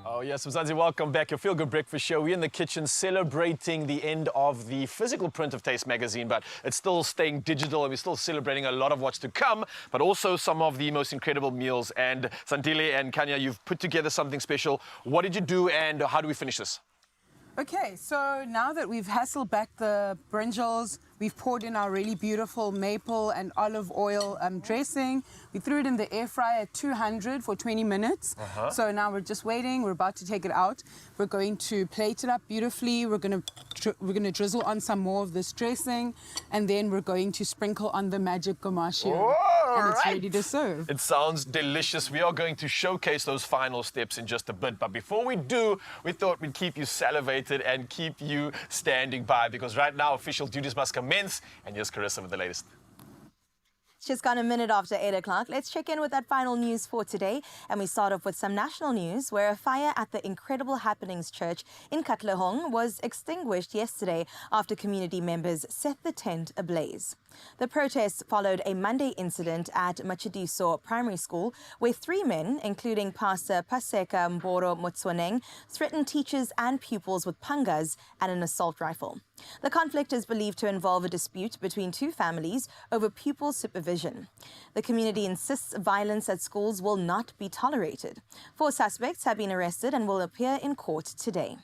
Oh yes, Mzansi, welcome back. Your Feel Good Breakfast Show. We're in the kitchen celebrating the end of the physical print of Taste magazine, but it's still staying digital and we're still celebrating a lot of what's to come, but also some of the most incredible meals. And Sandile and Kanya, you've put together something special. What did you do and how do we finish this? Okay, so now that we've hassled back the brinjals, we've poured in our really beautiful maple and olive oil dressing. We threw it in the air fryer at 200 for 20 minutes. So now we're just waiting. We're about to take it out. We're going to plate it up beautifully. We're going to drizzle on some more of this dressing, and then we're going to sprinkle on the magic gamashian. And it's ready to serve. It sounds delicious. We are going to showcase those final steps in just a bit. But before we do, we thought we'd keep you salivated and keep you standing by, because right now official duties must commence. And here's Carissa with the latest. It's just gone a minute after 8 o'clock. Let's check in with that final news for today. And we start off with some national news, where a fire at the Incredible Happenings Church in Katlehong was extinguished yesterday after community members set the tent ablaze. The protests followed a Monday incident at Machadiso Primary School, where 3 men, including Pastor Paseka Mboro Motswaneng, threatened teachers and pupils with pangas and an assault rifle. The conflict is believed to involve a dispute between 2 families over pupil supervision. The community insists violence at schools will not be tolerated. 4 suspects have been arrested and will appear in court today.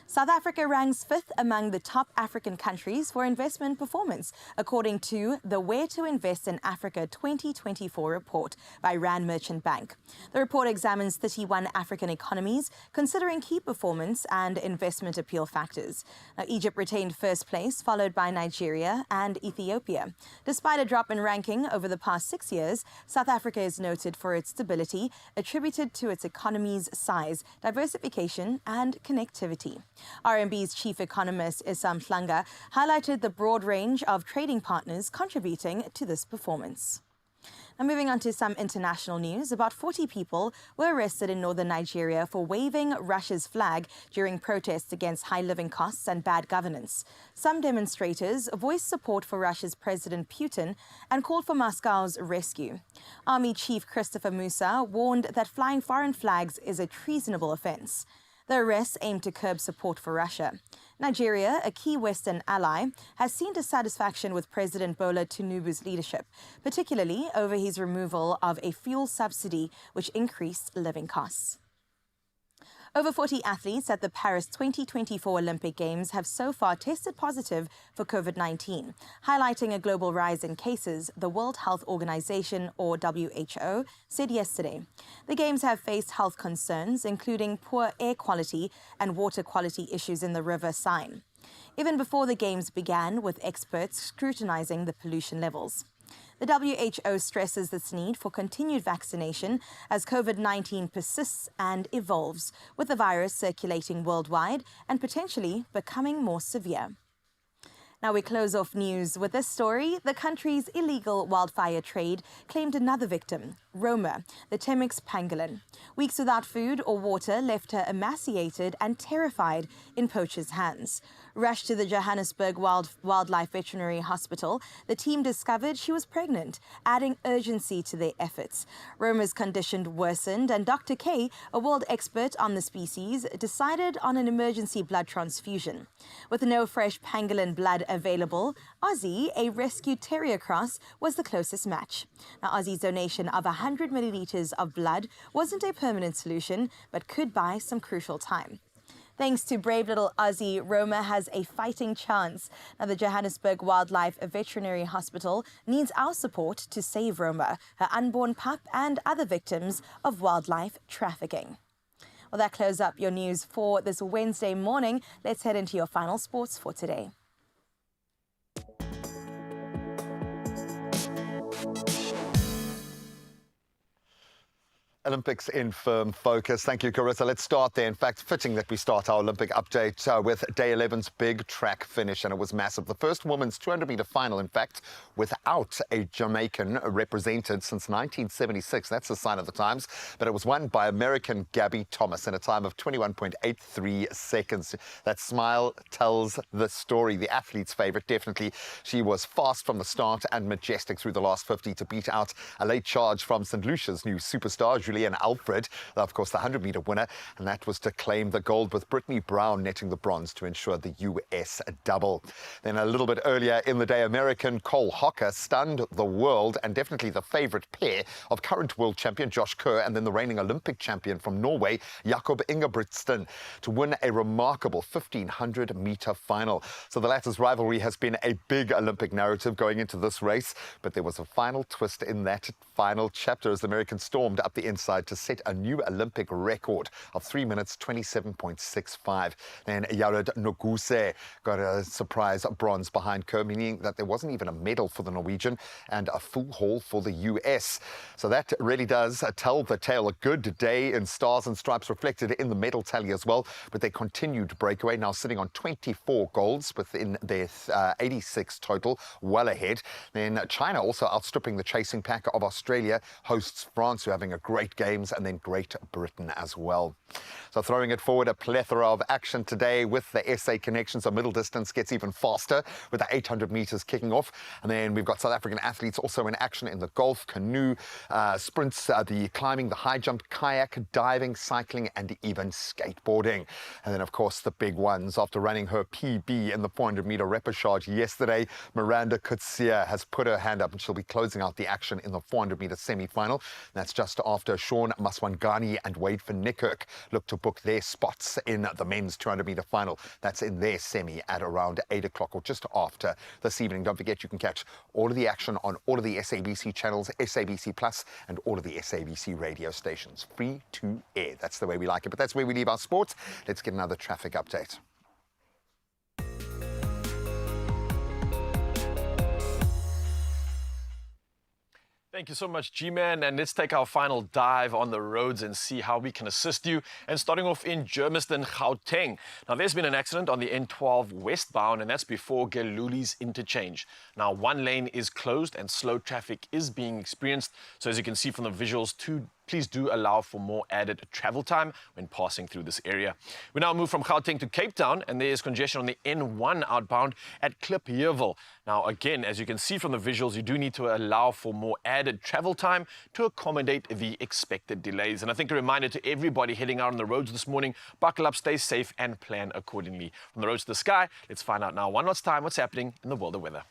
South Africa ranks 5th among the top African countries for investment performance, according to the Where to Invest in Africa 2024 report by Rand Merchant Bank. The report examines 31 African economies, considering key performance and investment appeal factors. Now, Egypt retained first place, followed by Nigeria and Ethiopia. Despite a drop in ranking over the past 6 years, South Africa is noted for its stability, attributed to its economy's size, diversification and connectivity. RMB's chief economist Isam Hlanga highlighted the broad range of trading partners contributing to this performance. Now, moving on to some international news, about 40 people were arrested in northern Nigeria for waving Russia's flag during protests against high living costs and bad governance. Some demonstrators voiced support for Russia's President Putin and called for Moscow's rescue. Army Chief Christopher Musa warned that flying foreign flags is a treasonable offense. The arrests aim to curb support for Russia. Nigeria, a key Western ally, has seen dissatisfaction with President Bola Tinubu's leadership, particularly over his removal of a fuel subsidy which increased living costs. Over 40 athletes at the Paris 2024 Olympic Games have so far tested positive for COVID-19, highlighting a global rise in cases, the World Health Organization, or WHO, said yesterday. The Games have faced health concerns, including poor air quality and water quality issues in the River Seine, even before the Games began, with experts scrutinizing the pollution levels. The WHO stresses this need for continued vaccination as COVID-19 persists and evolves, with the virus circulating worldwide and potentially becoming more severe. Now we close off news with this story. The country's illegal wildfire trade claimed another victim, Roma, the Temminck's pangolin. Weeks without food or water left her emaciated and terrified in poachers' hands. Rushed to the Johannesburg Wildlife Veterinary Hospital, the team discovered she was pregnant, adding urgency to their efforts. Roma's condition worsened, and Dr. K, a world expert on the species, decided on an emergency blood transfusion. With no fresh pangolin blood available, Ozzy, a rescued terrier cross, was the closest match. Now, Ozzy's donation of 100 milliliters of blood wasn't a permanent solution, but could buy some crucial time. Thanks to brave little Ozzy, Roma has a fighting chance. Now, the Johannesburg Wildlife Veterinary Hospital needs our support to save Roma, her unborn pup, and other victims of wildlife trafficking. Well, that closes up your news for this Wednesday morning. Let's head into your final sports for today. Olympics in firm focus. Thank you, Carissa. Let's start there. In fact, fitting that we start our Olympic update with Day 11's big track finish, and it was massive. The first women's 200-meter final, in fact, without a Jamaican represented since 1976. That's the sign of the times. But it was won by American Gabby Thomas in a time of 21.83 seconds. That smile tells the story. The athlete's favorite, definitely. She was fast from the start and majestic through the last 50 to beat out a late charge from St. Lucia's new superstar, Julian Alfred, of course, the 100-meter winner, and that was to claim the gold, with Brittany Brown netting the bronze to ensure the US double. Then a little bit earlier in the day, American Cole Hocker stunned the world, and definitely the favorite pair of current world champion Josh Kerr and then the reigning Olympic champion from Norway, Jakob Ingebrigtsen, to win a remarkable 1,500-meter final. So the latter's rivalry has been a big Olympic narrative going into this race, but there was a final twist in that final chapter as the Americans stormed up the inside to set a new Olympic record of 3 minutes 27.65. Then Yared Noguse got a surprise bronze behind Kerr, meaning that there wasn't even a medal for the Norwegian and a full haul for the US. So that really does tell the tale. A good day in stars and stripes reflected in the medal tally as well, but they continued breakaway, now sitting on 24 golds within their 86 total, well ahead. Then China also outstripping the chasing pack of Australia, hosts France, who are having a great games, and then Great Britain as well. So throwing it forward, a plethora of action today with the SA connection. So middle distance gets even faster with the 800 meters kicking off. And then we've got South African athletes also in action in the golf, canoe, sprints, the climbing, the high jump, kayak, diving, cycling, and even skateboarding. And then, of course, the big ones. After running her PB in the 400-meter repechage yesterday, Miranda Coetzee has put her hand up, and she'll be closing out the action in the 400-meter semi-final. That's just after Sean Maswangani and Wade van Niekerk look to book their spots in the men's 200-meter final. That's in their semi at around 8 o'clock or just after this evening. Don't forget, you can catch all of the action on all of the SABC channels, SABC Plus, and all of the SABC radio stations. Free to air. That's the way we like it. But that's where we leave our sports. Let's get another traffic update. Thank you so much, G-Man. And let's take our final dive on the roads and see how we can assist you. And starting off in Germiston, Gauteng. Now, there's been an accident on the N12 westbound, and that's before Geluli's interchange. Now, one lane is closed and slow traffic is being experienced. So as you can see from the visuals, please do allow for more added travel time when passing through this area. We now move from Gauteng to Cape Town, and there is congestion on the N1 outbound at Klipheerwil. Now, again, as you can see from the visuals, you do need to allow for more added travel time to accommodate the expected delays. And I think a reminder to everybody heading out on the roads this morning, buckle up, stay safe, and plan accordingly. From the roads to the sky, let's find out now one last time what's happening in the world of weather.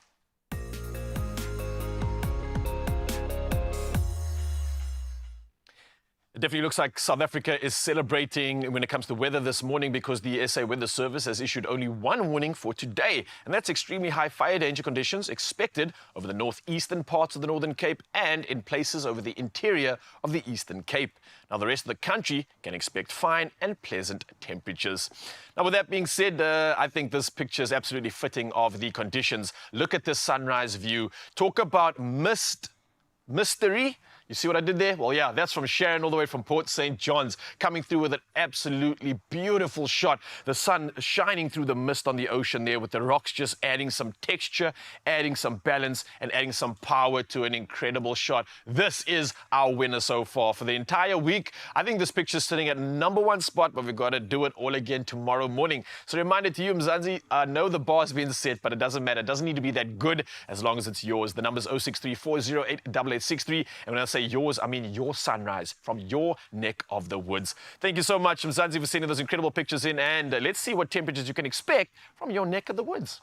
It definitely looks like South Africa is celebrating when it comes to weather this morning, because the SA Weather Service has issued only one warning for today, and that's extremely high fire danger conditions expected over the northeastern parts of the Northern Cape and in places over the interior of the Eastern Cape. Now, the rest of the country can expect fine and pleasant temperatures. Now, with that being said, I think this picture is absolutely fitting of the conditions. Look at this sunrise view. Talk about mystery. You see what I did there? Well, yeah, that's from Sharon all the way from Port St. John's, coming through with an absolutely beautiful shot. The sun shining through the mist on the ocean there, with the rocks just adding some texture, adding some balance, and adding some power to an incredible shot. This is our winner so far for the entire week. I think this picture is sitting at #1 spot, but we've got to do it all again tomorrow morning. So reminder to you, Mzansi, I know the bar's been set, but it doesn't matter. It doesn't need to be that good as long as it's yours. The number's 063-408-8863. And when I say yours, I mean your sunrise from your neck of the woods. Thank you so much, Mzansi, for sending those incredible pictures in. And let's see what temperatures you can expect from your neck of the woods.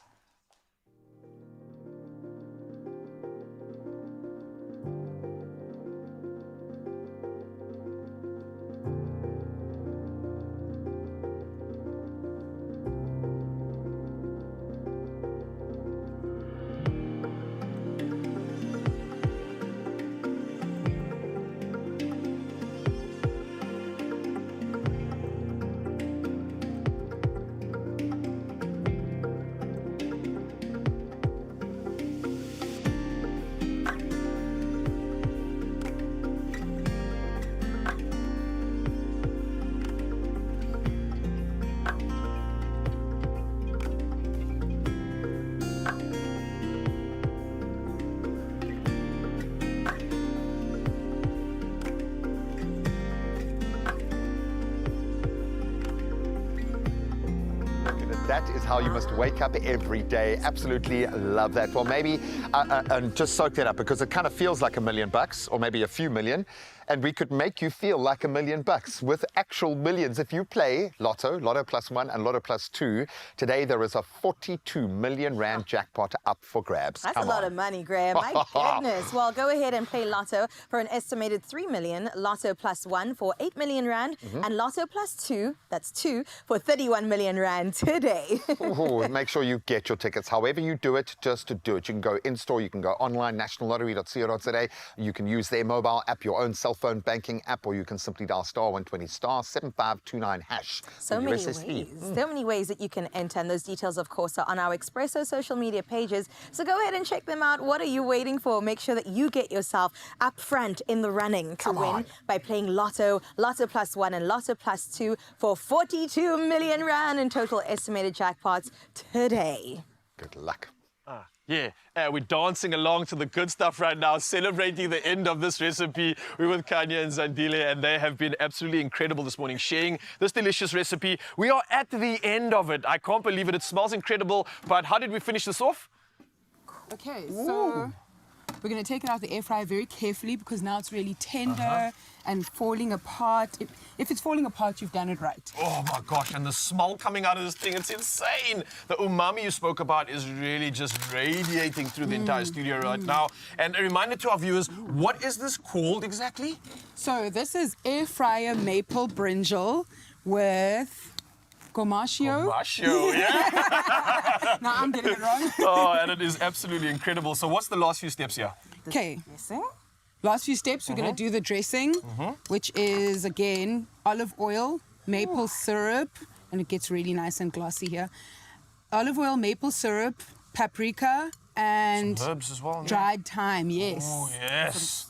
That is how you must wake up every day. Absolutely love that. Well, maybe, and just soak that up, because it kind of feels like $1 million, or maybe a few million. And we could make you feel like $1 million with actual millions. If you play Lotto, Lotto plus 1 and Lotto plus 2, today there is a 42 million rand jackpot up for grabs. That's a lot of money, Graham. My goodness. Well, go ahead and play Lotto for an estimated 3 million, Lotto plus 1 for 8 million rand, and Lotto plus 2, that's 2, for 31 million rand today. Ooh, make sure you get your tickets. However you do it, just to do it. You can go in-store, you can go online, nationallottery.co.za. You can use their mobile app, your own cell phone banking app, or you can simply dial star 120 star 7529 hash. So many ways. So many ways that you can enter, and those details, of course, are on our Expresso social media pages. So go ahead and check them out. What are you waiting for? Make sure that you get yourself up front in the running to win by playing Lotto, Lotto plus 1 and Lotto plus 2 for 42 million rand in total estimated jackpots today. Good luck. Yeah, we're dancing along to the good stuff right now, celebrating the end of this recipe. We're with Kanya and Zandile, and they have been absolutely incredible this morning, sharing this delicious recipe. We are at the end of it. I can't believe it. It smells incredible. But how did we finish this off? Okay, so we're going to take it out of the air fryer very carefully, because now it's really tender and falling apart. If it's falling apart, you've done it right. Oh my gosh, and the smell coming out of this thing, it's insane. The umami you spoke about is really just radiating through the entire studio right now. And a reminder to our viewers, what is this called exactly? So this is air fryer maple brinjal with Gomashio. Gomashio, yeah. Now I'm getting it wrong. Oh, and it is absolutely incredible. So what's the last few steps here? Okay. Last few steps, we're going to do the dressing, which is, again, olive oil, maple syrup, and it gets really nice and glossy here. Olive oil, maple syrup, paprika, and some herbs as well, dried thyme, yes. Oh, yes.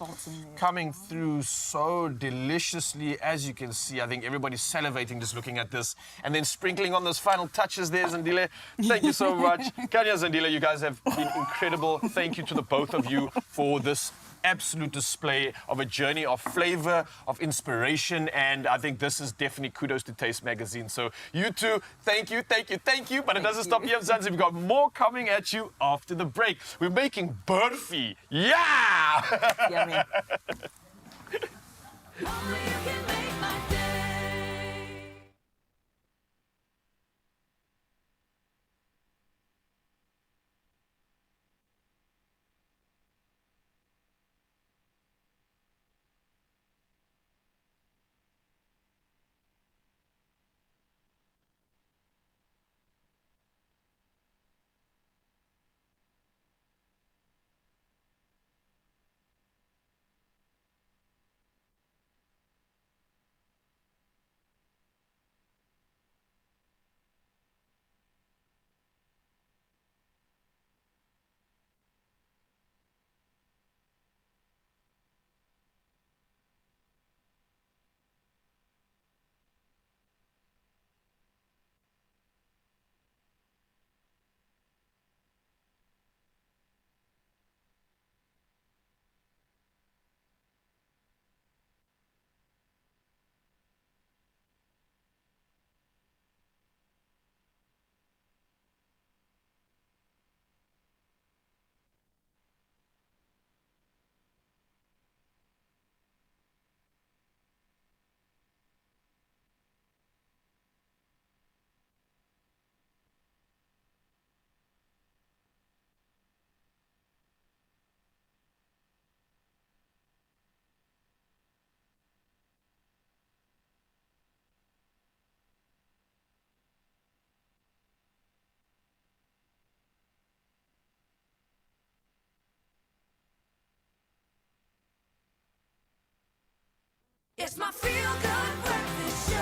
Coming through so deliciously, as you can see. I think everybody's salivating just looking at this. And then sprinkling on those final touches there, Zandile. Thank you so much. Kanya, Zandile, you guys have been incredible. Thank you to the both of you for this absolute display of a journey of flavor, of inspiration, and I think this is definitely kudos to Taste Magazine. So you two, thank you, thank you, thank you. But it doesn't stop here, Zanzibar. We've got more coming at you after the break. We're making burfi. Yeah! Yummy. It's my feel-good breakfast show.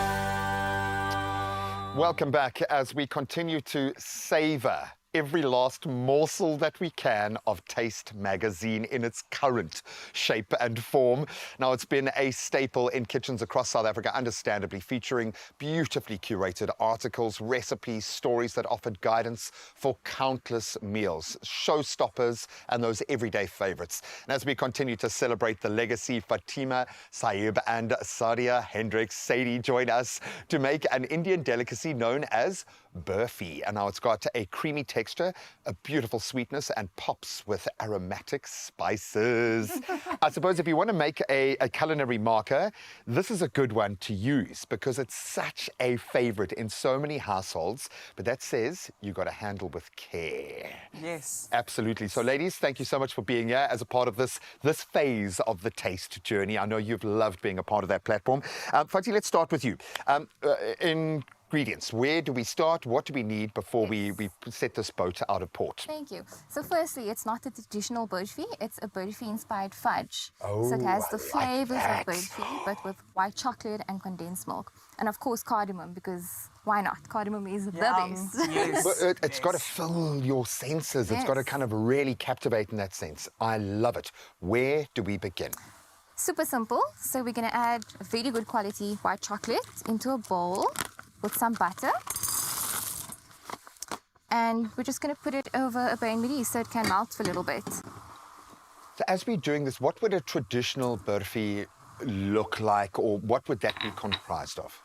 Welcome back as we continue to savor every last morsel that we can of Taste magazine in its current shape and form. Now, it's been a staple in kitchens across South Africa, understandably, featuring beautifully curated articles, recipes, stories that offered guidance for countless meals, showstoppers, and those everyday favorites. And as we continue to celebrate the legacy, Fatima, Saib, and Sadia Hendricks Sadie join us to make an Indian delicacy known as burfi. And now it's got a creamy texture, a beautiful sweetness, and pops with aromatic spices. I suppose if you want to make a culinary marker, this is a good one to use because it's such a favorite in so many households. But that says you got to handle with care. Yes. Absolutely. So ladies, thank you so much for being here as a part of this phase of the taste journey. I know you've loved being a part of that platform. Fati, let's start with you. Ingredients. Where do we start? What do we need before we set this boat out of port? Thank you. So firstly, it's not a traditional burfi, it's a burfi-inspired fudge. So it has the flavors of burfi, but with white chocolate and condensed milk. And of course, cardamom, because why not? Cardamom is the best. Yes. But it's got to fill your senses. It's got to kind of really captivate in that sense. I love it. Where do we begin? Super simple. So we're going to add very good quality white chocolate into a bowl with some butter, and we're just going to put it over a bain-marie so it can melt for a little bit. So as we're doing this, what would a traditional burfi look like, or what would that be comprised of?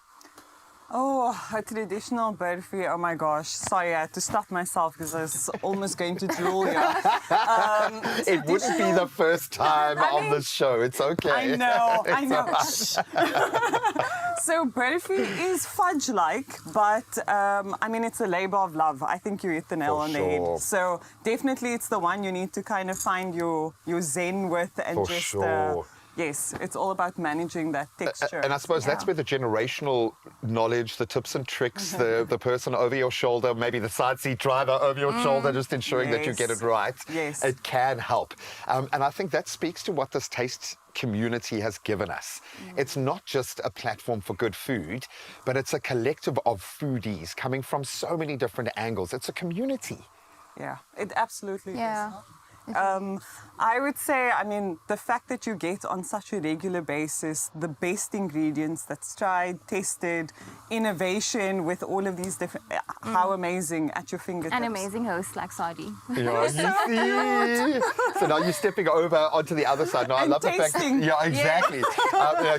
Oh, a traditional burfi, oh my gosh. Sorry, I had to stop myself because I was almost going to drool here. It wouldn't be the first time on this show. It's okay. I know, I It's know. all right. So burfi is fudge-like, but I mean, it's a labor of love. I think you hit the nail on the head. So definitely it's the one you need to kind of find your zen with and yes, it's all about managing that texture. And I suppose that's where the generational knowledge, the tips and tricks, the person over your shoulder, maybe the side seat driver over your shoulder, just ensuring that you get it right. Yes. It can help. And I think that speaks to what this taste community has given us. It's not just a platform for good food, but it's a collective of foodies coming from so many different angles. It's a community. Yeah, it absolutely is. I would say, I mean, the fact that you get on such a regular basis the best ingredients that's tried, tested, innovation with all of these different, how amazing at your fingertips. An amazing host like Sadi. Yeah, you see? So now you're stepping over onto the other side. Now, I love the fact that, yeah, exactly.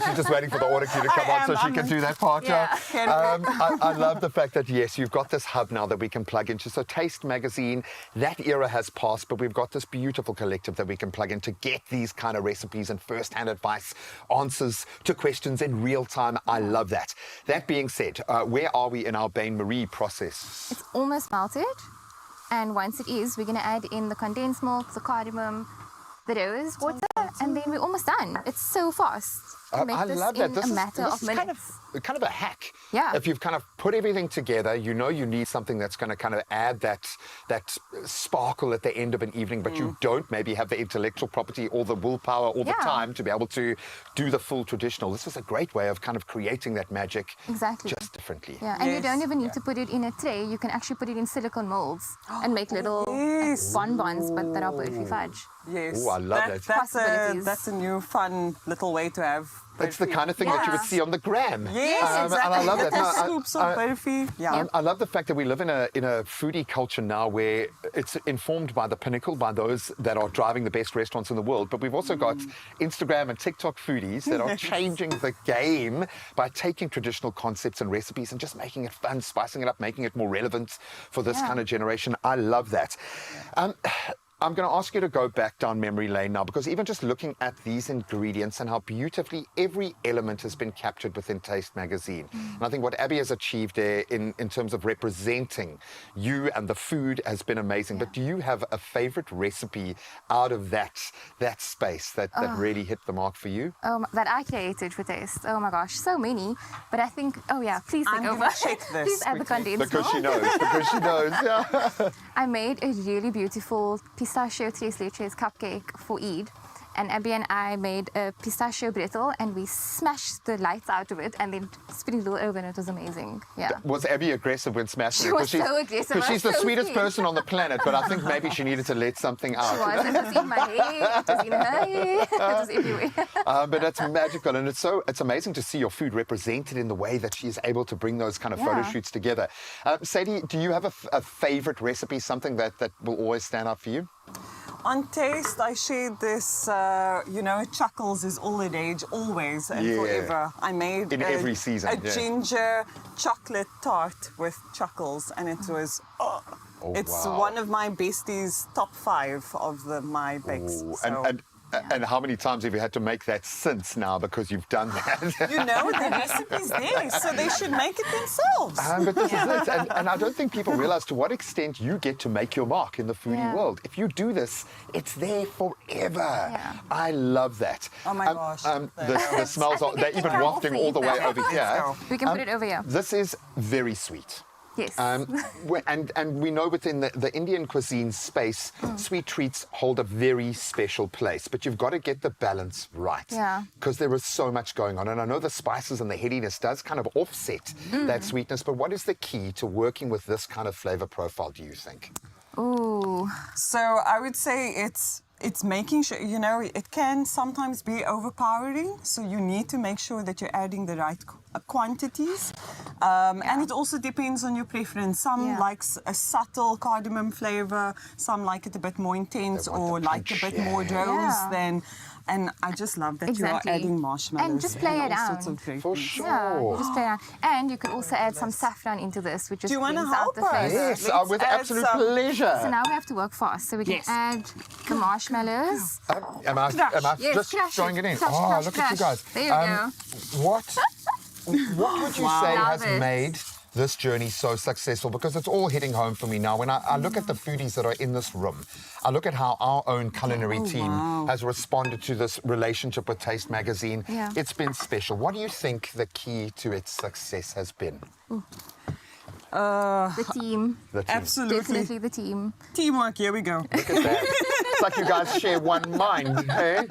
She's just waiting for the order queue to come on so she can do that part. I love the fact that, yes, you've got this hub now that we can plug into. So Taste Magazine, that era has passed, but we've got this beautiful collective that we can plug in to get these kind of recipes and first-hand advice, answers to questions in real time. I love that. That being said, where are we in our bain-marie process? It's almost melted, and once it is, we're going to add in the condensed milk, the cardamom, the rose water, and then we're almost done. It's so fast. I love that. This is kind of a hack. Yeah. If you've kind of put everything together, you know you need something that's going to kind of add that sparkle at the end of an evening, but you don't maybe have the intellectual property or the willpower or the time to be able to do the full traditional. This is a great way of kind of creating that magic just differently. Yeah, and you don't even need to put it in a tray. You can actually put it in silicone molds and make little bonbons, but that are burfi fudge. Yes. Oh, I love that. That's a new fun little way to have burfi. It's the kind of thing that you would see on the gram. Yes, exactly. And I love that. Little scoops of burfi. Yeah. I love the fact that we live in a foodie culture now where it's informed by the pinnacle, by those that are driving the best restaurants in the world. But we've also got Instagram and TikTok foodies that are changing the game by taking traditional concepts and recipes and just making it fun, spicing it up, making it more relevant for this kind of generation. I love that. I'm going to ask you to go back down memory lane now, because even just looking at these ingredients and how beautifully every element has been captured within Taste Magazine. And I think what Abby has achieved there in terms of representing you and the food has been amazing. But do you have a favorite recipe out of that space that really hit the mark for you? That I created for Taste. Oh my gosh, so many. But I think, please take over. Check this. Please add the condensed milk. Because she knows, yeah. I made a really beautiful pistachio tres leches cupcake for Eid. and Abby and I made a pistachio brittle, and we smashed the lights out of it, and then sprinkled it all over, and it was amazing. Yeah. Was Abby aggressive when smashing She it? was so aggressive. Because she's the So sweetest sweet. person on the planet, but I think maybe she needed to let something out. She was. It was in my hair. It was in her hair. It was everywhere. But it's magical, and it's amazing to see your food represented in the way that she is able to bring those kind of photo shoots together. Sadie, do you have a favorite recipe, something that will always stand out for you? On taste, I shared this, you know, Chuckles is all the age, always and forever. I made in every season, a ginger chocolate tart with Chuckles, and it was, it's one of my besties' top 5 of my bakes. So. And how many times have you had to make that since now because you've done that? You know, the recipe's there, so they should make it themselves. But this is it. And I don't think people realize to what extent you get to make your mark in the foodie world. If you do this, it's there forever. I love that. Oh my gosh. The smells, they're even wafting all the way over here. We can put it over here. This is very sweet. Yes. And we know within the Indian cuisine space, sweet treats hold a very special place, but you've got to get the balance right. Yeah. Because there is so much going on. And I know the spices and the headiness does kind of offset that sweetness, but what is the key to working with this kind of flavor profile, do you think? Ooh. So I would say it's making sure, you know, it can sometimes be overpowering, so you need to make sure that you're adding the right quantities. And it also depends on your preference. Some likes a subtle cardamom flavor, some like it a bit more intense or like a bit more rose than... And I just love that you are adding marshmallows. And just play it out. For sure. Yeah, you just play it out. And you could also add some saffron into this, which just Do you want to brings out help the us? flavor. Yes, with absolute pleasure. So now we have to work fast. So we can add the marshmallows. Am I just throwing it in? Crush, look at you guys. There you go. What would you say has made this journey so successful? Because it's all hitting home for me now. When I look at the foodies that are in this room, I look at how our own culinary team has responded to this relationship with Taste Magazine. Yeah. It's been special. What do you think the key to its success has been? The team. Absolutely. Definitely the team. Teamwork, here we go. Look at that. It's like you guys share one mind, hey?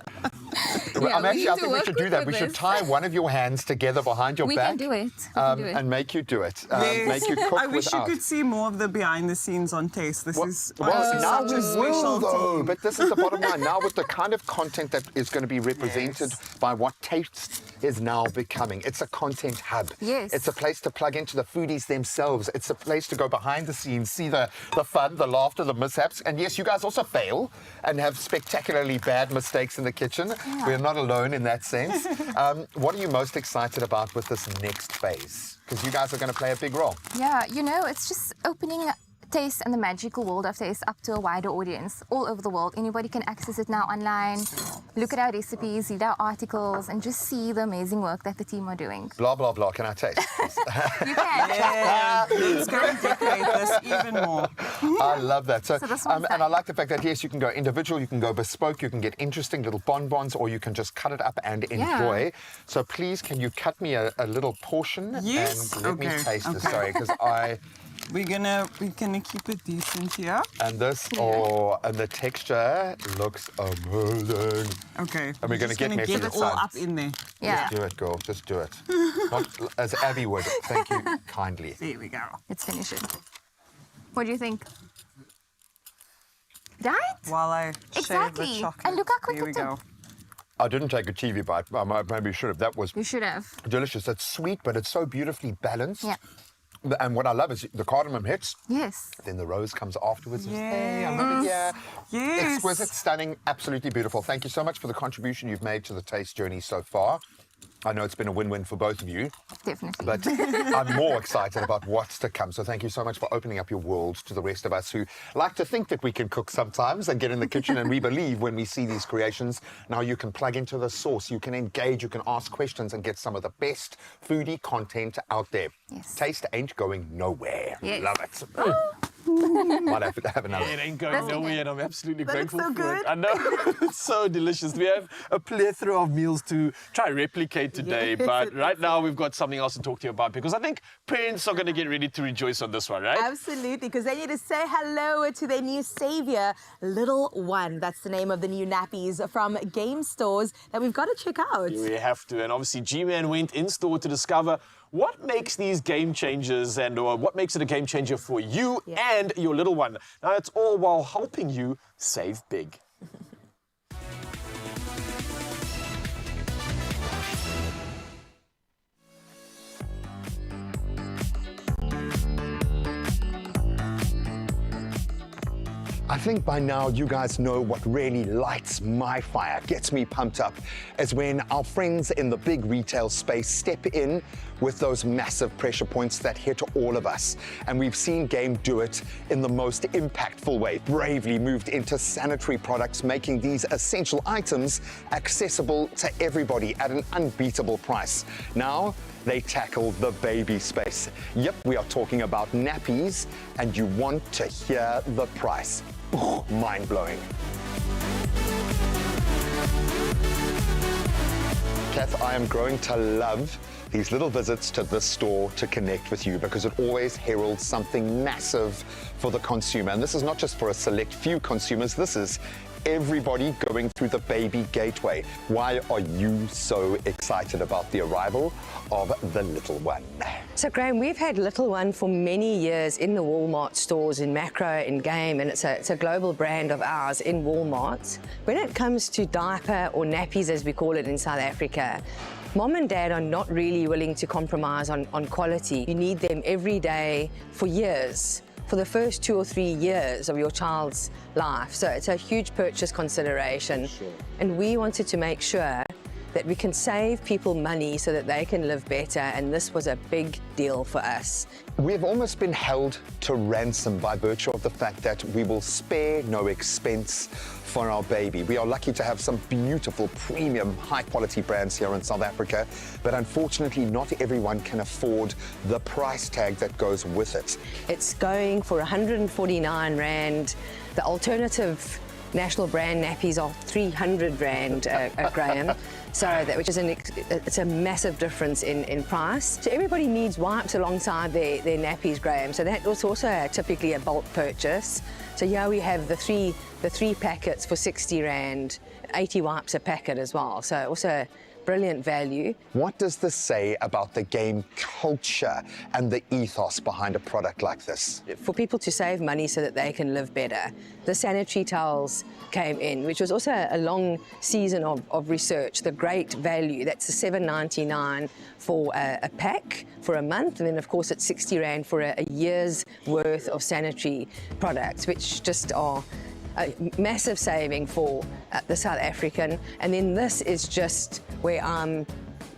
I think we should do that. We should tie one of your hands together behind your back. We can do it. We can do it. And make you do it. Yes. Make you cook I wish without. you could see more of the behind the scenes on Taste. This is now such we a special will, though. team. But this is the bottom line. Now with the kind of content that is going to be represented by what Taste is now becoming. It's a content hub. Yes. It's a place to plug into the foodies themselves. It's a place to go behind the scenes, see the fun, the laughter, the mishaps. And yes, you guys also fail and have spectacularly bad mistakes in the kitchen. Yeah. We're not alone in that sense. What are you most excited about with this next phase? Because you guys are going to play a big role. Yeah, you know, it's just opening Taste and the magical world of Taste up to a wider audience all over the world. Anybody can access it now online, look at our recipes, read our articles, and just see the amazing work that the team are doing. Blah, blah, blah. Can I taste? You can. Yeah, let's go and decorate this even more. I love that. So this one's and I like the fact that, yes, you can go individual, you can go bespoke, you can get interesting little bonbons, or you can just cut it up and enjoy. So please, can you cut me a little portion? Yes. And let me taste this, sorry, because We're gonna keep it decent here. And this, and the texture looks amazing. Okay. And we're gonna get it all up in there. Yeah. Just do it, girl. Just do it. Not as Abby would. Thank you kindly. There we go. Let's finish it. What do you think? Right? While I shave the chocolate. And look how quick Here we it took. go. I didn't take a TV bite. I maybe should have. That was You should have. delicious. It's sweet, but it's so beautifully balanced. Yeah. And what I love is the cardamom hits. Yes. Then the rose comes afterwards. Yes. Hey, I love it. Yeah. Yes. Exquisite, stunning, absolutely beautiful. Thank you so much for the contribution you've made to the taste journey so far. I know it's been a win-win for both of you. Definitely. But I'm more excited about what's to come. So thank you so much for opening up your world to the rest of us who like to think that we can cook sometimes and get in the kitchen, and we believe when we see these creations. Now you can plug into the source, you can engage, you can ask questions and get some of the best foodie content out there. Yes. Taste ain't going nowhere. Yes. Love it. Might have to have another. It ain't going nowhere, and I'm absolutely That looks grateful so for it. good. I know, it's so delicious. We have a plethora of meals to try replicate today, Yes, but it right now we've got something else to talk to you about, because I think parents are going to get ready to rejoice on this one, right? Absolutely, because they need to say hello to their new savior, Little One. That's the name of the new nappies from game stores that we've got to check out. We have to, and obviously G-Man went in store to discover what makes these game changers and what makes it a game changer for you and your little one. Now, it's all while helping you save big. I think by now you guys know what really lights my fire, gets me pumped up, is when our friends in the big retail space step in with those massive pressure points that hit all of us. And we've seen Game do it in the most impactful way. Bravely moved into sanitary products, making these essential items accessible to everybody at an unbeatable price. Now, they tackle the baby space. Yep, we are talking about nappies, and you want to hear the price. Mind-blowing. Kath, I am growing to love these little visits to this store to connect with you, because it always heralds something massive for the consumer. And this is not just for a select few consumers, this is everybody going through the baby gateway. Why are you so excited about the arrival of the Little One? So Graham, we've had Little One for many years in the Walmart stores, in Macro, in Game, and it's a global brand of ours in Walmart. When it comes to diaper or nappies, as we call it in South Africa, Mom and Dad are not really willing to compromise on quality. You need them every day for years, for the first 2 or 3 years of your child's life. So it's a huge purchase consideration. Sure. And we wanted to make sure that we can save people money so that they can live better, and this was a big deal for us. We've almost been held to ransom by virtue of the fact that we will spare no expense for our baby. We are lucky to have some beautiful, premium, high-quality brands here in South Africa, but unfortunately not everyone can afford the price tag that goes with it. It's going for 149 Rand. The alternative national brand nappies are 300 Rand, Graham. So that, which is it's a massive difference in price. So everybody needs wipes alongside their nappies, Graham. So that was also typically a bulk purchase. So here we have the three packets for 60 Rand, 80 wipes a packet as well. So also brilliant value. What does this say about the Game culture and the ethos behind a product like this? For people to save money so that they can live better, the sanitary towels came in, which was also a long season of research. The great value, that's the $7.99 for a pack for a month, and then of course it's 60 Rand for a year's worth of sanitary products, which just are a massive saving for the South African. And then this is just where I'm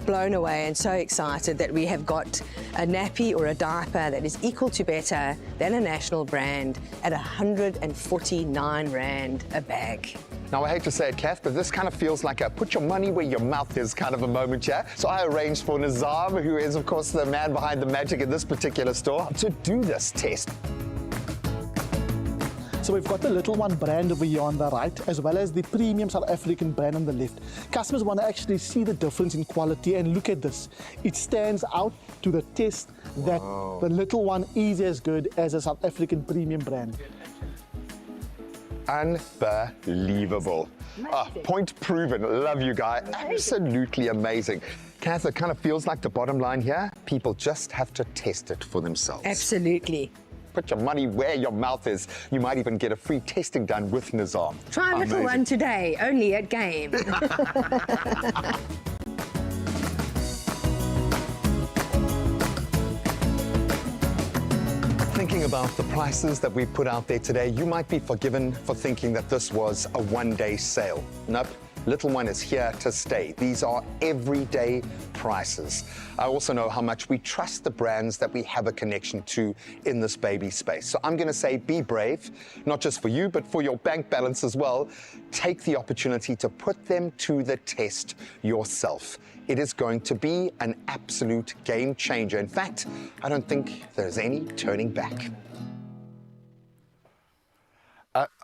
blown away and so excited that we have got a nappy or a diaper that is equal to better than a national brand at 149 Rand a bag. Now, I hate to say it, Kath, but this kind of feels like a put your money where your mouth is kind of a moment, yeah? So I arranged for Nizam, who is, of course, the man behind the magic in this particular store, to do this test. So we've got the Little One brand over here on the right, as well as the premium South African brand on the left. Customers want to actually see the difference in quality, and look at this. It stands out to the test that the Little One is as good as a South African premium brand. Unbelievable. Point proven. Love you, guy. Absolutely amazing. Kath, it kind of feels like the bottom line here. People just have to test it for themselves. Absolutely. Put your money where your mouth is. You might even get a free testing done with Nizam. Try a Little One today, only at Game. Thinking about the prices that we put out there today, you might be forgiven for thinking that this was a one-day sale. Nope. Little One is here to stay. These are everyday prices. I also know how much we trust the brands that we have a connection to in this baby space. So I'm going to say be brave, not just for you, but for your bank balance as well. Take the opportunity to put them to the test yourself. It is going to be an absolute game changer. In fact, I don't think there's any turning back.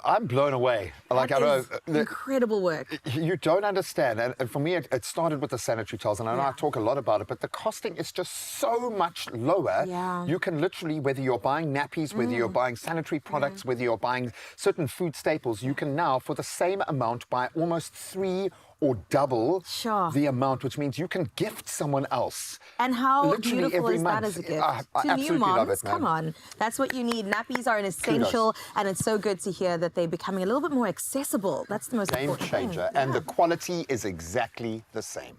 I'm blown away. Like, That I know is incredible work. you don't understand. And for me, it started with the sanitary towels, and I know I talk a lot about it, but the costing is just so much lower. Yeah. You can literally, whether you're buying nappies, whether you're buying sanitary products, whether you're buying certain food staples, you can now, for the same amount, buy almost 3 or double the amount, which means you can gift someone else. And how literally beautiful every is month. that as a gift? I To new absolutely moms, love it, man. come on. That's what you need. Nappies are an essential, and it's so good to hear that they're becoming a little bit more accessible. That's the most Game important changer. thing. And the quality is exactly the same.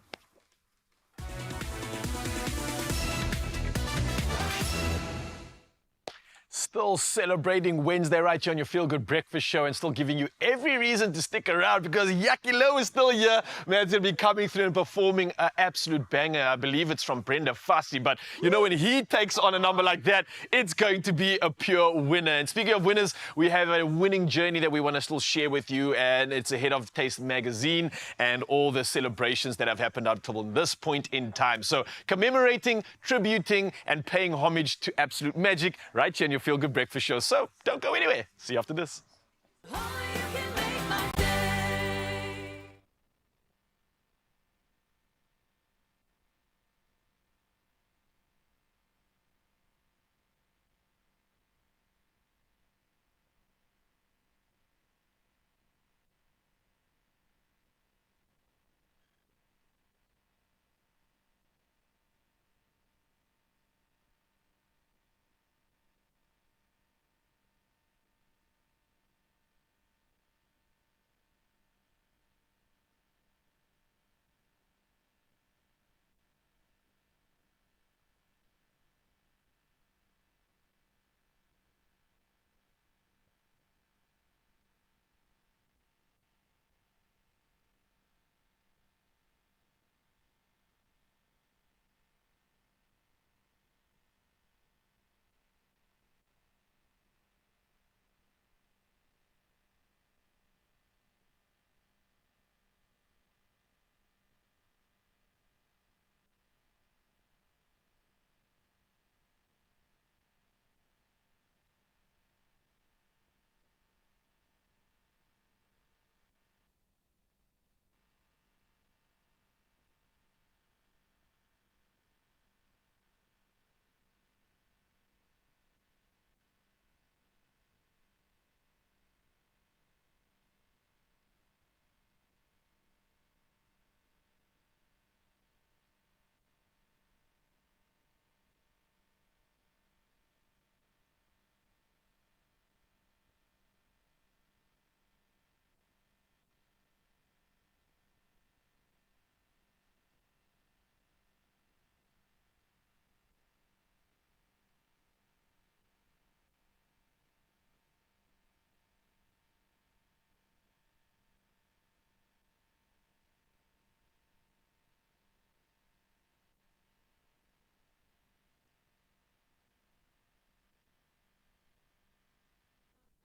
Still celebrating Wednesday right here on your Feel Good Breakfast Show and still giving you every reason to stick around because Jakkie Louw is still here. Man's going to be coming through and performing an absolute banger. I believe it's from Brenda Fassie, but you know, when he takes on a number like that, it's going to be a pure winner. And speaking of winners, we have a winning journey that we want to still share with you, and it's ahead of Taste Magazine and all the celebrations that have happened up till this point in time. So commemorating, tributing, and paying homage to absolute magic right here on your Feel Good Breakfast Show. So don't go anywhere. See you after this.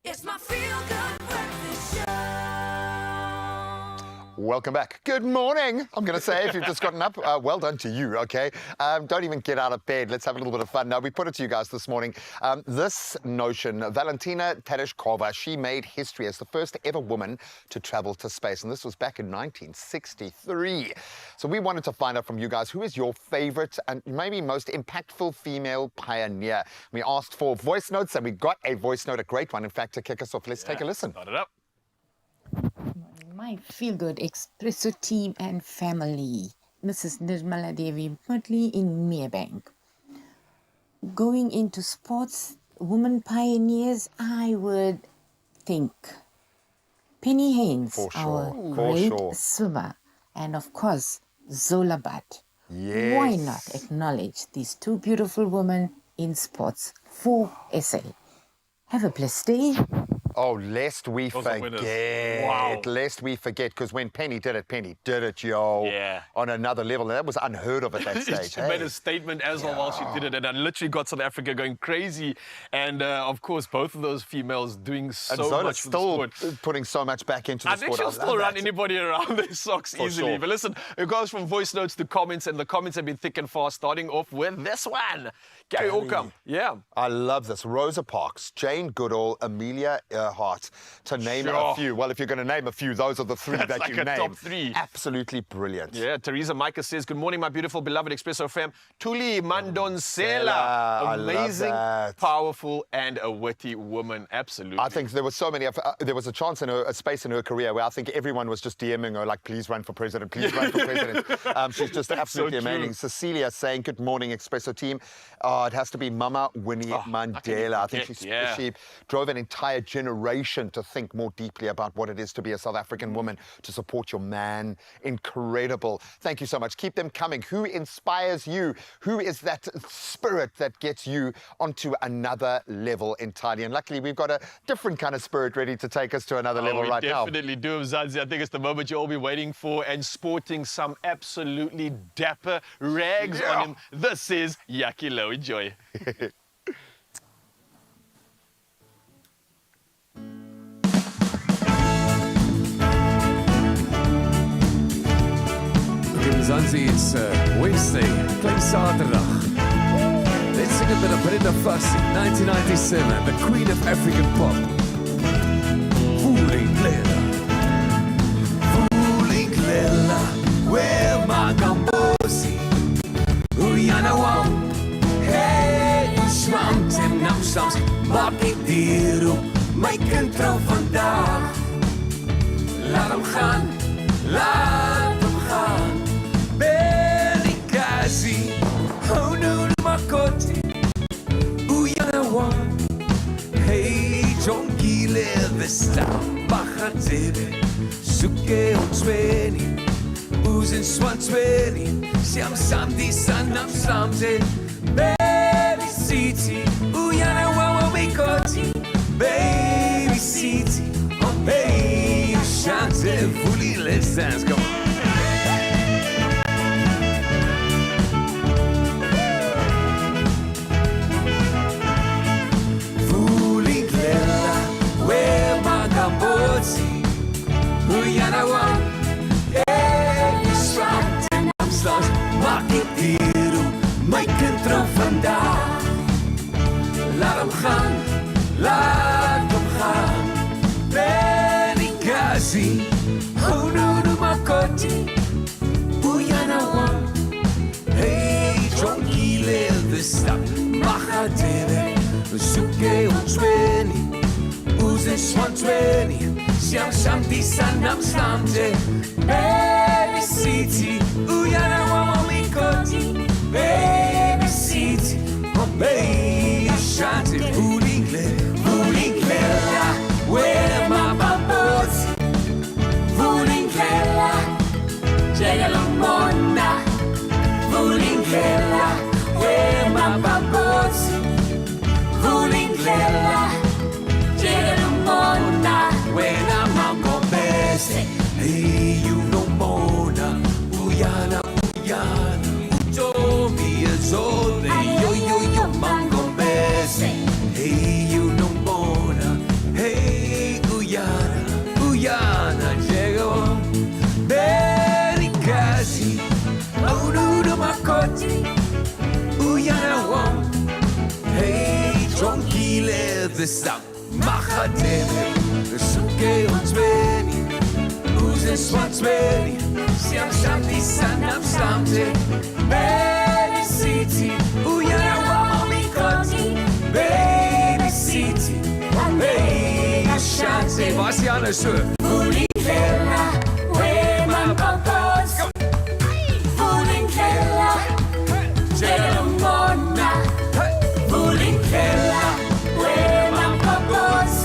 It's my Feel Good Breakfast Show. Welcome back. Good morning, I'm going to say, if you've just gotten up. Well done to you, okay? Don't even get out of bed. Let's have a little bit of fun. Now, we put it to you guys this morning. This notion, Valentina Tereshkova, she made history as the first ever woman to travel to space, and this was back in 1963. So we wanted to find out from you guys, who is your favorite and maybe most impactful female pioneer? We asked for voice notes, and we got a voice note, a great one, in fact, to kick us off. Let's take a listen. Start it up. My feel-good Expresso team and family, Mrs. Nirmala Devi Motley in Merebank. Going into sports, women pioneers, I would think Penny Haynes, our great swimmer, and of course, Zola Butt. Yes. Why not acknowledge these two beautiful women in sports for SA? Have a blessed day. Oh, lest we forget. Wow. Lest we forget, because when Penny did it, yo. Yeah. On another level. And that was unheard of at that stage. She made a statement as well while she did it, and I literally got South Africa going crazy. And of course, both of those females doing so and Zola's much for the sport. still putting so much back into the I think sport. she'll still run anybody around their socks For easily. sure. But listen, it goes from voice notes to comments, and the comments have been thick and fast, starting off with this one. Gary Orcam, yeah. I love this. Rosa Parks, Jane Goodall, Amelia Earhart, to name a few. Well, if you're going to name a few, those are the three that like you a named. top three. Absolutely brilliant. Yeah, Teresa Micah says, good morning, my beautiful, beloved Expresso fam. Tuli Mandonsela. Amazing, powerful, and a witty woman. Absolutely. I think there were so many. There was a chance in a space in her career where I think everyone was just DMing her, like, please run for president, please run for president. She's just absolutely amazing. Cecilia saying, good morning, Expresso team. It has to be Mama Winnie Mandela. I think she drove an entire generation to think more deeply about what it is to be a South African woman, to support your man. Incredible. Thank you so much. Keep them coming. Who inspires you? Who is that spirit that gets you onto another level entirely? And luckily, we've got a different kind of spirit ready to take us to another level right now. We definitely do, Mzansi. I think it's the moment you'll all be waiting for, and sporting some absolutely dapper rags on him. This is Jakkie Louw. Enjoy. Mzansi, it's Wednesday, Klein Saterdag. Let's sing a bit of Brenda Fassie, 1997, the Queen of African Pop. Fooling Lela, where my gambosi, Uyana Wang, hey, swam Tim Nam Sams, Maki Diru, my control vandaag. Laat hem gaan, laat hem gaan. Belikasi, Honul Makoti, Uyana Wang, hey, Jonki Levista, Bachatebe, Suke Utsweni, Uzin Swansweni, Siam Samdi Sanam Samde, Baby City, Uyana Wang Makoti, Baby City, oh baby, Shante, fully let's dance, come on. Uyana Wang, hey, swart en afslag, maak die diero, my control vandaag. Laat hem gaan, laat hem gaan. Belikasi, Honuru Makoti, Uyana Wang, hey, Jonki Levista, Machatebe, Suke Utsweni, Uzen Swansweni. Siam Shamti Sanam Slamte, Baby City, Uyana Wamikoti, Baby City, oh baby Shanti, Vulinklela, where my babos, Vulinklela, Jegalomona, Vulinklela, where my babos, Vulinklela, Jegalomona. When I'm go best, hey, you no mona, Uyana, Uyana, Utomi is all the yo, mango best, hey, you no mona, hey, Uyana, Uyana, Jego, Belikasi, Aurura Makoti, Uyana Wang, hey, Jonki Leather Stop, Machatebe. Suke Utsweni, Uzen Swansweni, Siam Shamti Sanam Slamte, Baby City, Uyana Wamikoti, Baby City, Baby Shanti, Marciana Sur, Vulinkela, where my babos, Vulinkela, Jegalomona, Vulinkela, where my babos.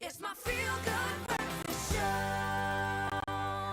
It's my feel-good breakfast show.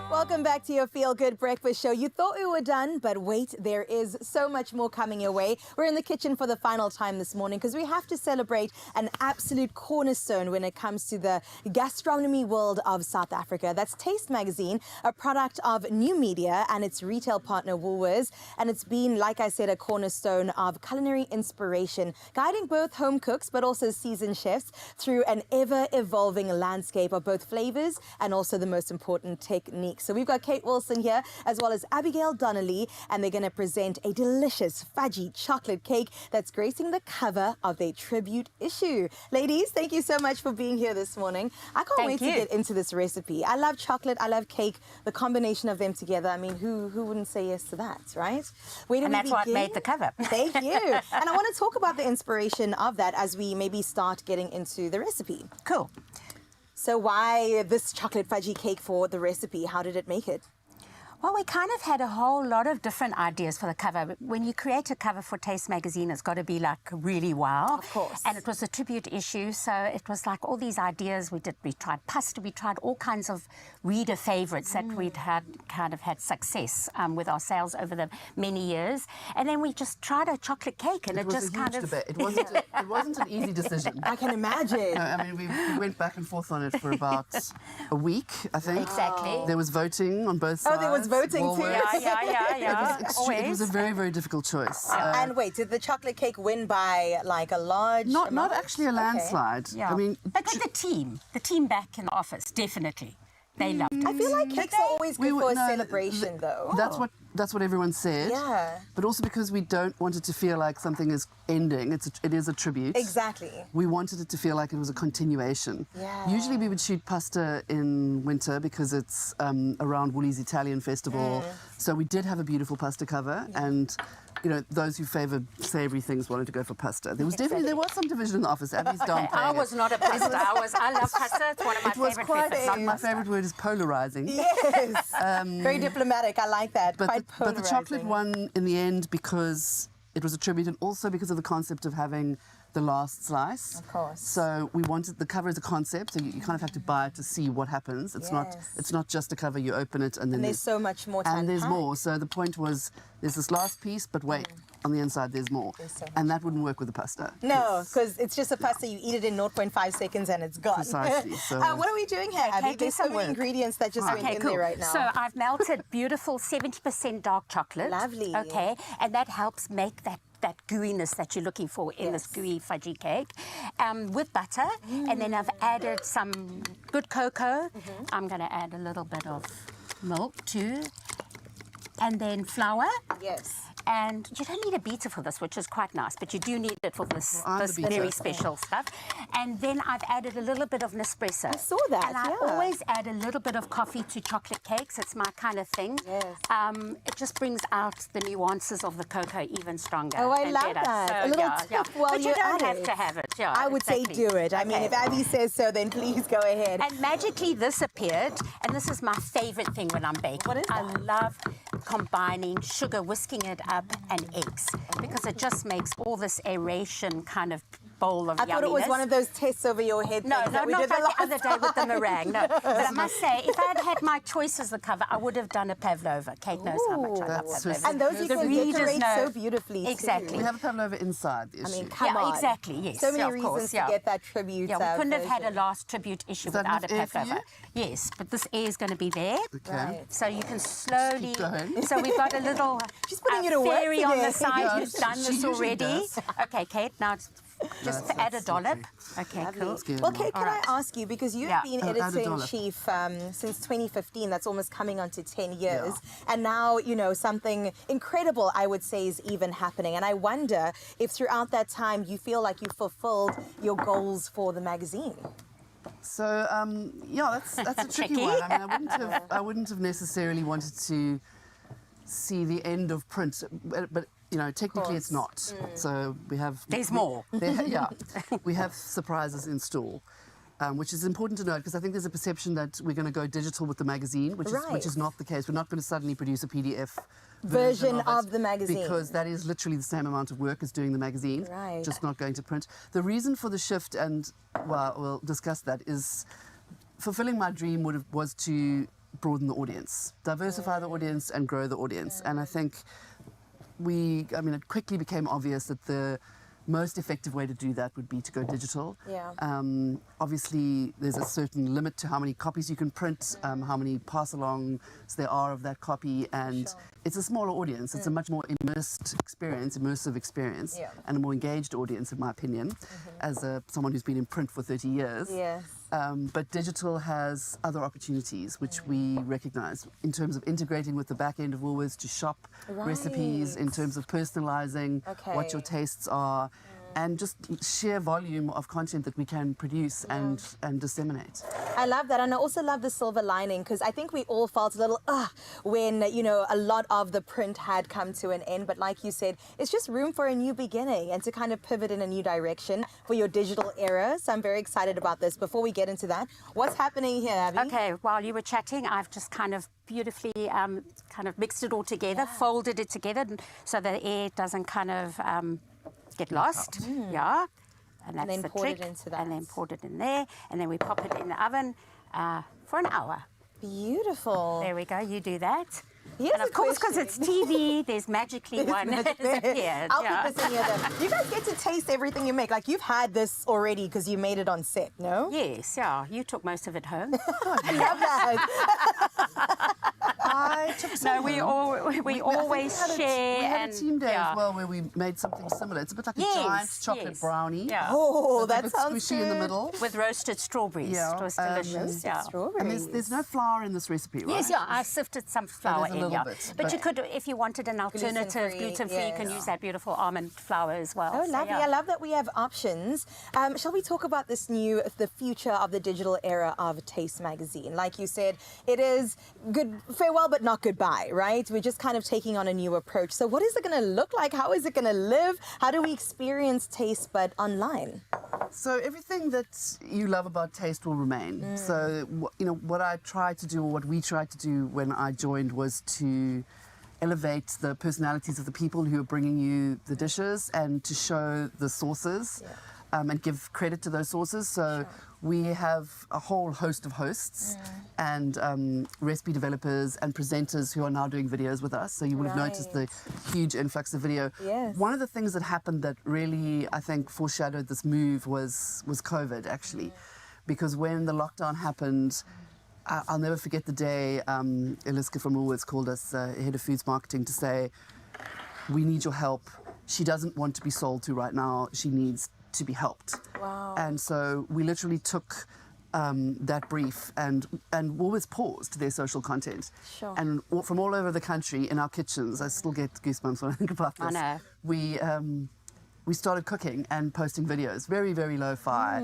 Welcome back to your Feel Good Breakfast Show. You thought we were done, but wait, there is so much more coming your way. We're in the kitchen for the final time this morning because we have to celebrate an absolute cornerstone when it comes to the gastronomy world of South Africa. That's Taste Magazine, a product of New Media and its retail partner Woolworths. And it's been, like I said, a cornerstone of culinary inspiration, guiding both home cooks but also seasoned chefs through an ever-evolving landscape of both flavors and also the most important techniques. So we've got Kate Wilson here as well as Abigail Donnelly, and they're going to present a delicious fudgy chocolate cake that's gracing the cover of their tribute issue. Ladies, thank you so much for being here this morning. I can't wait to get into this recipe. I love chocolate, I love cake, the combination of them together. I mean, who wouldn't say yes to that, right? Where do we that's what begin? made the cover. Thank you. And I want to talk about the inspiration of that as we maybe start getting into the recipe. Cool. So why this chocolate fudgy cake for the recipe? How did it make it? Well, we kind of had a whole lot of different ideas for the cover. When you create a cover for Taste Magazine, it's got to be like really wow. Of course. And it was a tribute issue, so it was like all these ideas. We tried pasta, we tried all kinds of reader favorites that we'd had success with our sales over the many years. And then we just tried a chocolate cake, and it just kind of debate. It wasn't an easy decision. I can imagine. No, I mean, we went back and forth on it for about a week, I think. Exactly. There was voting on both sides. Oh, there was voting too. Yeah. It was a very, very difficult choice. And wait, did the chocolate cake win by like a large Not amount? actually a landslide. Yeah. I mean, but the team back in the office, definitely. They loved it. I feel like cakes are always good for a celebration, though. That's what everyone said. Yeah. But also because we don't want it to feel like something is ending. It is a tribute. Exactly. We wanted it to feel like it was a continuation. Yeah. Usually we would shoot pasta in winter because it's around Woolies Italian Festival. So we did have a beautiful pasta cover, and you know, those who favoured savoury things wanted to go for pasta. There was some division in the office. Abby's downplaying I was not a pasta. I love pasta. It's one of my favourite peppers. My favourite word is polarising. Yes. Very diplomatic. I like that. But the chocolate won in the end because it was a tribute, and also because of the concept of having the last slice. Of course. So we wanted the cover as a concept, so you kind of have to buy it to see what happens. It's not just a cover. You open it and then there's so much more to and there's unpack. more. So the point was there's this last piece, but wait, on the inside there's more, and that wouldn't work with the pasta. No, because it's just a pasta. You eat it in 0.5 seconds and it's gone. Precisely. So what are we doing here, Abby? There's so many ingredients that just went in there right now. So I've melted beautiful 70% dark chocolate. Lovely. Okay, and that helps make that gooiness that you're looking for in this gooey fudgy cake, with butter. And then I've added some good cocoa. I'm going to add a little bit of milk too. And then flour. Yes. And you don't need a beater for this, which is quite nice, but you do need it for this very special stuff. And then I've added a little bit of Nespresso. I saw that, And I always add a little bit of coffee to chocolate cakes. It's my kind of thing. Yes. It just brings out the nuances of the cocoa even stronger. Oh, I and love better. that. So, A little tip while but you you're don't at have it. to have it. Yeah, I would say do it. I mean, if Abby says so, then please go ahead. And magically this appeared, and this is my favorite thing when I'm baking. What is I love combining sugar, whisking it up, and eggs, because it just makes all this aeration kind of bowl of I thought it was yumminess. one of those tests over your head No, things that we not did like the last other day with the time. meringue. No, but I must say, if I had had my choice as the cover, I would have done a pavlova. Kate knows how much I love pavlova. And those you can decorate so beautifully. Exactly. Too. we have a pavlova inside the issue. I mean, come on. exactly. Yes. So many of reasons course, to get that tribute. Yeah, we couldn't have had a version. last tribute issue Is that without a enough air for pavlova. Yes, but this air is going to be there. Okay. Right. So you can slowly. Keep going. So we've got a little She's putting you to work fairy on the today. side Yeah, who's done she this usually already. does. Okay, Kate. Now just add a dollop. Okay, cool. Well, Kate, can I ask you, because you've been add a editor-in-chief since 2015, that's almost coming on to 10 years, and now, you know, something incredible, I would say, is even happening. And I wonder if throughout that time you feel like you fulfilled your goals for the magazine. So yeah, that's a tricky one. I mean, I wouldn't have necessarily wanted to see the end of print, but you know, technically it's not. So we have There's more. We have surprises in store. which is important to note because I think there's a perception that we're going to go digital with the magazine, which is not the case. We're not going to suddenly produce a PDF version of the magazine, because that is literally the same amount of work as doing the magazine, just not going to print. The reason for the shift, and we'll discuss that, is fulfilling my dream was to broaden the audience, diversify the audience and grow the audience. And I think it quickly became obvious that the most effective way to do that would be to go digital. Obviously, there's a certain limit to how many copies you can print, how many pass-alongs there are of that copy, and it's a smaller audience. It's a much more immersive experience, and a more engaged audience, in my opinion, as someone who's been in print for 30 years. But digital has other opportunities, which we recognise in terms of integrating with the back end of Woolworths to shop recipes, in terms of personalising what your tastes are, and just sheer volume of content that we can produce and disseminate. I love that, and I also love the silver lining, because I think we all felt a little when a lot of the print had come to an end, but like you said, it's just room for a new beginning and to kind of pivot in a new direction for your digital era. So I'm very excited about this. Before we get into that, what's happening here, Abby? Okay, while you were chatting, I've just kind of beautifully kind of mixed it all together, folded it together so the air doesn't kind of get lost. And that's then the poured trick. it into that. And then poured it in there, and then we pop it in the oven for an hour. Beautiful. There we go. You do that. Here's and of a course, because question. it's TV, there's magically one that appeared. I'll put this in here then. You guys get to taste everything you make. Like, you've had this already because you made it on set, no? Yes, yeah. You took most of it home. I love that. I took some we home. always share. We had a and team day as well where we made something similar. It's a bit like a giant chocolate brownie. Yeah. Oh, that a bit sounds squishy in the middle. With roasted strawberries. Yeah. It was delicious. And there's no flour in this recipe, right? Yes, I sifted some flour a in, little bit, But you could, if you wanted an alternative, gluten-free, you can use that beautiful almond flour as well. Oh, lovely. I love that we have options. Shall we talk about the future of the digital era of Taste Magazine? Like you said, it is good, farewell, but not goodbye, right? We're just kind of taking on a new approach. So what is it going to look like? How is it going to live? How do we experience Taste, but online? So everything that you love about Taste will remain. So, what I tried to do, or what we tried to do when I joined, was to elevate the personalities of the people who are bringing you the dishes and to show the sources and give credit to those sources. So we have a whole host of hosts and recipe developers and presenters who are now doing videos with us. So you would have noticed the huge influx of video. One of the things that happened that really, I think, foreshadowed this move was COVID, actually. Because when the lockdown happened, I'll never forget the day Eliska from Woolworths called us, head of foods marketing, to say, we need your help. She doesn't want to be sold to right now. She needs to be helped. Wow. And so we literally took that brief, and Woolworths paused their social content. Sure. And from all over the country in our kitchens, I still get goosebumps when I think about this. I know. We started cooking and posting videos, very, very lo-fi,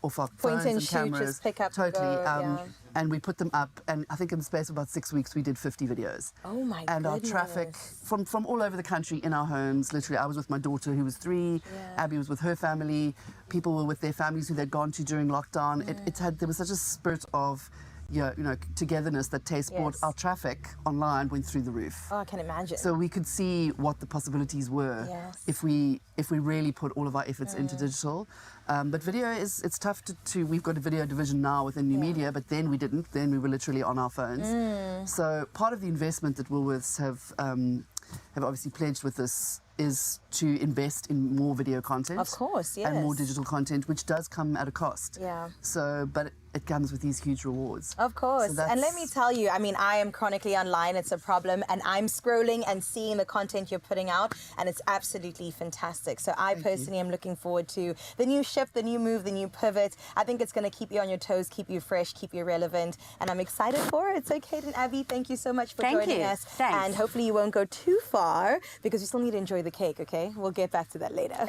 off our Point phones and and shoot, cameras. just pick up and totally. go, And we put them up, and I think in the space of about 6 weeks, we did 50 videos. Oh my And goodness. our traffic from all over the country in our homes, literally, I was with my daughter who was 3, Abby was with her family, people were with their families who they'd gone to during lockdown. There was such a spirit of togetherness that Taste brought. Our traffic online went through the roof. Oh, I can imagine. So we could see what the possibilities were if we really put all of our efforts into digital. But video it's tough to we've got a video division now within New Media, but then we didn't. Then we were literally on our phones. So part of the investment that Woolworths have obviously pledged with this is to invest in more video content. Of course, yes. And more digital content, which does come at a cost. Yeah. So, but it comes with these huge rewards. Of course. So and let me tell you, I mean, I am chronically online. It's a problem. And I'm scrolling and seeing the content you're putting out. And it's absolutely fantastic. So I personally am looking forward to the new shift, the new move, the new pivot. I think it's going to keep you on your toes, keep you fresh, keep you relevant. And I'm excited for it. So Kate and Abby, thank you so much for joining us. Thanks. And hopefully you won't go too far because we still need to enjoy the cake, okay? We'll get back to that later.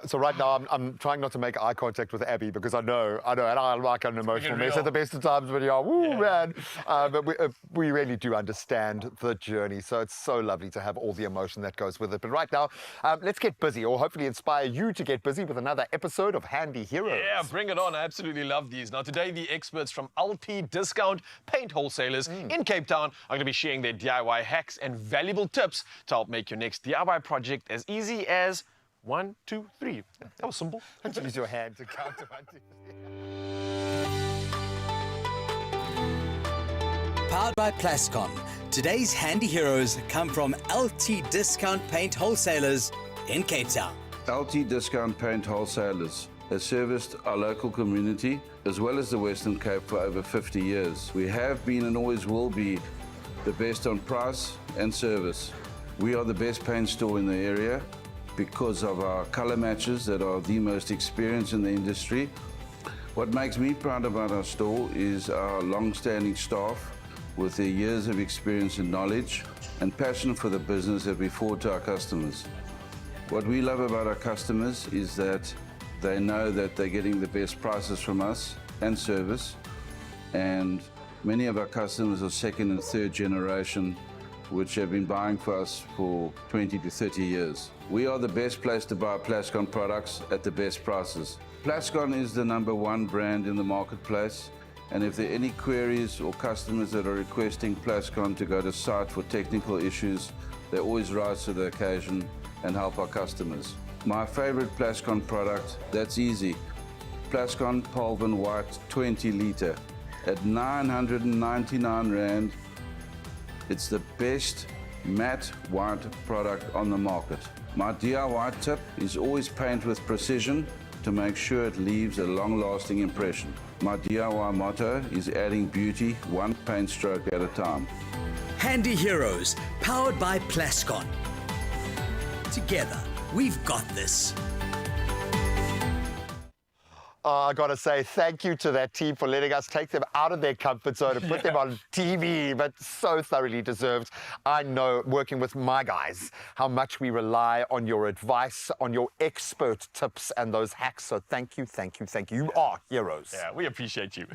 So right now I'm trying not to make eye contact with Abby because I know, and I'm like an emotional mess at the best of times when you are, woo, man. But we really do understand the journey. So it's so lovely to have all the emotion that goes with it. But right now, let's get busy, or hopefully inspire you to get busy with another episode of Handy Heroes. Yeah, bring it on. I absolutely love these. Now, today, the experts from LT Discount Paint Wholesalers in Cape Town are going to be sharing their DIY hacks and valuable tips to help make your next DIY project as easy as 1, 2, 3. That was simple. Let's use your hand to count to 1, 2, 3. Powered by Plascon, today's handy heroes come from LT Discount Paint Wholesalers in Cape Town. LT Discount Paint Wholesalers has serviced our local community as well as the Western Cape for over 50 years. We have been and always will be the best on price and service. We are the best paint store in the area because of our color matches that are the most experienced in the industry. What makes me proud about our store is our long-standing staff with their years of experience and knowledge and passion for the business that we forward to our customers. What we love about our customers is that they know that they're getting the best prices from us and service, and many of our customers are second and third generation which have been buying for us for 20 to 30 years. We are the best place to buy Plascon products at the best prices. Plascon is the #1 brand in the marketplace, and if there are any queries or customers that are requesting Plascon to go to site for technical issues, they always rise to the occasion and help our customers. My favorite Plascon product, that's easy. Plascon Polven White 20 litre at 999 Rand. It's the best matte white product on the market. My DIY tip is always paint with precision to make sure it leaves a long-lasting impression. My DIY motto is adding beauty one paint stroke at a time. Handy Heroes, powered by Plascon. Together, we've got this. I got to say thank you to that team for letting us take them out of their comfort zone and put them on TV, but so thoroughly deserved. I know, working with my guys, how much we rely on your advice, on your expert tips and those hacks. So thank you, thank you, thank you. You are heroes. Yeah, we appreciate you.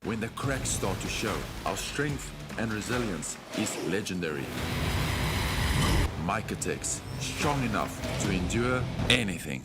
When the cracks start to show, our strength and resilience is legendary. Mycotex, strong enough to endure anything.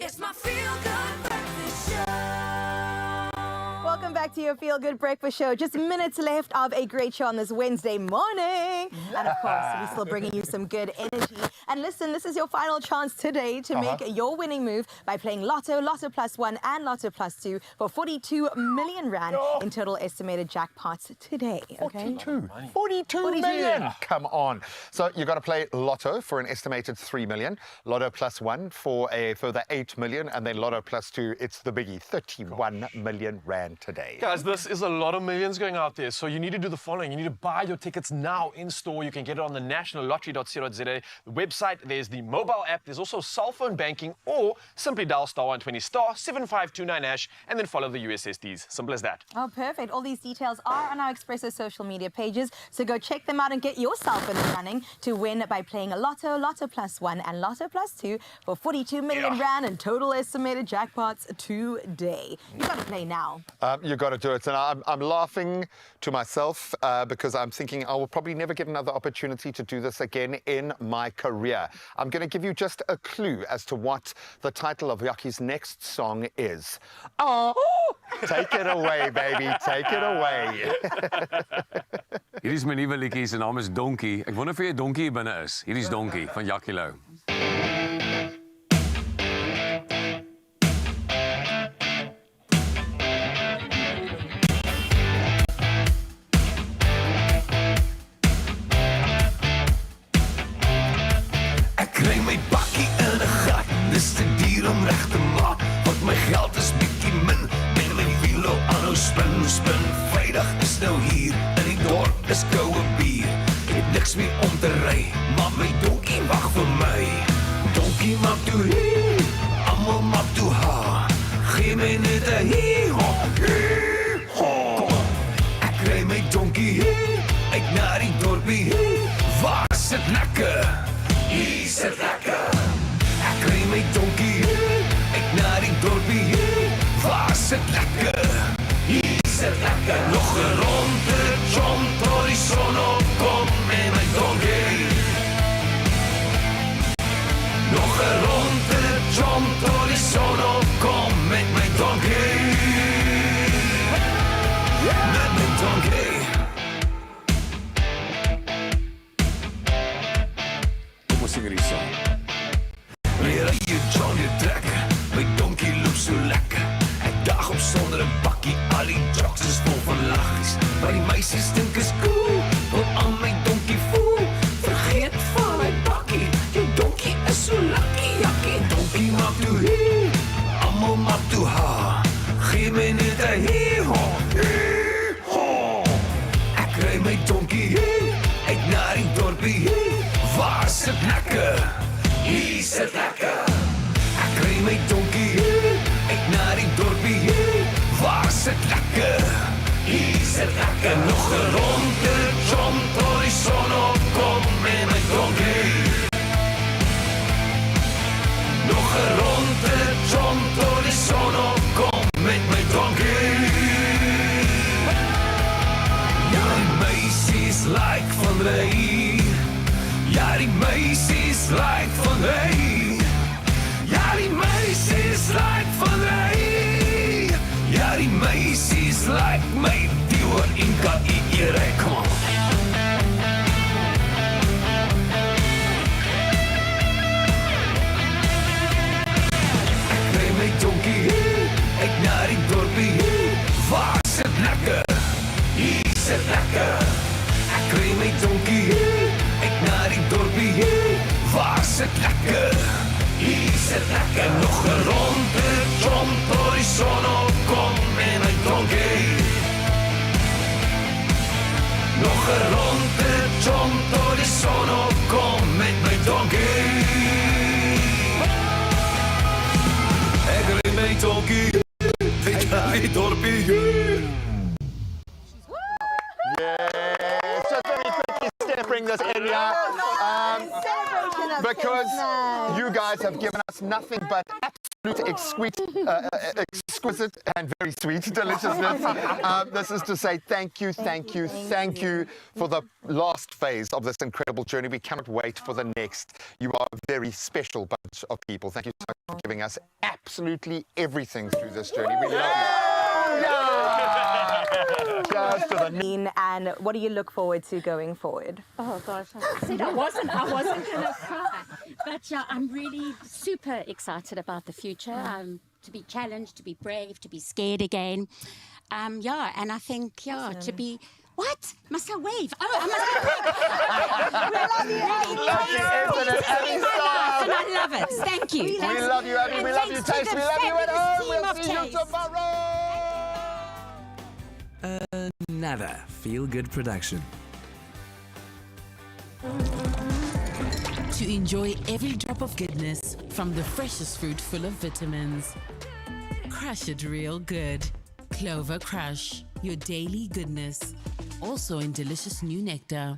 It's my feel-good breakfast show. Welcome back to your Feel Good Breakfast Show. Just minutes left of a great show on this Wednesday morning. And of course, we're still bringing you some good energy. And listen, this is your final chance today to make your winning move by playing Lotto, Lotto Plus 1 and Lotto Plus 2 for 42 million rand in total estimated jackpots today. Okay? 42 million. Come on. So you got to play Lotto for an estimated 3 million, Lotto Plus 1 for a further 8 million, and then Lotto Plus 2, it's the biggie, 31 million rand today. Guys, this is a lot of millions going out there, so you need to do the following. You need to buy your tickets now in store. You can get it on the nationallottery.co.za, the website. There's the mobile app. There's also cell phone banking, or simply dial *120 *7529# and then follow the USSDs. Simple as that. Oh, perfect. All these details are on our Expresso social media pages, so go check them out and get yourself in the running to win by playing a Lotto, Lotto Plus 1 and Lotto Plus 2 for 42 million rand in total estimated jackpots today. You got to play now. You got to do it. And I'm laughing to myself because I'm thinking I will probably never get another opportunity to do this again in my career. I'm going to give you just a clue as to what the title of Jakkie's next song is. Oh, take it away, baby. Take it away. Hier is my nuwe liedjie, sy naam is Donkie. Ek wonder of jy 'n donkie hier binne is. Hier is Donkie van Jakkie Louw. Ek kry my bakkie in 'n gat, dis te duur om reg te maak, want my geld is bietjie min, en my wielo aanhou spin, spin. Vrydag is nou hier, in die dorp is koue bier. Ek het niks meer om te ry, maar my donkie wag vir my. Donkie maak toe hier, almal maak toe ha. Gee my net 'n hee-ho, hee-ho. Ek kry my donkie hier, uit na die dorpie hier. Waar sit lekker? Hier sit lekker. Ek kry my donkie hier, uit na die dorpie hier. Waar sit lekker? Hier sit lekker. Nog 'n ronde jom tot die son opkom met my donkie. Nog 'n ronde jom tot die son opkom met my donkie. Met my donkie. Kom ons sing hierdie song. Wanneer jy John jy trek, my donkie loop so lekker. Ek dag op sonder 'n bakkie, al die jocks is vol van laggies. Maar die meisies dink is cool, wil aan my donkie voel. Vergeet van my bakkie, jou donkie is so lucky, Jakkie. Donkie maak toe hier, almal maak toe ha. Gee my net 'n hee-ho, hee-ho. Ek kry my donkie hier, uit na die dorpie hier. Waar sit lekker? Hier sit lekker. Ek kry my donkie hier, uit na die dorpie hier. Waar sit lekker? Hier sit lekker. Nog 'n ronde jom tot die son opkom met my donkie. Nog 'n ronde jom tot die son opkom met my donkie. Ja, die meisies like van ry. Ja, die meisies like van ry. Ja, die meisies like van ry. Ja, die meisies like my duur in K-I-R-E. Come on. Ek kry my donkie hier, uit na die dorpie hier. Waar sit lekker? Hier sit lekker. Ek kry my donkie hier, uit na die dorpie hier. Waar sit lekker? Hier sit lekker. Nog 'n ronde jom tot die son opkom met my donkie. Nog 'n ronde jom tot die son opkom met my donkie. Ek ry my donkie, uit na die dorpie hier. Yes, just very quickly stepping this area. Because you guys have given us nothing but absolute exquisite and very sweet deliciousness. This is to say thank you, thank you, thank you for the last phase of this incredible journey. We cannot wait for the next. You are a very special bunch of people. Thank you so much for giving us absolutely everything through this journey. We love you. Yeah. much to the... And what do you look forward to going forward? Oh gosh, I said I wasn't going to cry. But yeah, I'm really super excited about the future. To be challenged, to be brave, to be scared again. Yeah, and I think, to be... What? Must I wave? Oh, I must wave. Love you, isn't it? Abby Star. And I love it. Thank you. We love you, Abby. We love you, Taste. We love you at home. We'll see you tomorrow. Another feel-good production. To enjoy every drop of goodness from the freshest fruit full of vitamins. Crush it real good. Clover Crush, your daily goodness. Also in delicious new nectar.